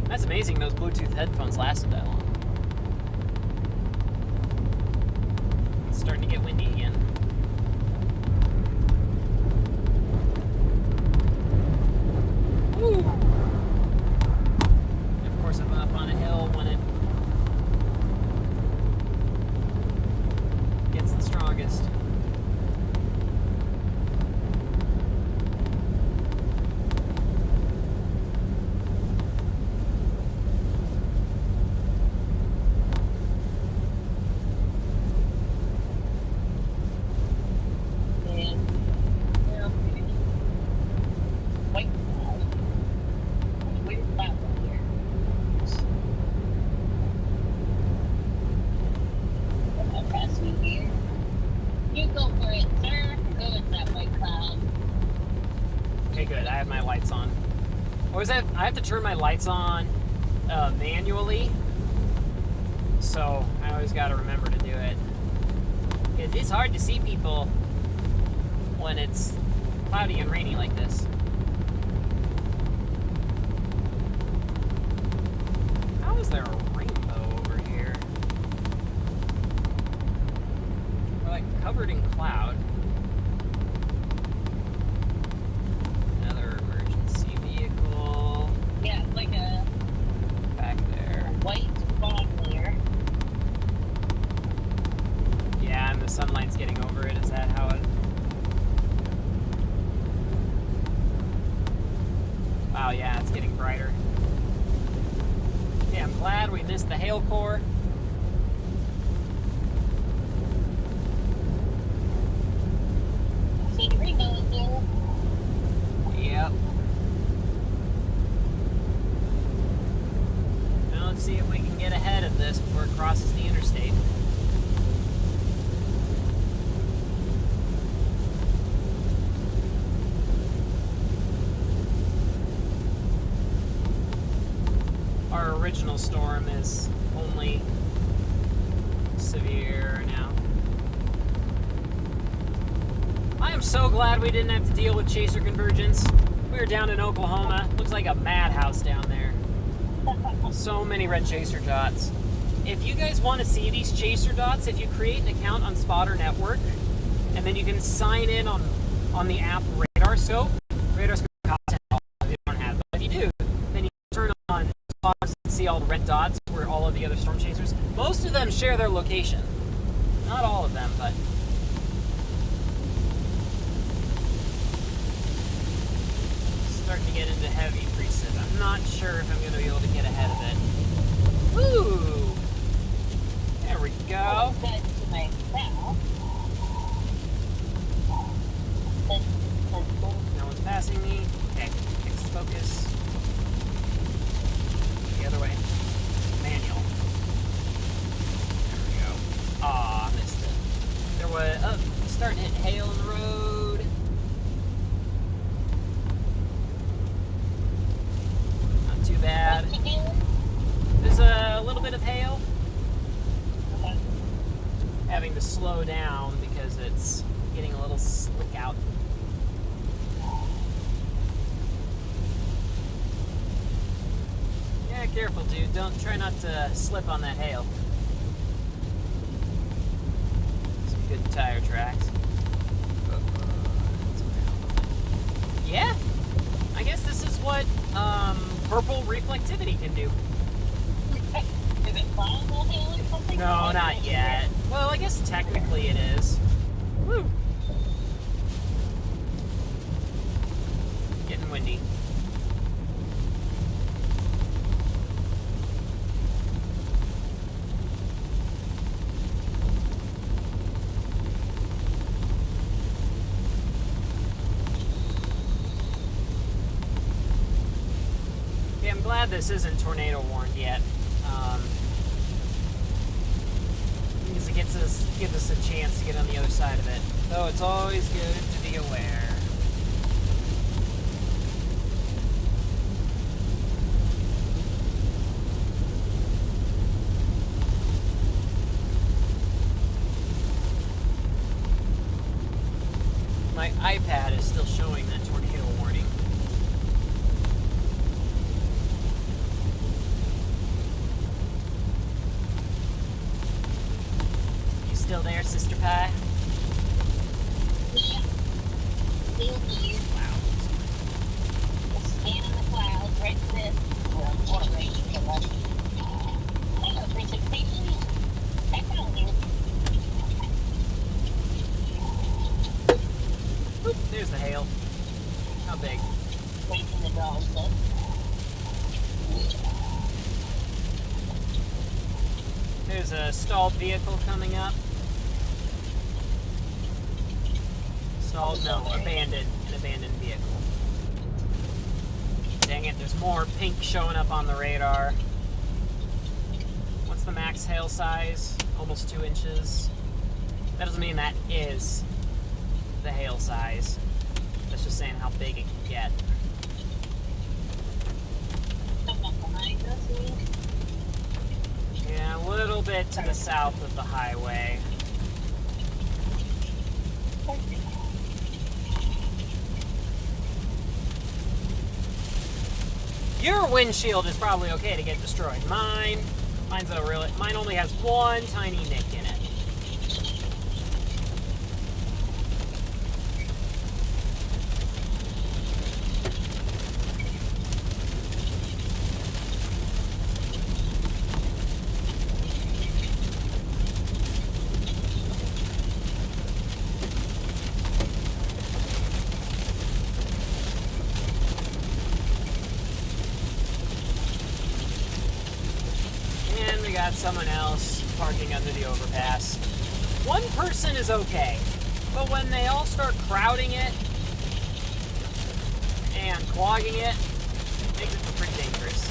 That's amazing those Bluetooth headphones lasted that long. It's starting to get windy again. Woo! Of course, I'm up on a hill when it gets the strongest. I have to turn my lights on manually, so I always got to remember to do it. It's hard to see people when it's cloudy and rainy like this. How is there a rainbow over here? We're like covered in cloud. Yeah, it's like a back there. White fog layer. Yeah, and the sunlight's getting over it. Is that how it... Wow, yeah, it's getting brighter. Yeah, I'm glad we missed the hail core. See the rainbow is there. Yep. Let's see if we can get ahead of this before it crosses original storm is only severe now. I am so glad we didn't have to deal with chaser convergence. We were down in Oklahoma. Looks like a madhouse down there. So many red chaser dots. If you guys want to see these chaser dots, if you create an account on Spotter Network, and then you can sign in on the app Radar Scope content if you don't have it. But if you do, then you turn on spotters and see all the red dots where all of the other storm chasers. Most of them share their location. Not all of them, but starting to get into heavy precip. I'm not sure if I'm going to be able to get ahead of it. Woo! There we go. No one's passing me. Okay, fix focus. The other way. Manual. There we go. Aw, missed it. There was. Oh, starting to hit hail in the road. Not too bad. There's a little bit of hail. Having to slow down because it's getting a little slick out. Yeah, careful, dude. Try not to slip on that hail. Some good tire tracks. Yeah, I guess this is what purple reflectivity can do. Is it cloud hail or something? No, not yet. Well, I guess technically it is. Woo! Getting windy. Yeah, I'm glad this isn't tornado warned yet. Because it gives us a chance to get on the other side of it. Though it's always good to be aware. My iPad is still showing that tornado warning. Still there, Sister Pie? Yeah. Still here. Wow. Just scanning the clouds right to this. Well, water rate. I know precipitation. I found you. Oop, there's the hail. How big? Waiting the dogs though. There's a stalled vehicle coming up. Stalled? No, abandoned. An abandoned vehicle. Dang it, there's more pink showing up on the radar. What's the max hail size? Almost 2 inches. That doesn't mean that is the hail size. That's just saying how big it can get. Coming up behind us, maybe? Yeah, a little bit to the south of the highway. Your windshield is probably okay to get destroyed. Mine only has one tiny nick in it. Got someone else parking under the overpass. One person is okay, but when they all start crowding it and clogging it, it makes it pretty dangerous.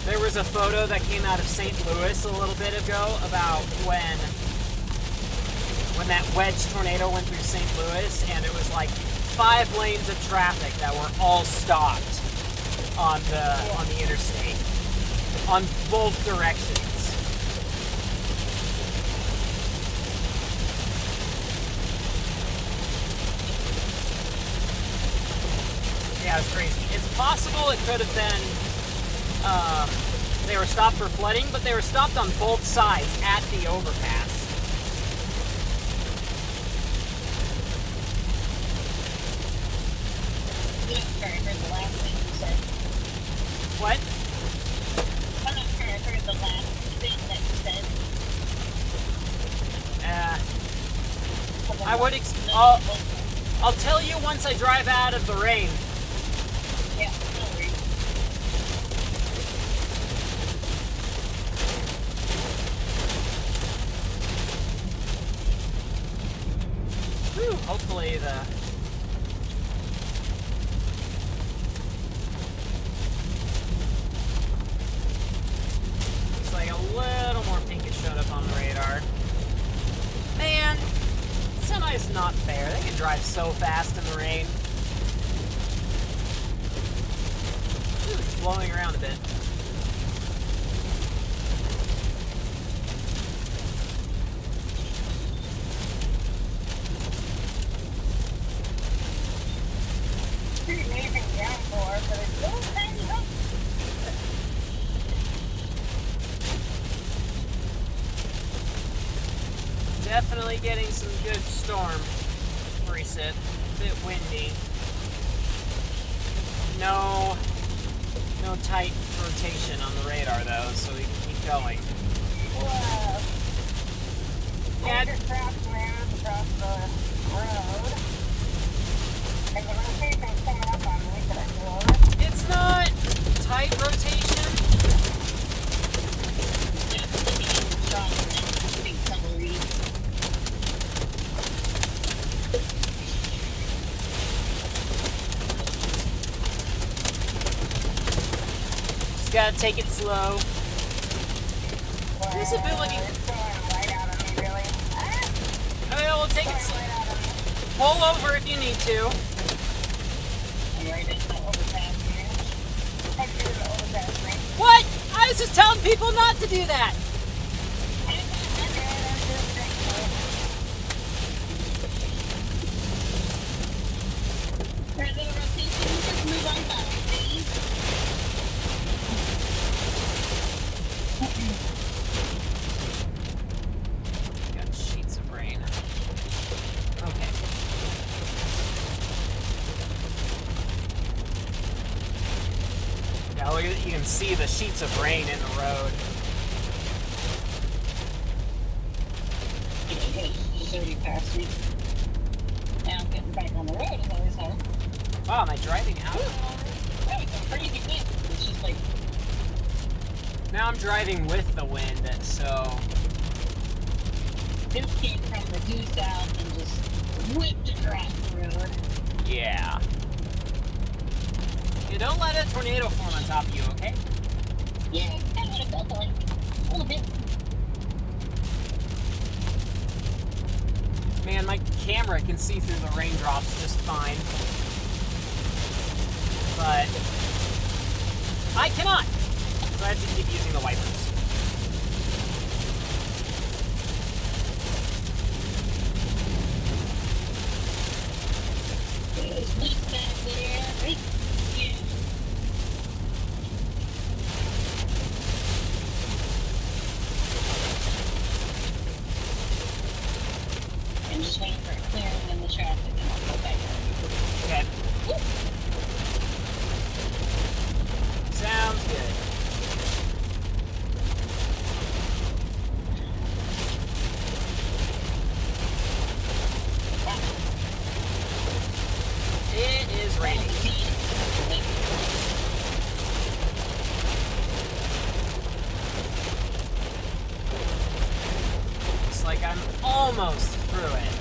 There was a photo that came out of St. Louis a little bit ago about when that wedge tornado went through St. Louis, and it was like 5 lanes of traffic that were all stopped. on the interstate, on both directions. Yeah, it's crazy. It's possible it could have been they were stopped for flooding, but they were stopped on both sides at the overpass. I heard the last thing you said. What? I'm not sure I heard the last thing that you said. I'll tell you once I drive out of the rain. Yeah, no worries. Whew, hopefully looks like a little more pinkish showed up on the radar. Man, semi's not fair. They can drive so fast in the rain. Ooh, it's blowing around a bit. Pretty amazing downpour, but it's still tiny up. Definitely getting some good storm recent. A bit windy. No tight rotation on the radar though, so we can keep going. Whoa. Yeah, Craft lands across the road. And the rotation's coming up on me. Could I go over? it's not tight rotation. Yeah, it's getting stronger and big cutlery. Just gotta take it slow. Visibility. It's going right out of me, really. I mean, we'll take it slow. Right out of me. Pull over if you need to. I'm right at the overpass here. I do the overpass thing. What? I was just telling people not to do that. There's a little rotation. Just move on by, please. Got sheets of rain. Okay. Yeah, look at it. You can see the sheets of rain in the road. Just already passed me. Now getting back on the road is always hard. Wow, am I driving out? That was some crazy wind. It's just like, Now I'm driving with the wind, so this came from the due south and just whipped across the road. yeah. You don't let a tornado form on top of you, okay? Yeah, I would have felt like a little bit. Man, my camera can see through the raindrops just fine. But I cannot. So I have to keep using the wipers. There's police back there. Right? Yeah. I'm just waiting for a clearing in the traffic and I'll go back. Okay. Sounds good. It is raining. Looks like I'm almost through it.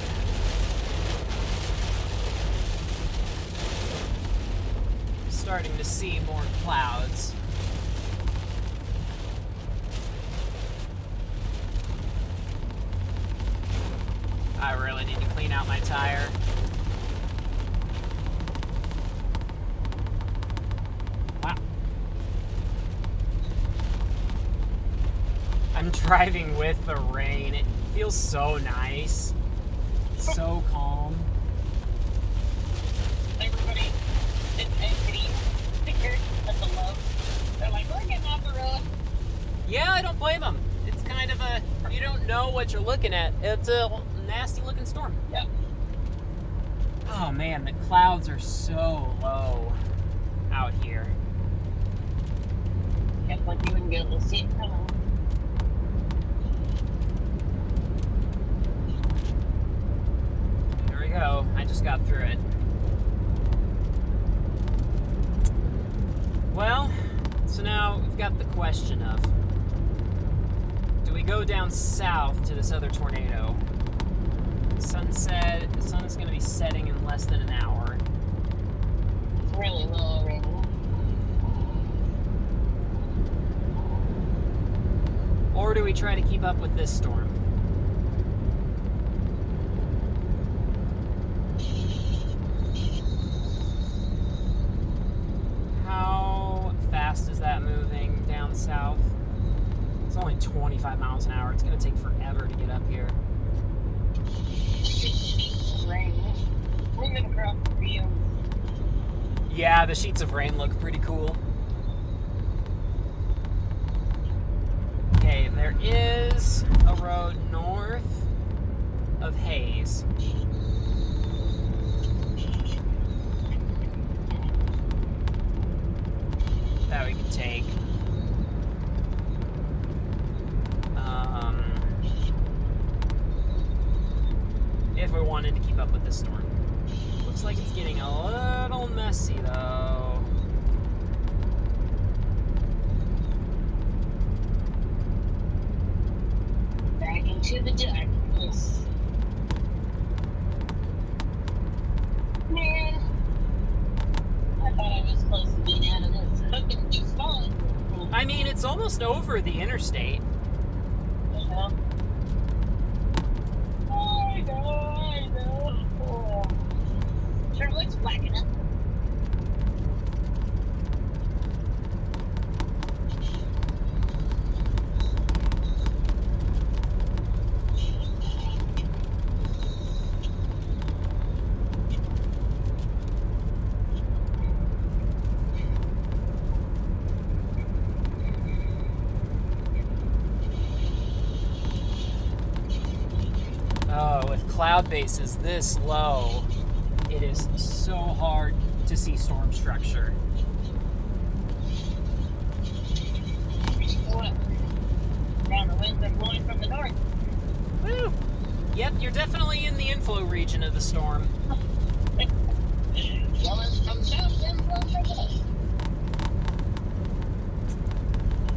Starting to see more clouds. I really need to clean out my tire. Wow. driving with the rain. It feels so nice. So calm. Everybody at the low. They're like, we're getting off the road. Yeah, I don't blame them. It's kind of a, you don't know what you're looking at. It's a nasty looking storm. Yep. Oh man, the clouds are so low out here. Kept like you wouldn't be able to see it coming. There we go. I just got through it. Well, so now we've got the question of, do we go down south to this other tornado? The sun is going to be setting in less than an hour. It's really low already. Or do we try to keep up with this storm? How fast is that moving down south? It's only 25 miles an hour. It's going to take forever to get up here. Rain. Moving across the field. Yeah, the sheets of rain look pretty cool. Okay, there is a road north of Hayes. That we could take. If we wanted to keep up with this storm. Looks like it's getting a little messy though. Back into the darkness. Man, I thought I was close to being out of this. I'm gonna do fun. I mean, it's almost over the interstate. Yeah. I know. Oh. Sure looks black enough. Oh, with cloud bases this low, it is so hard to see storm structure. Round the winds are blowing from the north. Woo! Yep, you're definitely in the inflow region of the storm. Blowing from south and blowing from west.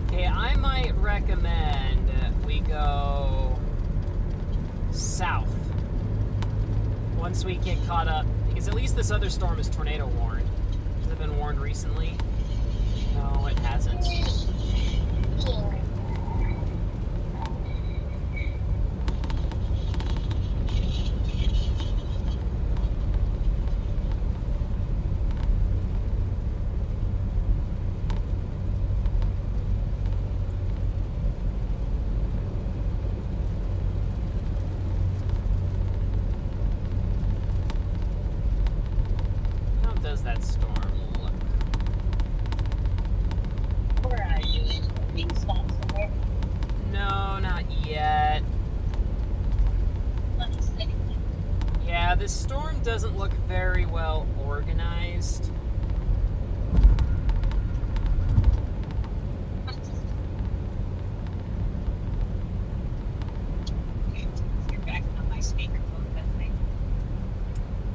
Okay, I might recommend we go south once we get caught up, because at least this other storm is tornado warned. Has it been warned recently? No, it hasn't. How does that storm look? Where are you? Being stopped somewhere? No, not yet. Let me see. Yeah, this storm doesn't look very well organized. You're back on my speakerphone, that thing.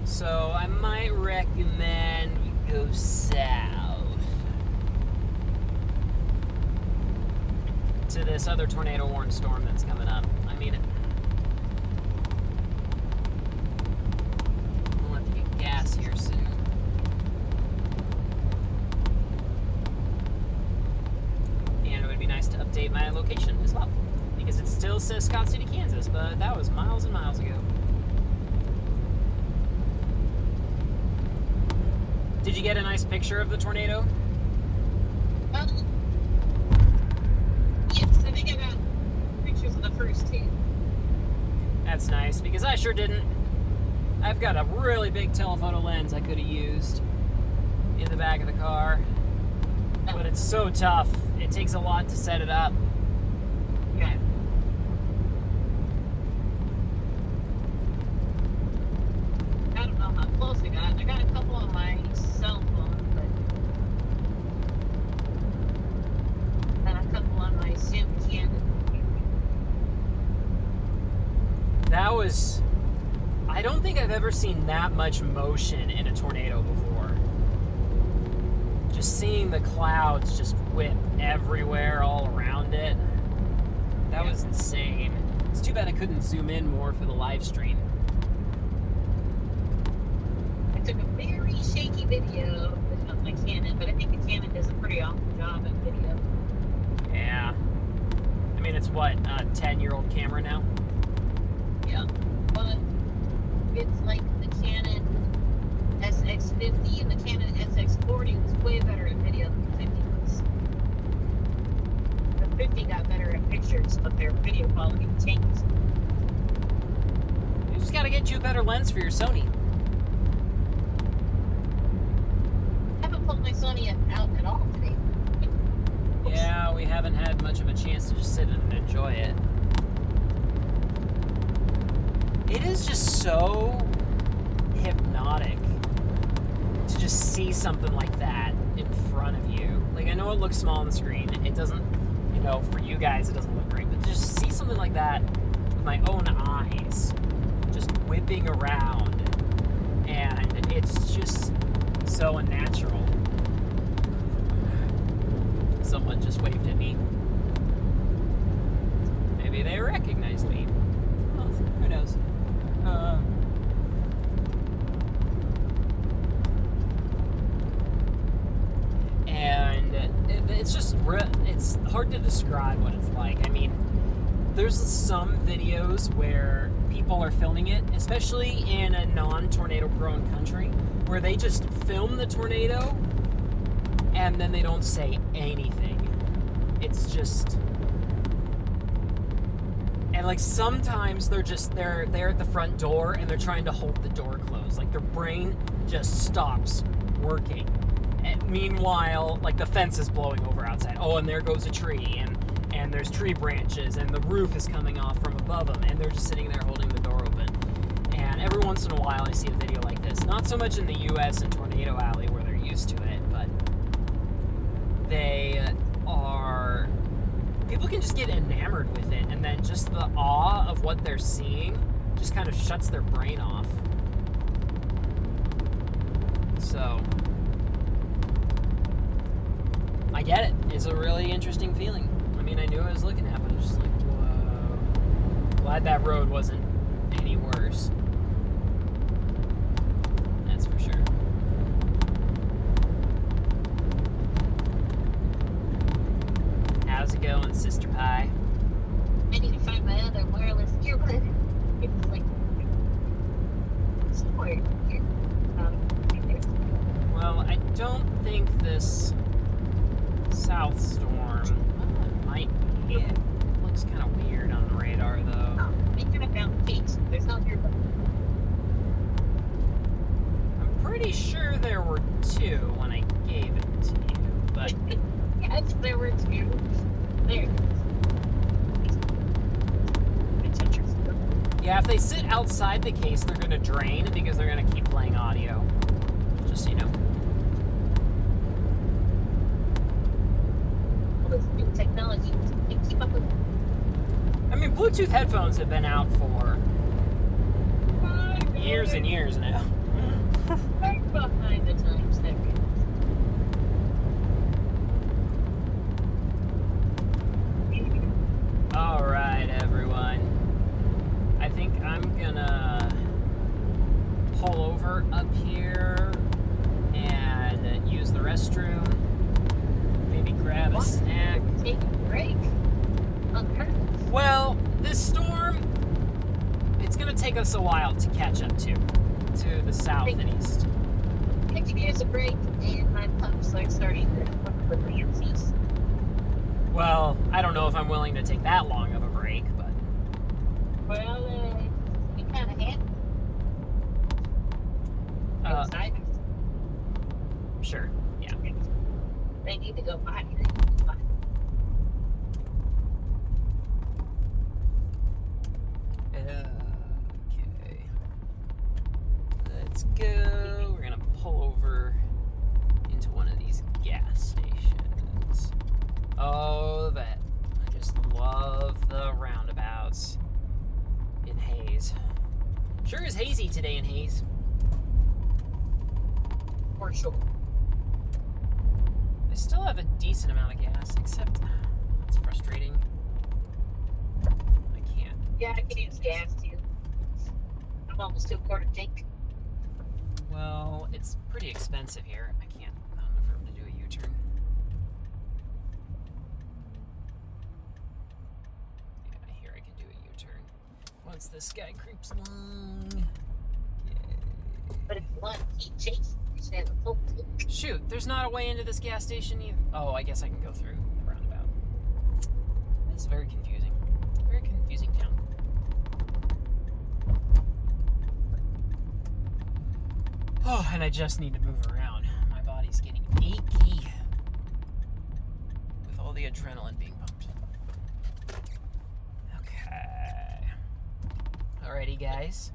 So I might recommend we go south to this other tornado warned storm that's coming up. I mean, we'll have to get gas here soon. And it would be nice to update my location as well, because it still says Scott City, Kansas, but that was miles and miles ago. Did you get a nice picture of the tornado? Yes, I think about 3 first hit. That's nice, because I sure didn't. I've got a really big telephoto lens I could have used in the back of the car. But it's so tough. It takes a lot to set it up. Yeah. I don't know how close I got. I got a couple on my cell phone, but and a couple on my Zoom Canon. That was... I don't think I've ever seen that much motion in a tornado before. Just seeing the clouds just whip everywhere all around it. That was insane. It's too bad I couldn't zoom in more for the live stream. I took a very shaky video with my Canon, but I think the Canon does a pretty awesome job at video. Yeah. I mean, it's what, a 10-year-old camera now? Yeah. But it's like the Canon SX50 and the Canon SX40 was way better at video than the 50 was. The 50 got better at pictures, but their video quality changed. You just gotta get you a better lens for your Sony. I haven't pulled my Sony out at all today. Yeah, we haven't had much of a chance to just sit and enjoy it. It is just so hypnotic to just see something like that in front of you. Like, I know it looks small on the screen. It doesn't, you know, for you guys, it doesn't look great. But to just see something like that with my own eyes, just whipping around, and it's just so unnatural. Someone just waved at me. Maybe they recognized me. Well, who knows? And it's just, it's hard to describe what it's like. I mean, there's some videos where people are filming it, especially in a non-tornado prone country, where they just film the tornado and then they don't say anything. It's just... And like sometimes they're at the front door and they're trying to hold the door closed. Like their brain just stops working. And meanwhile, like the fence is blowing over outside. Oh, and there goes a tree, and there's tree branches, and the roof is coming off from above them, and they're just sitting there holding the door open. And every once in a while I see a video like this. Not so much in the US and Tornado Alley where they're used to it, but they are... People can just get enamored with it, and then just the awe of what they're seeing just kind of shuts their brain off. So, I get it. It's a really interesting feeling. I mean, I knew I was looking at it, but it was just like, whoa. Glad that road wasn't any worse. That's for sure. How's it going, Sister Pie? I need to find my other wireless earbud. It's like somewhere here. Well, I don't think this south storm might be it. It looks kind of weird on the radar, though. Oh, I think I found the case. There's no earbud. I'm pretty sure there were two when I gave it to you, but... Yes, there were two. There. Yeah, if they sit outside the case, they're going to drain because they're going to keep playing audio. Just so you know. All this new technology. You keep up with it. I mean, Bluetooth headphones have been out for years and years now. Right behind the times there. Alright, everyone. I think I'm gonna pull over up here and use the restroom. Maybe grab a snack. Take a break. On purpose. Well, this storm, it's gonna take us a while to catch up to the south and east. Taking years a break, and my pumps are starting to look with the MCs. Well, I don't know if I'm willing to take that long of a break, but let's go. We're gonna pull over into one of these gas stations. Oh, I just love the roundabouts in Hayes. Sure is hazy today in Hayes. For sure. I still have a decent amount of gas, except it's frustrating. I can't. Yeah, I can use gas too. I'm almost to a quarter tank. Well, it's pretty expensive here. I can't. I'm not room to do a U-turn. Yeah, here I can do a U-turn. Once this guy creeps along. Okay. But if you want to chase, you should have a full tank. Shoot, there's not a way into this gas station either. Oh, I guess I can go through the roundabout. This is very confusing. Very confusing town. Oh, and I just need to move around. My body's getting achy with all the adrenaline being pumped. Okay. Alrighty, guys.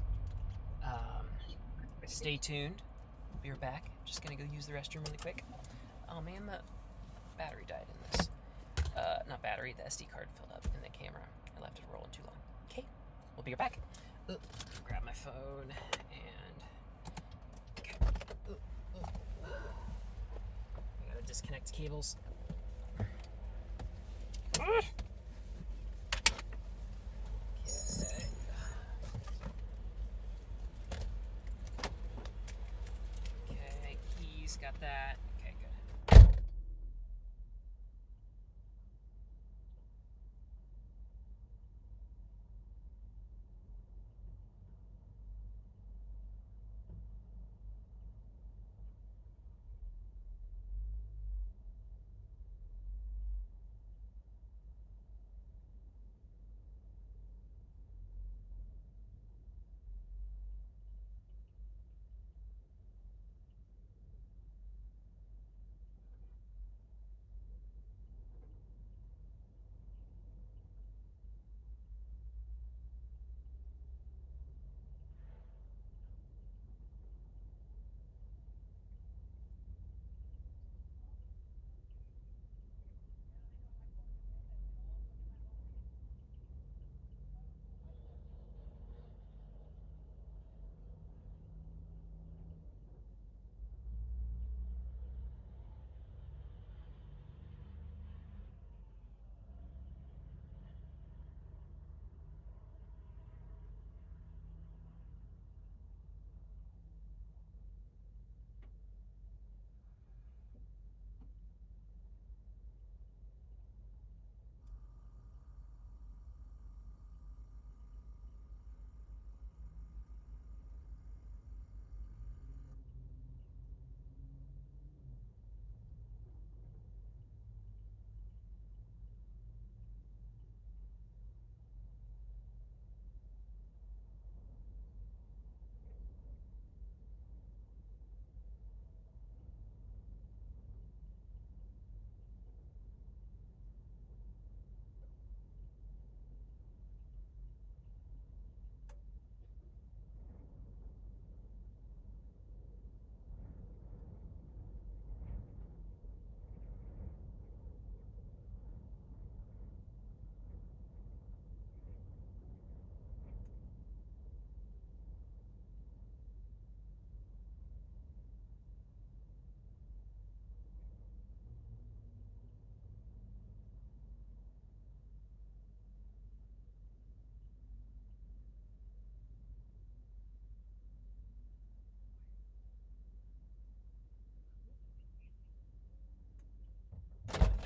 Stay tuned. We'll be right back. Just gonna go use the restroom really quick. Oh man, the battery died in this. Not battery, the SD card filled up in the camera. I left it rolling too long. Okay, we'll be right back. Grab my phone and... Okay. I gotta disconnect cables. Okay. Okay, keys, got that. Okay, good.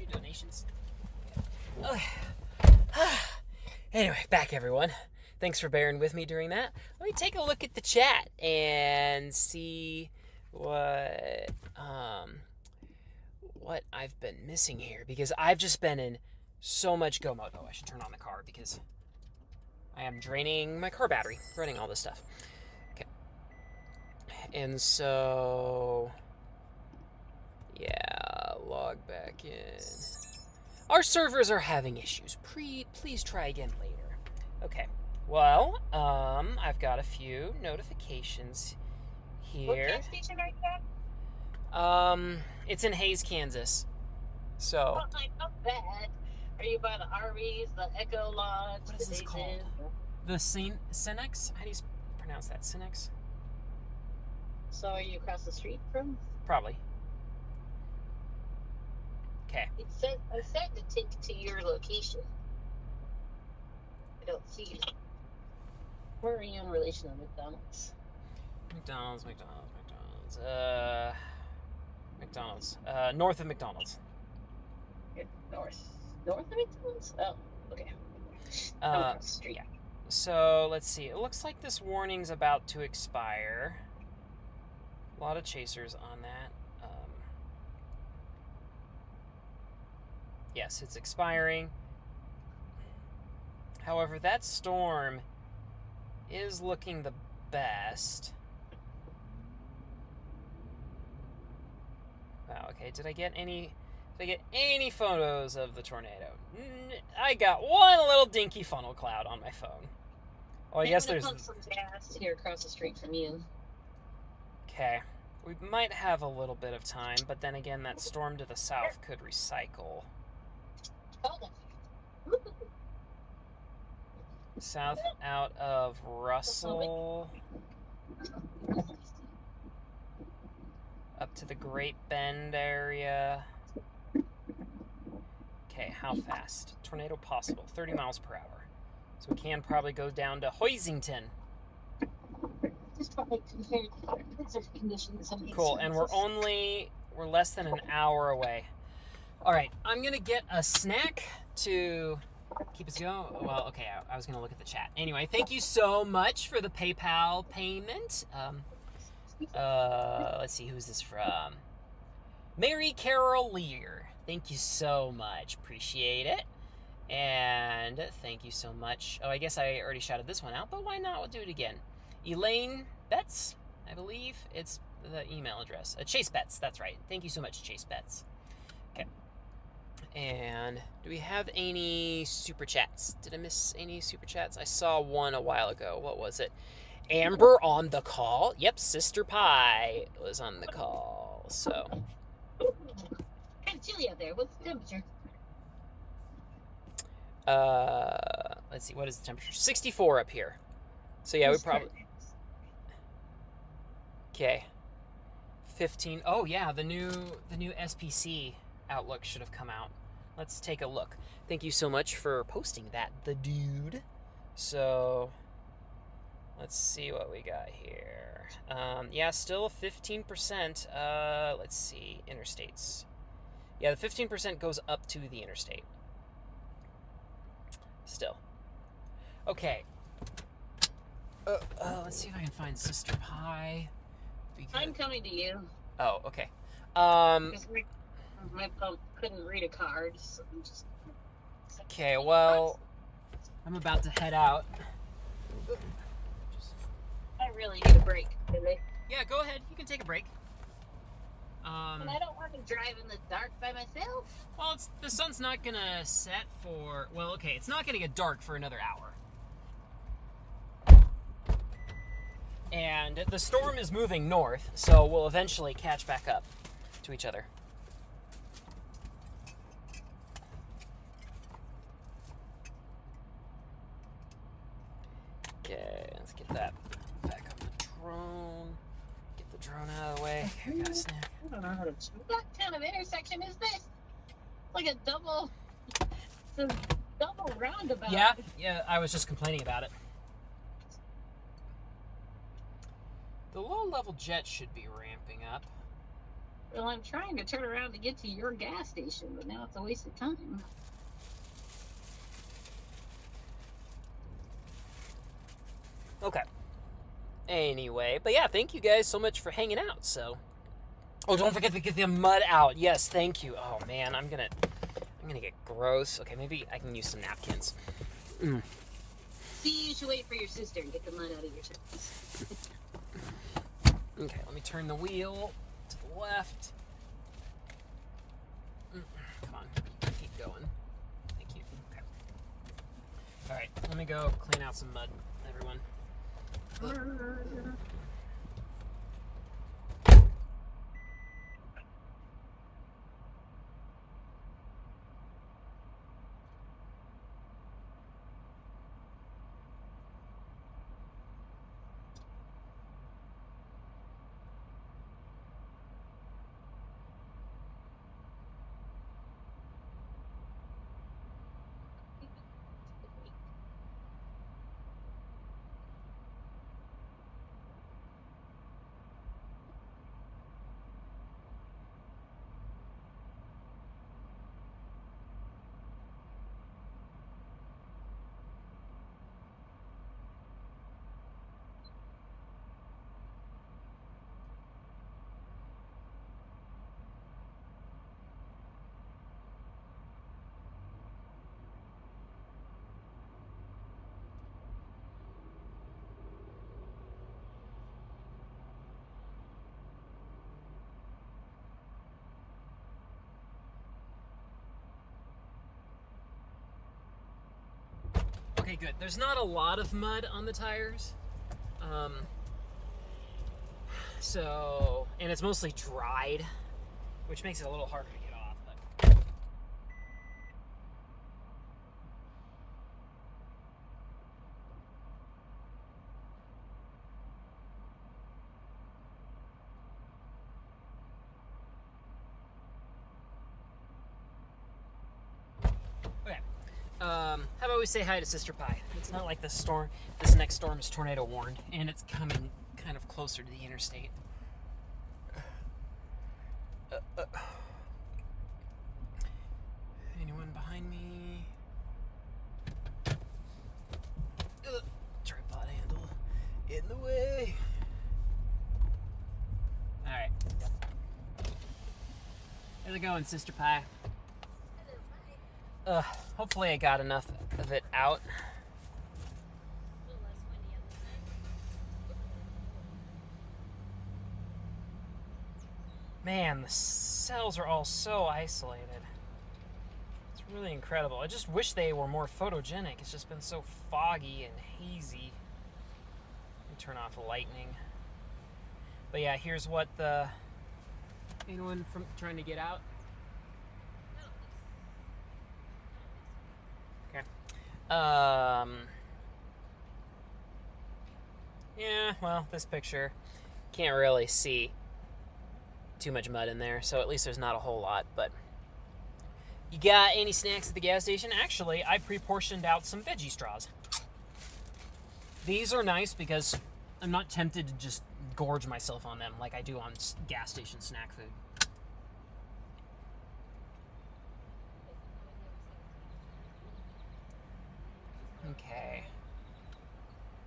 Donations. Anyway, back everyone. Thanks for bearing with me during that. Let me take a look at the chat and see what I've been missing here, because I've just been in so much go mode. Oh, I should turn on the car because I am draining my car battery running all this stuff. Okay. And so yeah, log back in. Our servers are having issues. Please try again later. Okay. Well, I've got a few notifications here. What gas station are you at? It's in Hayes, Kansas. So. Oh, like, not bad. Are you by the RVs, the Echo Lodge, What the is this Days called? Inn? The Cinex? How do you pronounce that? Cinex? So are you across the street from? Probably. Okay. I said to take to your location. I don't see you. Where are you in relation to McDonald's? McDonald's. North of McDonald's. You're north of McDonald's? Oh, okay. I'm across the street. Yeah. So, let's see. It looks like this warning's about to expire. A lot of chasers on that. Yes, it's expiring. However, that storm is looking the best. Wow, okay. Did I get any photos of the tornado? I got one little dinky funnel cloud on my phone. Oh, I guess there's some gas here across the street from you. Okay. We might have a little bit of time, but then again, that storm to the south could recycle. South out of Russell. Up to the Great Bend area. Okay, how fast? Tornado possible, 30 miles per hour. So we can probably go down to Hoisington. Cool, and we're less than an hour away. All right, I'm gonna get a snack to keep us going. Well, okay, I was gonna look at the chat. Anyway, thank you so much for the PayPal payment. Let's see, who's this from? Mary Carol Lear. Thank you so much. Appreciate it. And thank you so much. Oh, I guess I already shouted this one out, but why not? We'll do it again. Elaine Betts, I believe it's the email address. Chase Betts, that's right. Thank you so much, Chase Betts. Okay. And do we have any super chats? Did I miss any super chats? I saw one a while ago. What was it? Amber on the call. Yep, Sister Pie was on the call. So. Kind of chilly out there. What's the temperature? Let's see. What is the temperature? 64 up here. So yeah, we probably. Okay. 15. Oh yeah, the new SPC Outlook should have come out. Let's take a look. Thank you so much for posting that, the dude. So. Let's see what we got here. Yeah, still 15%. Let's see, interstates. Yeah, the 15% goes up to the interstate. Still. Okay. Let's see if I can find Sister Pie. I'm coming to you. Oh, okay. Because my pump couldn't read a card, so I'm just... Okay, well, I'm about to head out. I really need a break, really. Yeah, go ahead. You can take a break. And I don't want to drive in the dark by myself. Well, the sun's not gonna set for... Well, okay, it's not gonna get dark for another hour. And the storm is moving north, so we'll eventually catch back up to each other. Okay, let's get that back on the drone. Get the drone out of the way. Okay, we got a snack. I don't know how to... What kind of intersection is this? It's like a double... It's a double roundabout. Yeah, I was just complaining about it. The low-level jet should be ramping up. Well, I'm trying to turn around to get to your gas station, but now it's a waste of time. Okay. Anyway, but yeah, thank you guys so much for hanging out. So, oh, don't forget to get the mud out. Yes, thank you. Oh man, I'm gonna get gross. Okay, maybe I can use some napkins. See, you should wait for your sister and get the mud out of your chest. Okay, let me turn the wheel to the left. Come on, keep going. Thank you. Okay. All right, let me go clean out some mud, everyone. Okay, good. There's not a lot of mud on the tires. And it's mostly dried, which makes it a little harder to get off. But okay. How about we say hi to Sister Pie? It's not like this next storm is tornado warned, and it's coming kind of closer to the interstate. Anyone behind me? Tripod handle in the way. Alright. How's it going, Sister Pie? Hopefully I got enough of it out. Man, the cells are all so isolated. It's really incredible. I just wish they were more photogenic. It's just been so foggy and hazy. Let me turn off the lightning. But yeah, here's what the... Anyone from trying to get out? Okay. Yeah, well, this picture can't really see too much mud in there, so at least there's not a whole lot. But you got any snacks at the gas station? Actually, I pre-portioned out some veggie straws. These are nice because I'm not tempted to just gorge myself on them like I do on gas station snack food. Okay.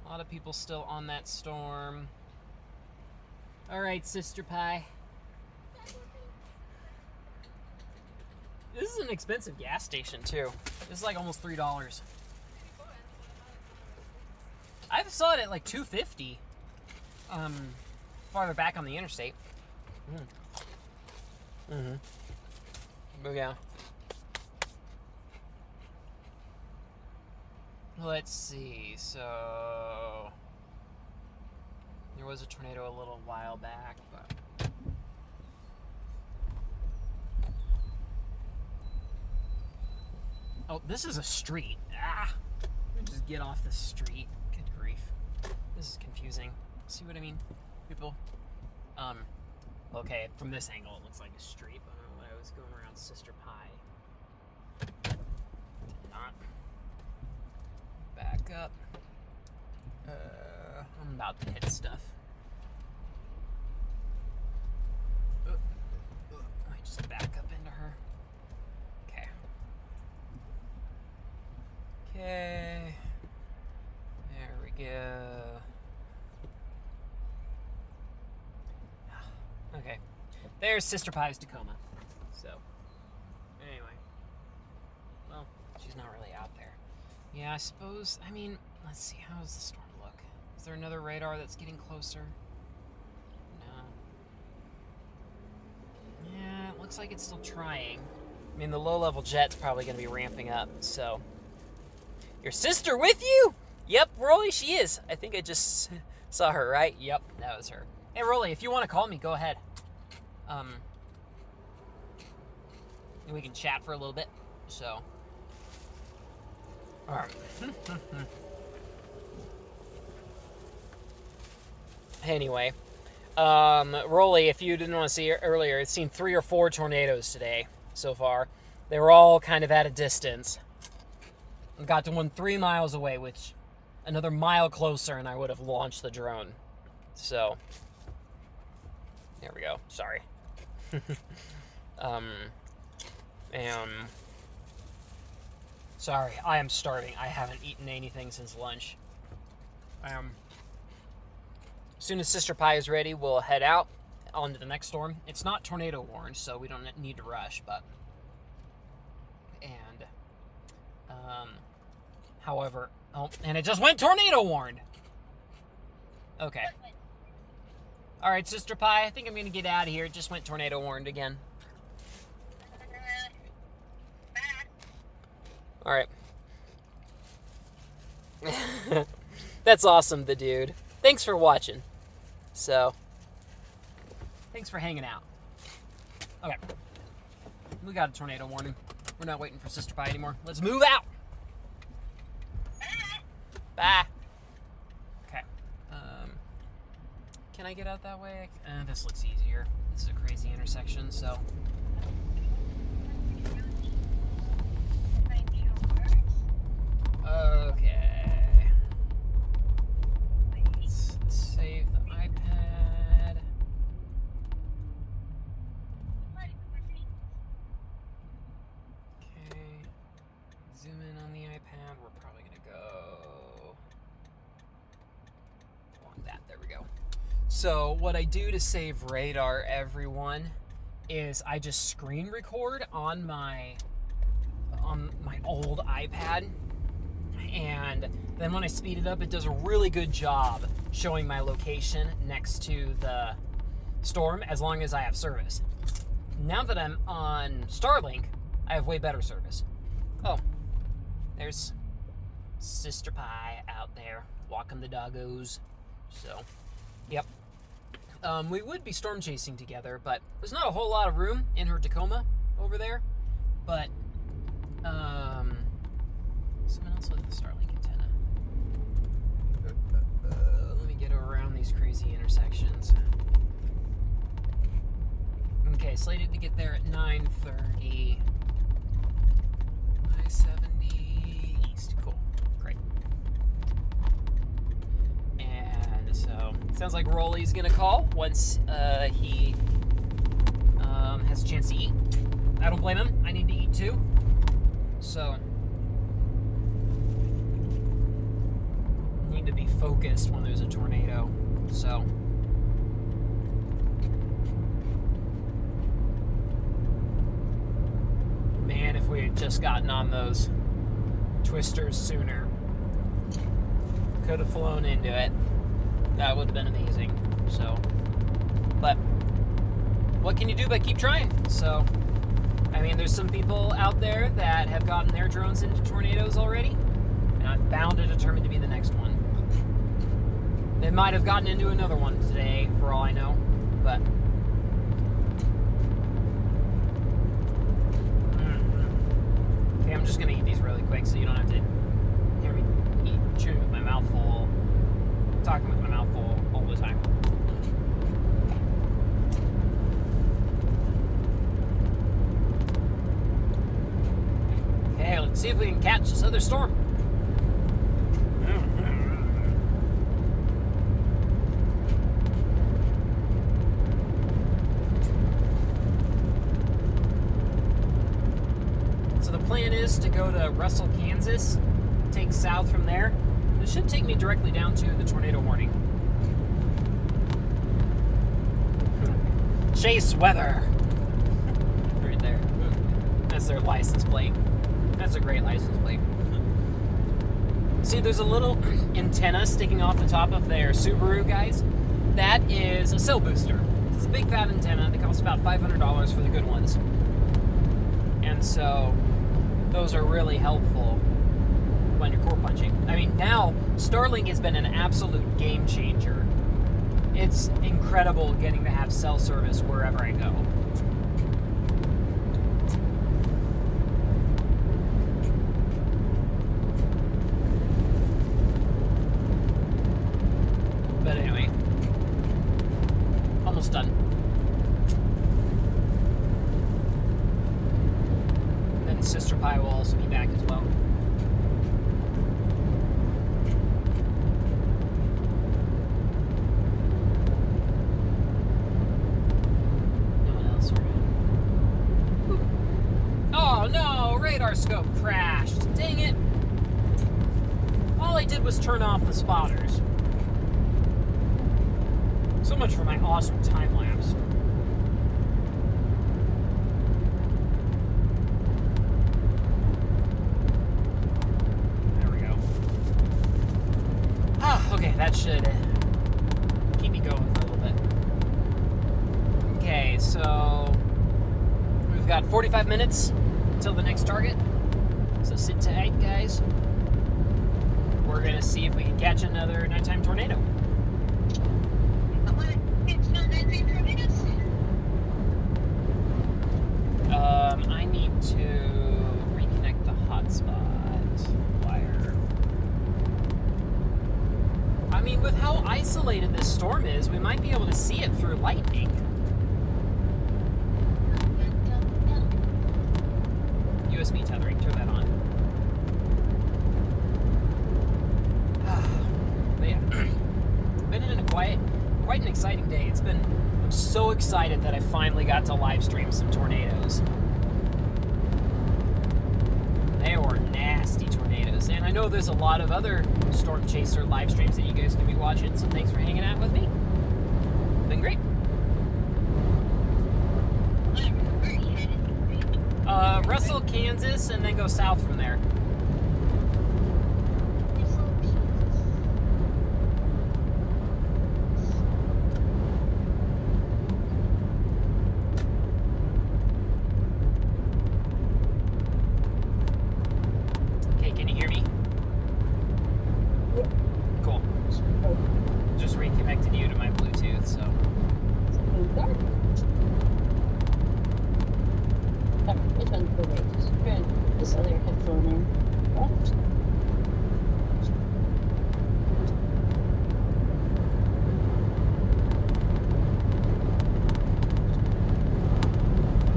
A lot of people still on that storm. All right, Sister Pie. This is an expensive gas station, too. This is like almost $3. I saw it at like $2.50 farther back on the interstate. But yeah. Let's see. So there was a tornado a little while back, but oh, this is a street. Let me just get off the street. Good grief. This is confusing. See what I mean, people? Okay, from this angle it looks like a street, but when I was going around Sister Pie, not. Back up. I'm about to hit stuff. Let me just back up into her. Okay. Okay. There we go. Okay. There's Sister Pie's Tacoma. So, anyway. Well, she's not really out there. Yeah, I suppose, I mean, let's see, how does the storm look? Is there another radar that's getting closer? No. Yeah, it looks like it's still trying. I mean, the low-level jet's probably going to be ramping up, so. Your sister with you? Yep, Rolly, she is. I think I just saw her, right? Yep, that was her. Hey, Rolly, if you want to call me, go ahead. And we can chat for a little bit, so. All right. Anyway, Rolly, if you didn't want to see it earlier, it's seen 3 or 4 tornadoes today so far. They were all kind of at a distance. I got to one 3 miles away, which another mile closer, and I would have launched the drone. So, there we go. Sorry. Sorry, I am starving. I haven't eaten anything since lunch. As soon as Sister Pie is ready, we'll head out on to the next storm. It's not tornado warned, so we don't need to rush, but... And... However... Oh, and it just went tornado warned! Okay. Alright, Sister Pie, I think I'm gonna get out of here. It just went tornado warned again. Alright. That's awesome, the dude. Thanks for watching. So, thanks for hanging out. Okay. We got a tornado warning. We're not waiting for Sister Pie anymore. Let's move out. Bye. Okay. Can I get out that way? This looks easier. This is a crazy intersection, so. Okay. Let's save the iPad. Okay. Zoom in on the iPad. We're probably going to go along that. There we go. So what I do to save radar, everyone, is I just screen record on my old iPad. And then when I speed it up, it does a really good job showing my location next to the storm as long as I have service. Now that I'm on Starlink, I have way better service. Oh, there's Sister Pie out there walking the doggos. So, yep. We would be storm chasing together, but there's not a whole lot of room in her Tacoma over there. But, someone else with a Starlink antenna. Let me get around these crazy intersections. Okay, slated to get there at 9:30. I-70 east. Cool. Great. And so, sounds like Rolly's gonna call once he has a chance to eat. I don't blame him. I need to eat too. So, need to be focused when there's a tornado. So, man, if we had just gotten on those twisters sooner, could have flown into it. That would have been amazing. So, but what can you do but keep trying? So, I mean, there's some people out there that have gotten their drones into tornadoes already, and I'm bound and determined to be the next one. They might have gotten into another one today, for all I know, but okay, I'm just gonna eat these really quick so you don't have to hear me chewing with my mouth full, talking with my mouth full all the time. Okay, let's see if we can catch this other storm. So the plan is to go to Russell, Kansas, take south from there. This should take me directly down to the tornado warning. Chase weather. Right there. That's their license plate. That's a great license plate. See, there's a little antenna sticking off the top of their Subaru, guys. That is a cell booster. It's a big fat antenna that costs about $500 for the good ones. And so, those are really helpful when you're core punching. I mean, now, Starlink has been an absolute game changer. It's incredible getting to have cell service wherever I go. But anyway, almost done. Then Sister Pie will also be back as well. No one else around. Oh no, radar scope crashed. Dang it. All I did was turn off the spotters. So much for my awesome time lapse. There we go. Ah, okay, that should keep me going for a little bit. Okay, so we've got 45 minutes until the next target. So sit tight, guys. we're going to see if we can catch another nighttime tornado. I need to reconnect the hotspot wire. I mean, with how isolated this storm is, we might be able to see it through lightning. USB tethering, turn that on. But yeah, been in quite an exciting day. I'm so excited that I finally got to live stream some tornadoes. They were nasty tornadoes, and I know there's a lot of other Storm Chaser live streams that you guys can be watching, so thanks for hanging out with me. Been great. Russell, Kansas, and then go south from there. Okay, can you hear me? Cool. Just reconnected you to my Bluetooth, so. Which one's the way? Just put this other headphone in. Left.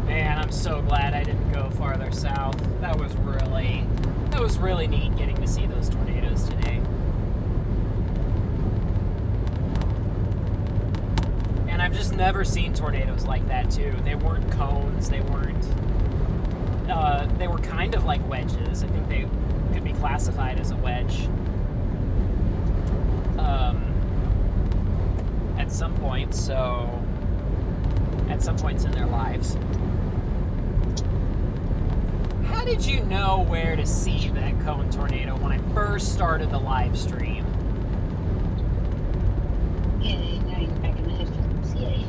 Man, I'm so glad I didn't go farther south. That was really neat getting to see those tornadoes today. And I've just never seen tornadoes like that too. They weren't cones, they were kind of like wedges. I think they could be classified as a wedge. At some points in their lives. How did you know where to see that cone tornado when I first started the live stream? Yay, now you're back in the headphones. Yay.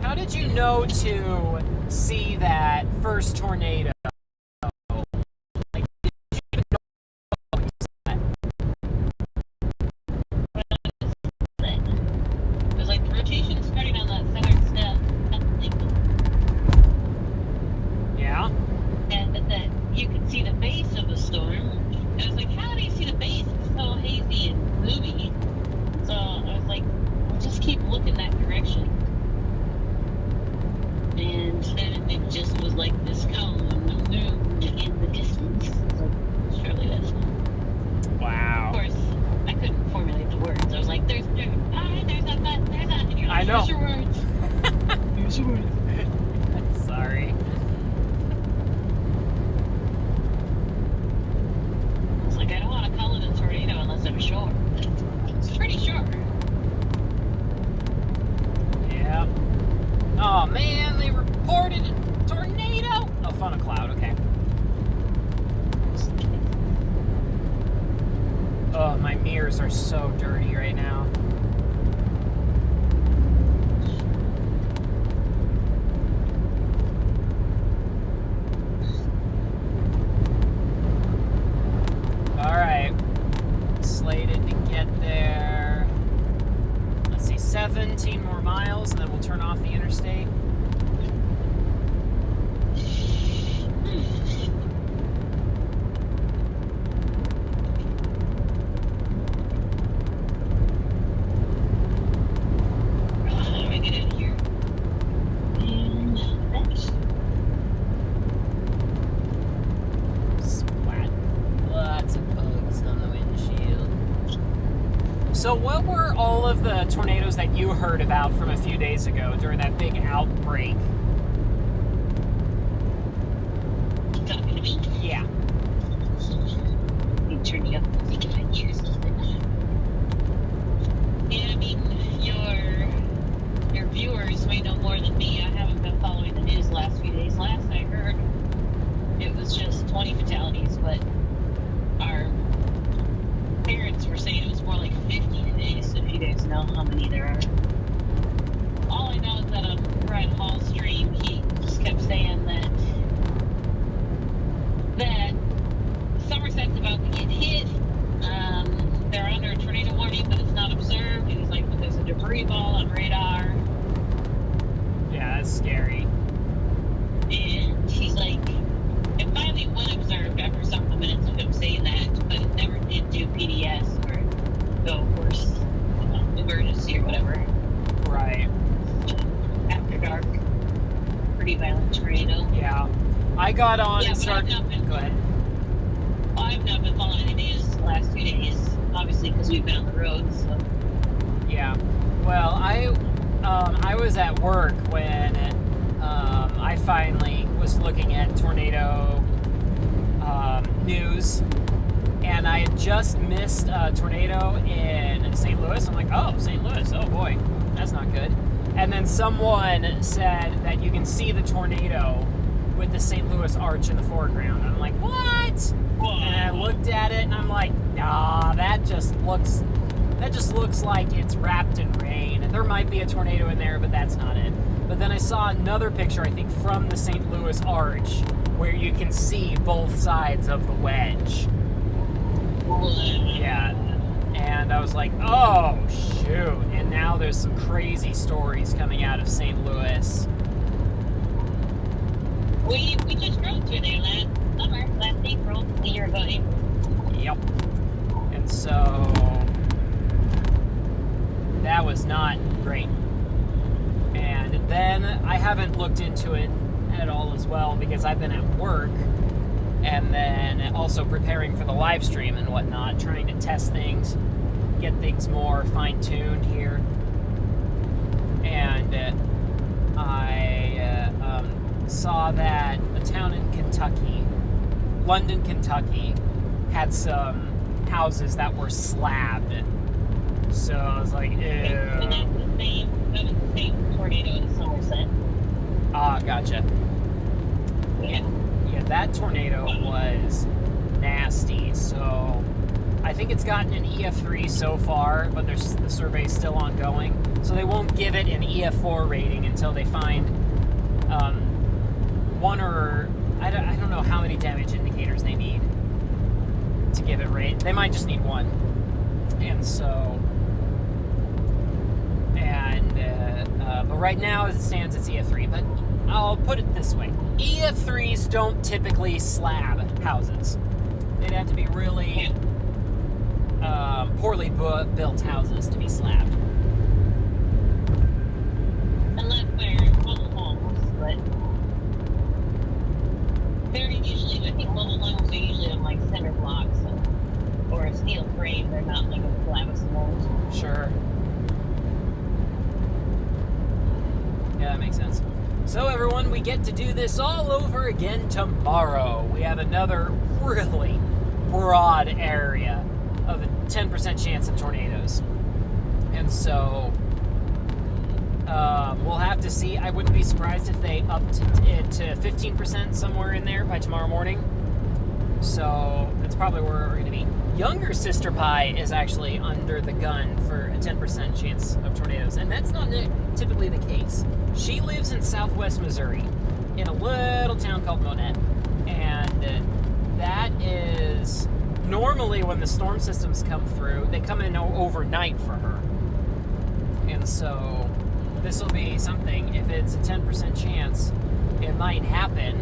How did you know to see that first tornado? Like, did you even know you saw it? It was like the rotation starting on that southern step. Yeah? And that you could see the base of the storm. I was like, how do you see the base? It's so hazy and gloomy. So I was like, well, just keep looking that direction. And then it just was like this cone loomed in the distance. So surely that's one. Wow. Of course, I couldn't formulate the words. I was like, there's that. And you're like, I know. Here's your words. Here's your words. I'm sorry. It's like, I don't want to call it a tornado unless I'm sure. It's pretty sure. Yeah. Oh man, they reported a tornado. Oh, funnel cloud. Okay. Oh, my mirrors are so dirty right now. Alright. Slated to get there. Let's see, 17 more miles, and then we'll turn off the interstate. How do I get in here? And that's Splat. Lots of bugs on the windshield. So what were all of the tornadoes that you heard about from a few days ago during that big outbreak? talking to me. Yeah. Let me turn you up so you can hear something. Yeah, I mean, your viewers may know more than me. I haven't been following the news the last few days. Last I heard, it was just 20 fatalities, but our parents were saying it was more like 50 today, so if you guys know how many there are. All I know is that on Brian Hall's stream, he just kept saying that Somerset's about to get hit. free ball on radar. Yeah, that's scary. And she's like, it finally was observed after several minutes of him saying that, but it never did do PDS or go worse, emergency or whatever. Right. After dark. Pretty violent tornado. Yeah. I got on and started. Go ahead. I've not been following any news the last 2 days, obviously, because we've been on the road, so. Yeah. Well, I was at work when I finally was looking at tornado news, and I had just missed a tornado in St. Louis. I'm like, oh, St. Louis, oh boy, that's not good. And then someone said that you can see the tornado with the St. Louis arch in the foreground. I'm like, what? And I looked at it and I'm like, nah, that just looks like it's wrapped in rain. There might be a tornado in there, but that's not it. But then I saw another picture, I think, from the St. Louis arch where you can see both sides of the wedge. Yeah. And I was like, oh, shoot. And now there's some crazy stories coming out of St. Louis. We just drove through there last April, a year ago April. Yep. And so that was not great. And then I haven't looked into it at all as well because I've been at work and then also preparing for the live stream and whatnot, trying to test things, get things more fine-tuned here. And I saw that a town in Kentucky, London, Kentucky, had some houses that were slabbed. So I was like, ew. And that was the same tornado in Somerset. Ah, gotcha. Yeah, that tornado was nasty. So I think it's gotten an EF3 so far, but the survey's still ongoing. So they won't give it an EF4 rating until they find one or I don't know how many damage indicators they need to give it rate. They might just need one. And so, but right now as it stands, it's EF3. But I'll put it this way: EF3s don't typically slab houses. They'd have to be really poorly built houses to be slabbed. Unless they're mobile homes, but they're usually, I think mobile homes are usually on like center blocks or a steel frame. They're not like a glass mold. Sure. Yeah, that makes sense. So everyone, we get to do this all over again tomorrow. We have another really broad area of a 10% chance of tornadoes. And so we'll have to see. I wouldn't be surprised if they upped it to 15% somewhere in there by tomorrow morning. So that's probably where we're going to be. Younger sister pie is actually under the gun for a 10% chance of tornadoes, and that's not typically the case. She lives in southwest Missouri in a little town called Monette, and that is normally when the storm systems come through, they come in overnight for her. And so this will be something, if it's a 10% chance, it might happen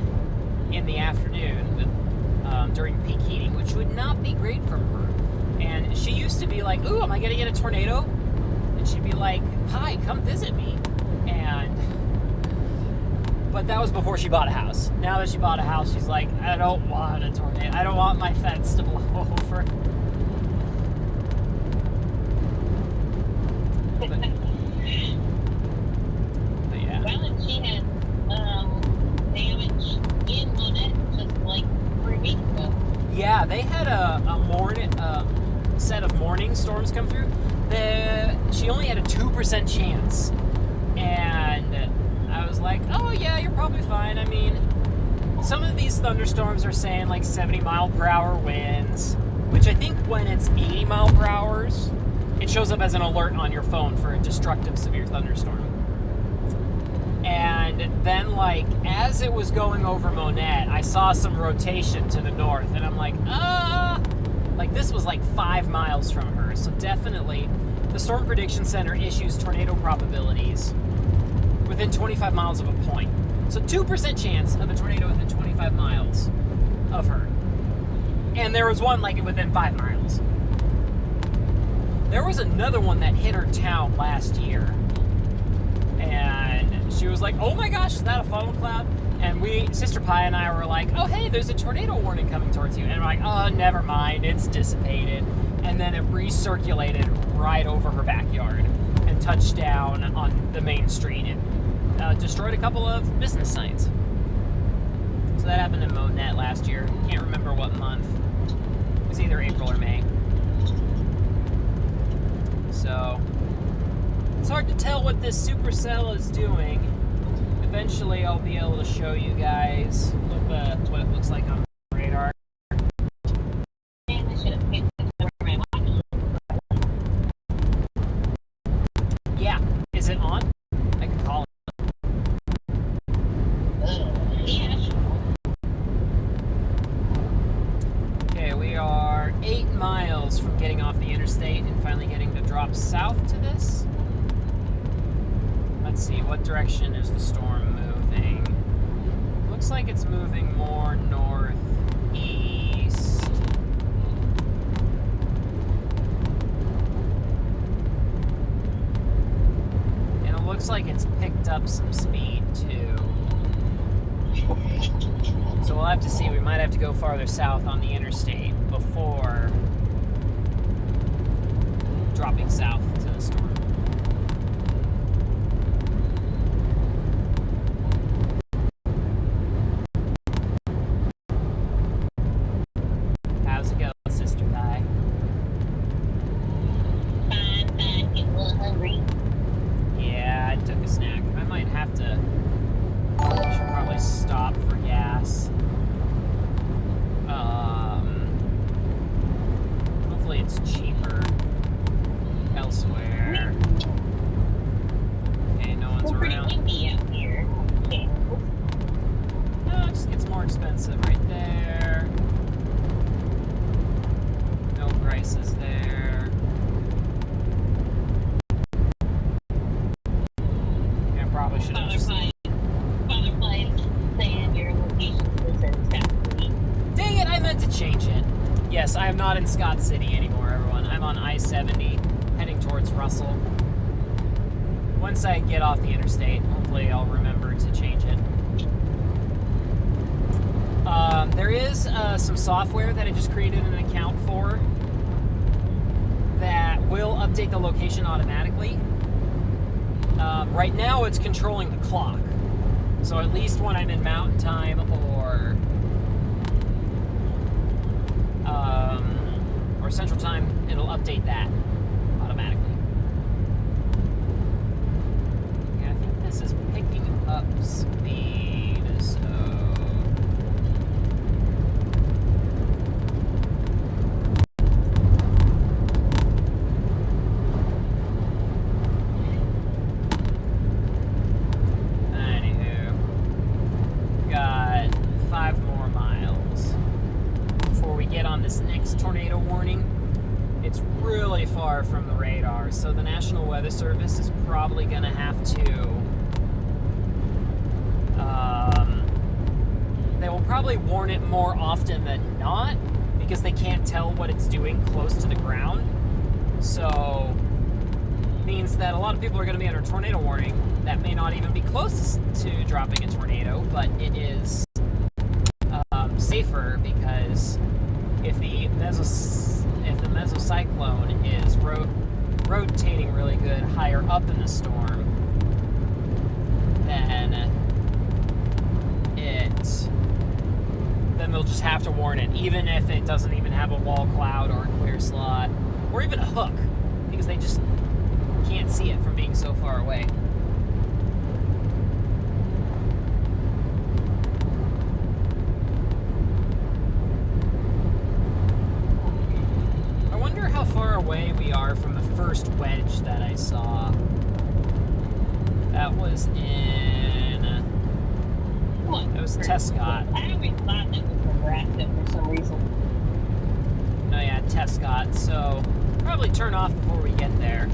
in the afternoon during peak heating, which would not be great for her. And she used to be like, ooh, am I going to get a tornado? And she'd be like, hi, come visit me. But that was before she bought a house. Now that she bought a house, she's like, I don't want a tornado. I don't want my fence to blow over. But yeah. Well, and she had damage in Monette just like 3 weeks ago. Yeah, they had a set of morning storms come through. She only had a 2% chance. And I was like, oh yeah, you're probably fine. I mean, some of these thunderstorms are saying like 70 mile per hour winds, which I think when it's 80 mile per hour, it shows up as an alert on your phone for a destructive severe thunderstorm. And then, like, as it was going over Monette, I saw some rotation to the north, and I'm like, like, this was like 5 miles from her, so definitely the Storm Prediction Center issues tornado probabilities within 25 miles of a point. So 2% chance of a tornado within 25 miles of her. And there was one like within 5 miles. There was another one that hit her town last year. And she was like, oh my gosh, is that a funnel cloud? And Sister Pie and I were like, oh hey, there's a tornado warning coming towards you. And we're like, oh, never mind, it's dissipated. And then it recirculated right over her backyard and touched down on the main street and destroyed a couple of business signs. So that happened in Monette last year. Can't remember what month. It was either April or May. So it's hard to tell what this supercell is doing. Eventually I'll be able to show you guys what it looks like on the radar. Yeah, is it on? I can call it. Okay, we are 8 miles from getting off the interstate and finally getting to drop south to this. Let's see, what direction is the storm moving? Looks like it's moving more northeast. And it looks like it's picked up some speed too. So we'll have to see, we might have to go farther south on the interstate before dropping south to the storm. Yes, I am not in Scott City anymore, everyone. I'm on I-70, heading towards Russell. Once I get off the interstate, hopefully I'll remember to change it. There is some software that I just created an account for that will update the location automatically. Right now it's controlling the clock. So at least when I'm in mountain time or central time, it'll update that automatically. Yeah, I think this is picking up speed, so... Anywho, got 5 more miles before we get on this next tornado warning. It's really far from the radar, so the National Weather Service is probably going to have to... they will probably warn it more often than not, because they can't tell what it's doing close to the ground. So, means that a lot of people are going to be under a tornado warning that may not even be close to dropping a tornado, but it is safer, because if the mesocyclone is rotating really good higher up in the storm, then they'll just have to warn it, even if it doesn't even have a wall cloud or a clear slot, or even a hook, because they just can't see it from being so far away. I wonder how far away we are from the first wedge that I saw. That was in... It was Tescott. I always thought that was Nebraska for some reason. No, yeah, Tescott. So Probably turn off before we get there.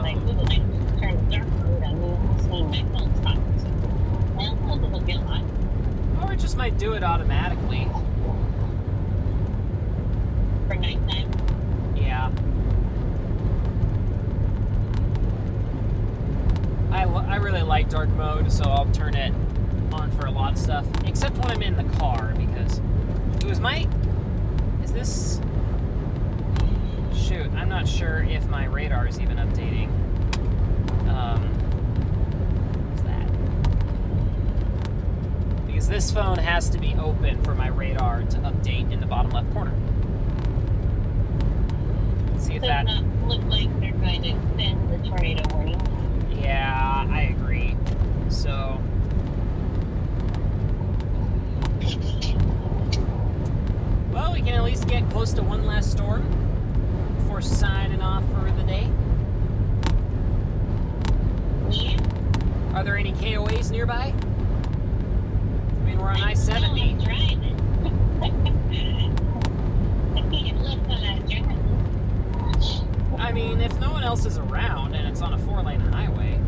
Like, Google Maps turn dark mode on me. I'm seeing my phone stop. Well, it doesn't feel hot. Or it just might do it automatically. For nighttime. Yeah. I really like dark mode, so I'll turn it on for a lot of stuff, except when I'm in the car, because it was my... Is this... Shoot, I'm not sure if my radar is even updating. What's that? Because this phone has to be open for my radar to update in the bottom left corner. Let's see if that... Does not look like they're going to extend the tornado warning. Yeah, I agree. So... Well, we can at least get close to one last storm before signing off for the day. Yeah. Are there any KOAs nearby? I mean, we're on I-70. I'm driving. I can't look while I'm driving. I mean, if no one else is around and it's on a 4-lane highway.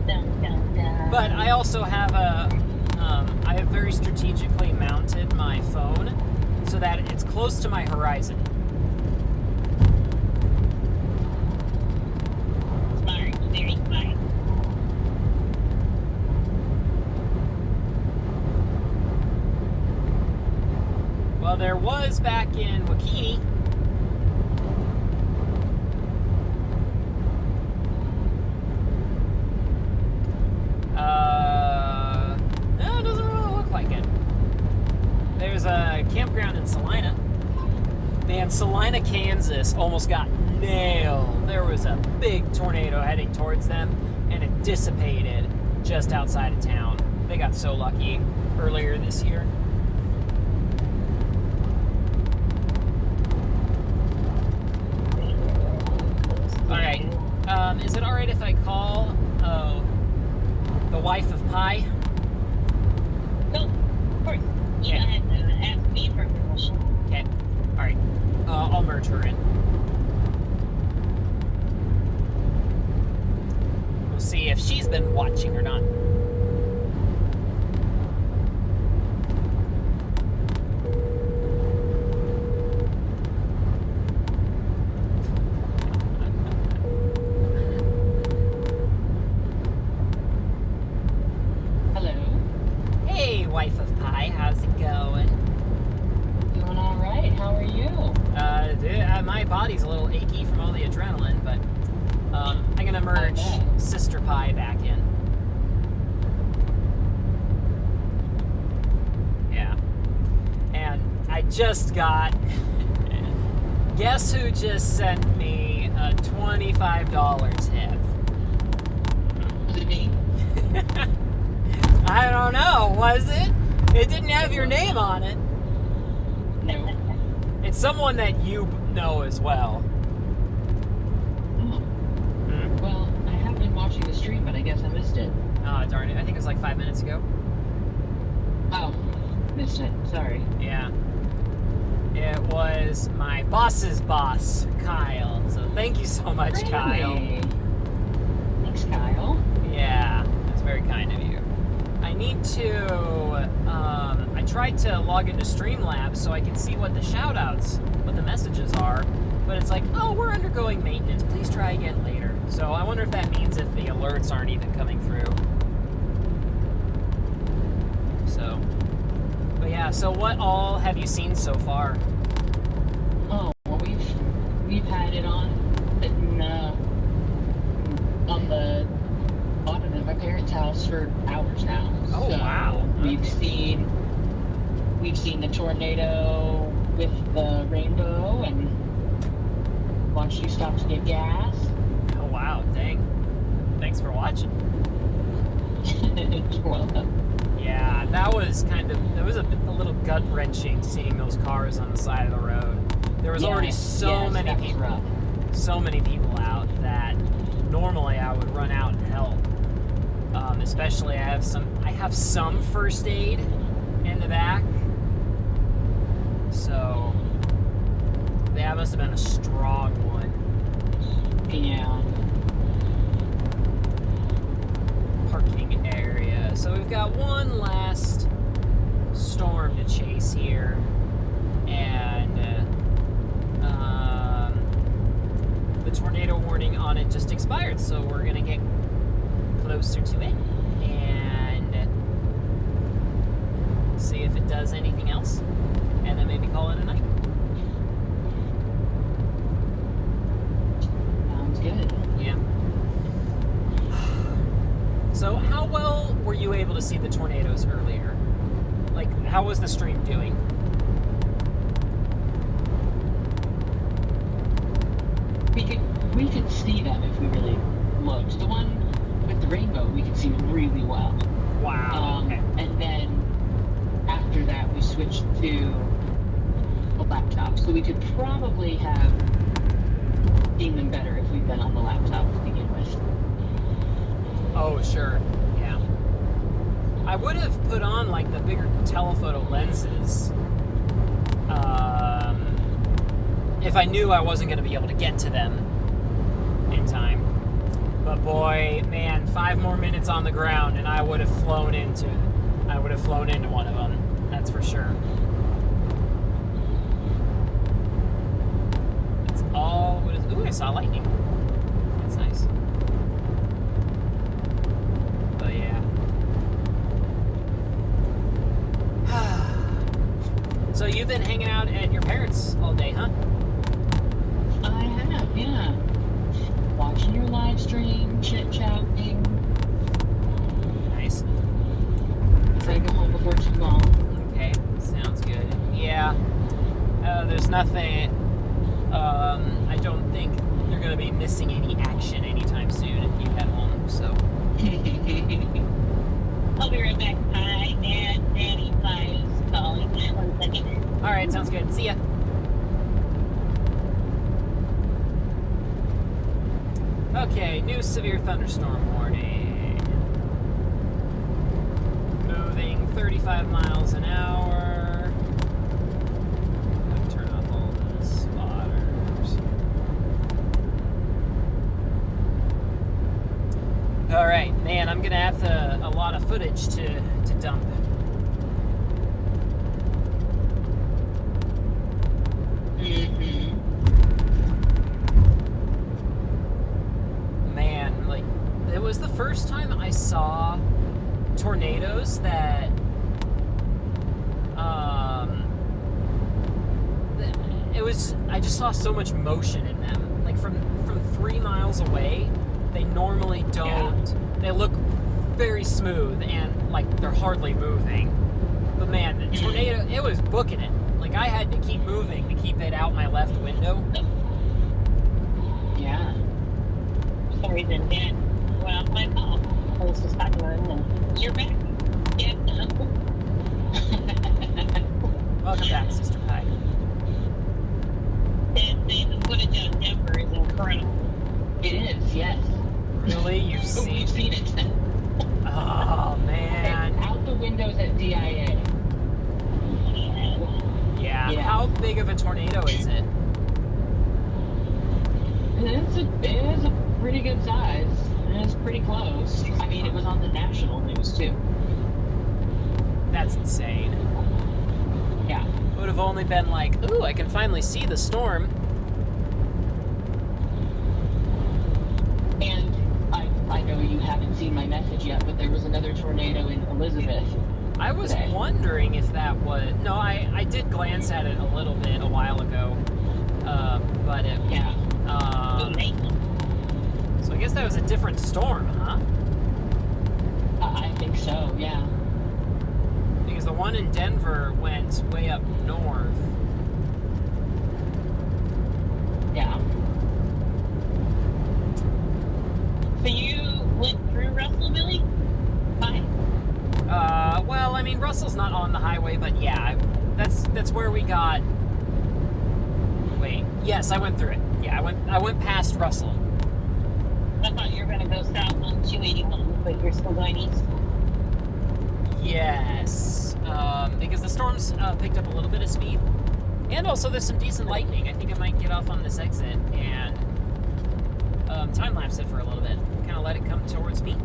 Dun, dun, dun. But I also have I have very strategically mounted my phone so that it's close to my horizon. Smart, very smart. Well, there was back in Wakini. No, it doesn't really look like it. There's a campground in Salina. Man, Salina, Kansas almost got nailed. There was a big tornado heading towards them, and it dissipated just outside of town. They got so lucky earlier this year. Alright, is it alright if I call the wife of Pi? No, of course. You don't have to ask me for permission. Okay, alright. I'll merge her in. We'll see if she's been watching or not. Hello. Hey, wife of Pi, how's it going? Doing all right. How are you? My body's a little achy from all the adrenaline, but I'm gonna merge Okay. Sister Pi back in. Yeah. And I just got... Guess who just sent me a $25 tip? Was it me? I don't know, was it? It didn't have your name on it. No. It's someone that you know as well. Oh, Hmm? well, I have been watching the stream, but I guess I missed it. Oh, darn it. I think it was like 5 minutes ago. Oh, missed it. Sorry. Yeah. It was my boss's boss, Kyle. So thank you so much, Kyle. Really? Thanks, Kyle. Yeah, that's very kind of you. I need to, I tried to log into Streamlabs so I can see what the shoutouts, what the messages are, but it's like, oh, we're undergoing maintenance, please try again later. So I wonder if that means if the alerts aren't even coming through. So, but yeah, so what all have you seen so far? Oh, well, we've had it on the bottom of my parents' house for hours now. Oh, So wow. We've seen the tornado with the rainbow and watched you stop to get gas. Oh, wow, dang. Thanks for watching. You're welcome. Yeah, that was kind of, it was a little gut-wrenching seeing those cars on the side of the road. There was already so many that was people. rough. so many people out that normally I would run out and help. Especially I have some first aid in the back. So that must have been a strong one. Yeah. Parking area. So we've got one last storm to chase here, and the tornado warning on it just expired, so we're gonna get closer to it and see if it does anything else, and then maybe call it a night. Sounds good. Yeah. So how well were you able to see the tornadoes earlier? Like, how was the stream doing? We could see them if we really looked. The one with the rainbow, we could see really well. Wow. Okay. And then after that, we switched to a laptop, so we could probably have seen them better if we'd been on the laptop to begin with. Oh, sure. Yeah. I would have put on, like, the bigger telephoto lenses if I knew I wasn't going to be able to get to them in time. But boy, man, 5 more minutes on the ground and I would have flown into one of them. That's for sure. It's all what is. Ooh, I saw lightning. That's nice. But yeah. So you've been hanging out at your parents' all day, huh? I have, yeah. Watching your live stream, chit-chatting. Nice. Try to go home before too long. Okay, sounds good. Yeah. There's nothing. I don't think you're going to be missing any action anytime soon if you head home, so. I'll be right back. Hi, Dad. Daddy, Files calling. 1 second. Alright, sounds good. See ya. Okay, new severe thunderstorm warning. Moving 35 miles an hour. I'm gonna turn off all the spotters. Alright, man, I'm gonna have a lot of footage to dump. Man, like, it was the first time I saw tornadoes that I just saw so much motion in them. Like, from 3 miles away, they normally don't. Yeah. They look very smooth and like they're hardly moving. But man, the tornado, it was booking it. Like, I had to keep moving to keep it out my left window. Yeah. Sorry, then Dad went off my call. I was just talking to him, and you're back. Yeah. Welcome back, Sister Pie. Dad saying the footage on Denver is incredible. It is, yes. Really? You've We've seen it. Oh, man. Okay, out the windows at DIA. Yeah. How big of a tornado is it? It is a pretty good size. It's pretty close. I mean, it was on the national news, too. That's insane. Yeah. It would have only been like, ooh, I can finally see the storm. And I know you haven't seen my message yet, but there was another tornado in Elizabeth. I was today. wondering if that was... No, I did glance at it a little bit a while ago. But it... Yeah. So I guess that was a different storm, huh? I think so, yeah. Because the one in Denver went way up north. Yeah. So you went through Russell, Billy? Fine. Well, I mean, Russell's not on the highway, but yeah, that's where we got... Wait, yes, I went through it. Yeah, I went past Russell. I thought you were going to go south on 281, but you're still going east. Yes, because the storm's picked up a little bit of speed, and also there's some decent lightning. I think I might get off on this exit and time lapse it for a little bit, kind of let it come towards me.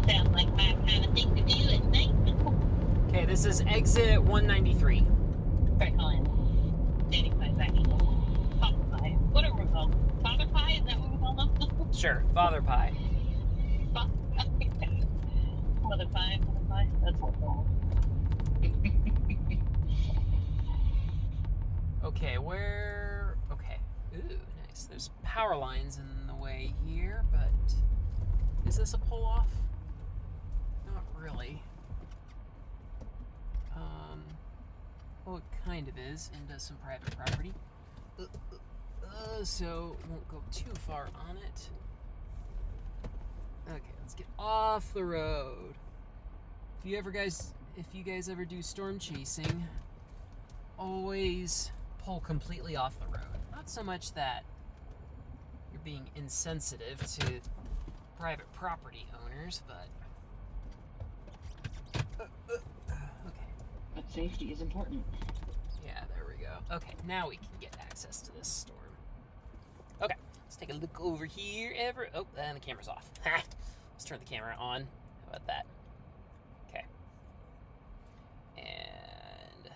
Sounds like my kind of thing to do at night. Okay, this is exit 193. Right on. 85 back. Father Pie. What are we called? Father Pie? Is that what we call them? Sure, Father Pie. Mother Pie. Mother Pie. That's what we're called. Okay, where... Okay. Ooh, nice. There's power lines in the way here, but... Is this a pull-off? Not really. Well, it kind of is, into some private property. So, won't go too far on it. Okay, let's get off the road. If you guys ever do storm chasing, always pull completely off the road. Not so much that you're being insensitive to private property owners, but okay. But safety is important. Yeah, there we go. Okay, now we can get access to this storm. Okay, let's take a look over here. Oh, and the camera's off. Let's turn the camera on. How about that? Okay. And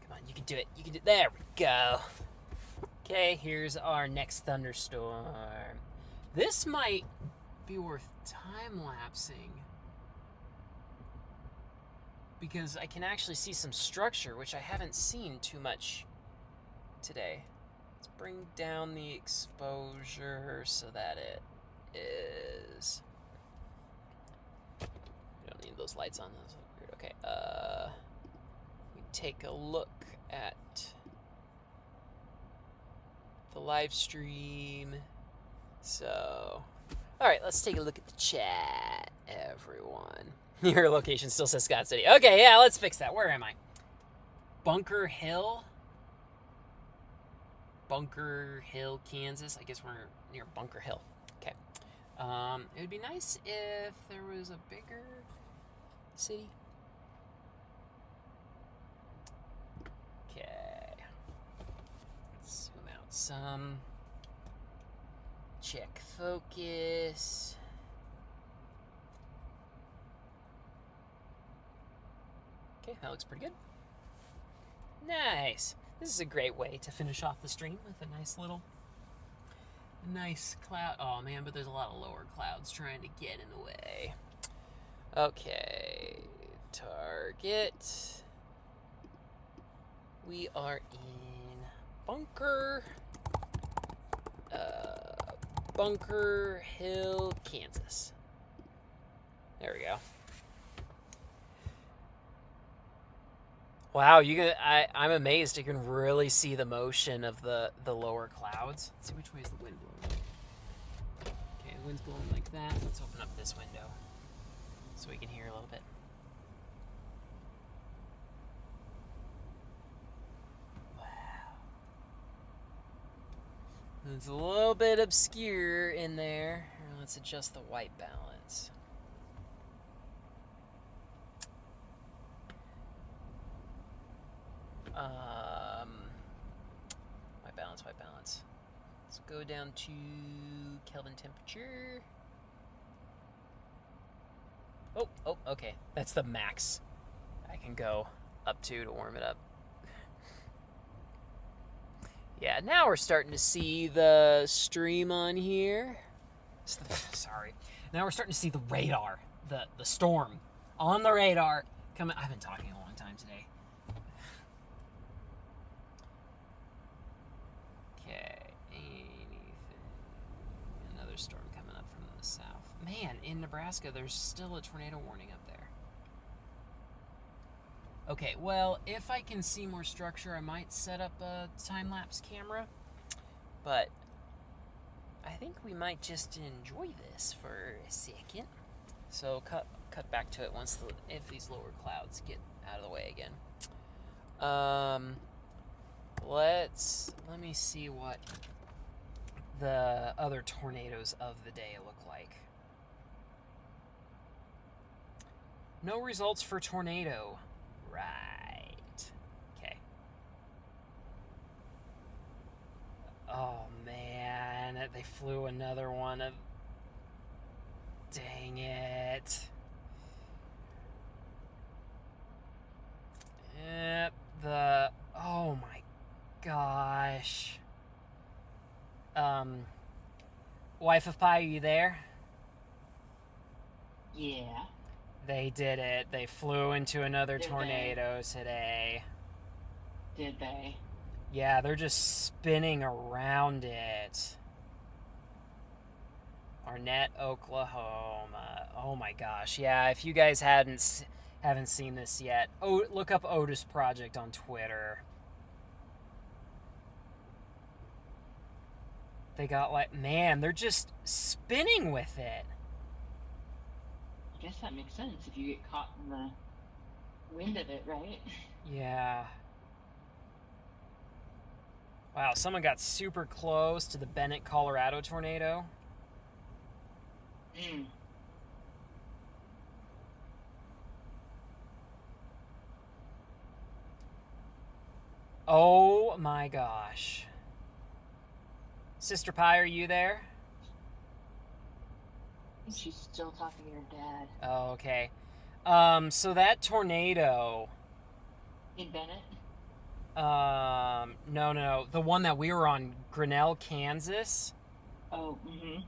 come on, you can do it. You can do it. There we go. Okay, here's our next thunderstorm. This might be worth time-lapsing because I can actually see some structure, which I haven't seen too much today. Let's bring down the exposure so that it is... We don't need those lights on. Those look weird. Okay, we take a look at the live stream. So, all right, let's take a look at the chat, everyone. Your location still says Scott City. Okay, yeah, let's fix that. Where am I? Bunker Hill? Bunker Hill, Kansas. I guess we're near Bunker Hill. Okay. It would be nice if there was a bigger city. Okay. Let's zoom out some. Check focus. Okay, that looks pretty good. Nice. This is a great way to finish off the stream with a nice cloud. Oh man, but there's a lot of lower clouds trying to get in the way. Okay, target. We are in Bunker Hill, Kansas. There we go. Wow, I'm amazed you can really see the motion of the lower clouds. Let's see which way is the wind blowing. Okay, the wind's blowing like that. Let's open up this window so we can hear a little bit. Wow. It's a little bit obscure in there. Let's adjust the white balance. White balance. Let's go down to Kelvin temperature. Oh, okay. That's the max I can go up to warm it up. Yeah, now we're starting to see the stream on here. Sorry. Now we're starting to see the radar, the storm on the radar coming. I've been talking a long time today. Okay, another storm coming up from the south. Man, in Nebraska, there's still a tornado warning up there. Okay, well, if I can see more structure, I might set up a time-lapse camera. But I think we might just enjoy this for a second. So cut back to it if these lower clouds get out of the way again. let me see what the other tornadoes of the day look like. No results for tornado. Right. Okay. Oh, man. They flew another one of... Dang it. Yep, oh my gosh. Wife of Pi, are you there? Yeah. They did it. They flew into another tornado today. Did they? Yeah, they're just spinning around it. Arnett, Oklahoma. Oh my gosh. Yeah, if you guys haven't seen this yet, look up Otis Project on Twitter. They got like, man, they're just spinning with it. I guess that makes sense if you get caught in the wind of it, right? Yeah. Wow, someone got super close to the Bennett, Colorado tornado. Oh my gosh. Sister Pie, are you there? She's still talking to her dad. Oh, okay. So that tornado... In Bennett? No. The one that we were on, Grinnell, Kansas. Oh, mm-hmm.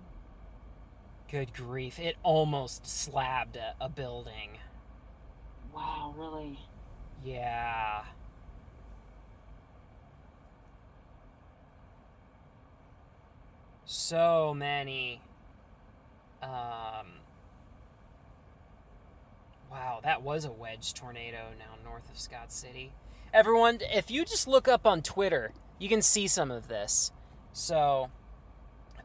Good grief. It almost slabbed a building. Wow, really? Yeah. So many. Wow, that was a wedge tornado now north of Scott City. Everyone, if you just look up on Twitter, you can see some of this. So,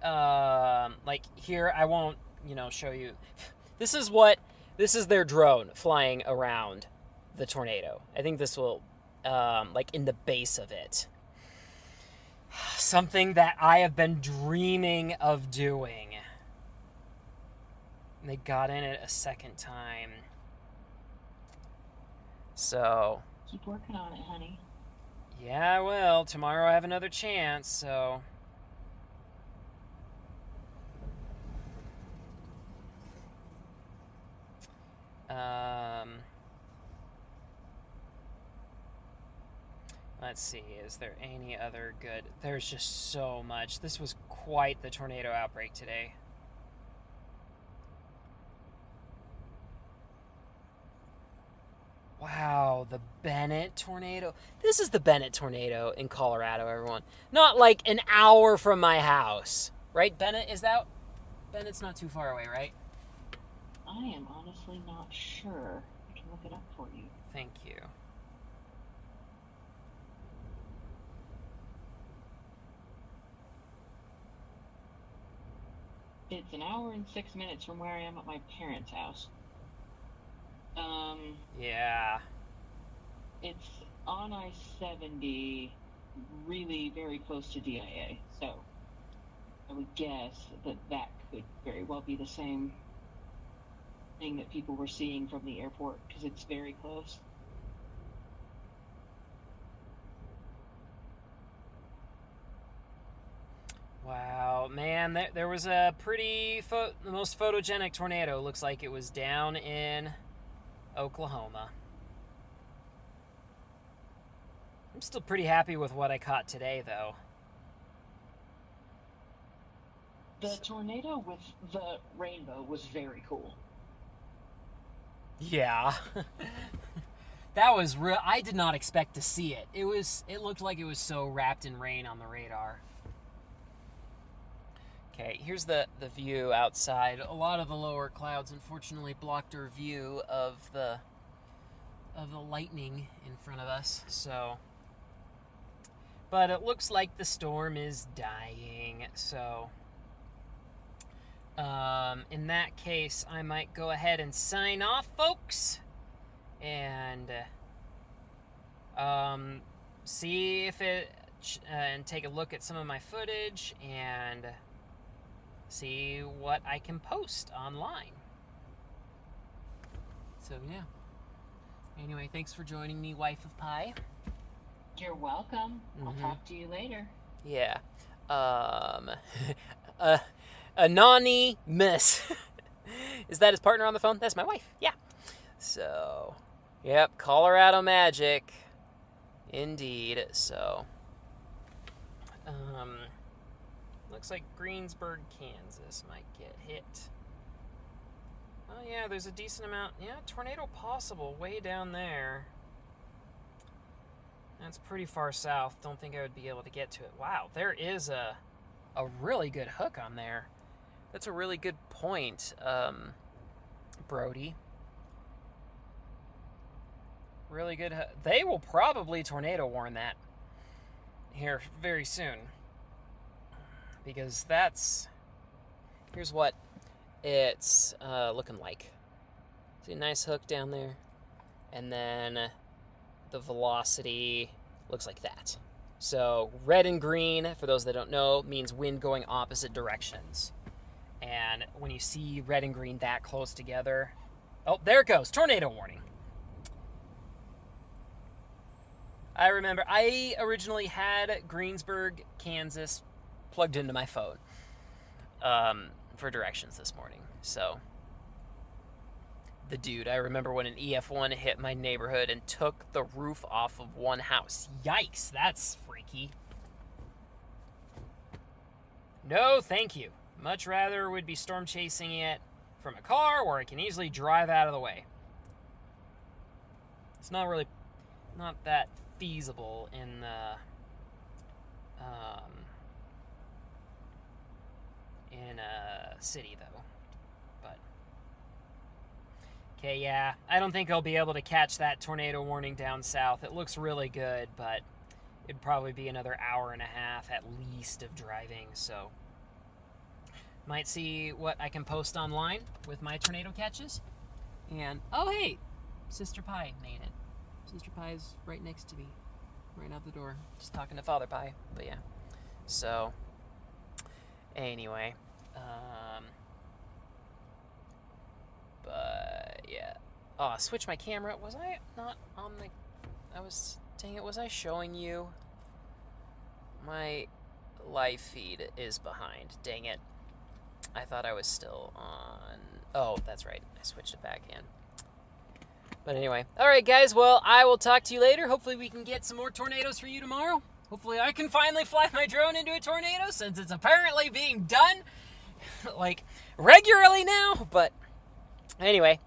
like here, I won't, show you. This is their drone flying around the tornado. I think this will, like in the base of it. Something that I have been dreaming of doing. And they got in it a second time. So... Keep working on it, honey. Yeah, I will. Tomorrow I have another chance, so... Let's see, is there any other good... There's just so much. This was quite the tornado outbreak today. Wow, the Bennett tornado. This is the Bennett tornado in Colorado, everyone. Not like an hour from my house. Right, Bennett? Bennett's not too far away, right? I am honestly not sure. I can look it up for you. Thank you. It's an hour and 6 minutes from where I am at my parents' house. Yeah. It's on I-70, really very close to DIA, so I would guess that could very well be the same thing that people were seeing from the airport, because it's very close. Wow, man, there was a pretty, the most photogenic tornado. Looks like it was down in Oklahoma. I'm still pretty happy with what I caught today, though. The tornado with the rainbow was very cool. Yeah. That was real. I did not expect to see it. It looked like it was so wrapped in rain on the radar. Okay, here's the view outside. A lot of the lower clouds unfortunately blocked our view of the lightning in front of us. So, but it looks like the storm is dying. So, in that case, I might go ahead and sign off, folks, and see if and take a look at some of my footage and see what I can post online. So yeah. Anyway, thanks for joining me, Wife of Pi. You're welcome. I'll talk to you later. Yeah. Anonymous. Is that his partner on the phone? That's my wife. Yeah. So, yep, Colorado magic. Indeed. So, looks like Greensburg, Kansas might get hit. Oh yeah, there's a decent amount. Yeah, tornado possible way down there. That's pretty far south. Don't think I would be able to get to it. Wow, there is a really good hook on there. That's a really good point, Brody. Really good. They will probably tornado warn that here very soon. Because that's... Here's what it's looking like. See a nice hook down there? And then the velocity looks like that. So red and green, for those that don't know, means wind going opposite directions. And when you see red and green that close together... Oh, there it goes. Tornado warning. I remember I originally had Greensburg, Kansas plugged into my phone for directions this morning. So the dude, I remember when an EF1 hit my neighborhood and took the roof off of one house. Yikes, that's freaky. No, thank you. Much rather would be storm chasing it from a car where I can easily drive out of the way. It's not that feasible in the in a city though. But okay, yeah, I don't think I'll be able to catch that tornado warning down south. It looks really good, but it'd probably be another hour and a half at least of driving, so might see what I can post online with my tornado catches. And oh hey, Sister Pi made it. Sister Pi is right next to me, right out the door, just talking to Father Pi. But yeah, so anyway, but yeah. Oh, I switched my camera. Was I not on the? Dang it, was I showing you? My live feed is behind. Dang it. I thought I was still on. Oh, that's right. I switched it back in. But anyway. Alright, guys. Well, I will talk to you later. Hopefully we can get some more tornadoes for you tomorrow. Hopefully I can finally fly my drone into a tornado, since it's apparently being done, like, regularly now. But anyway,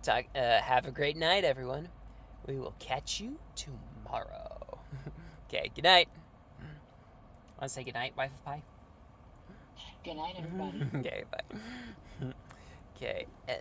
have a great night, everyone. We will catch you tomorrow. Okay, good night. Want to say good night, Wife of Pi? Good night, everybody. Okay, bye. Okay, and...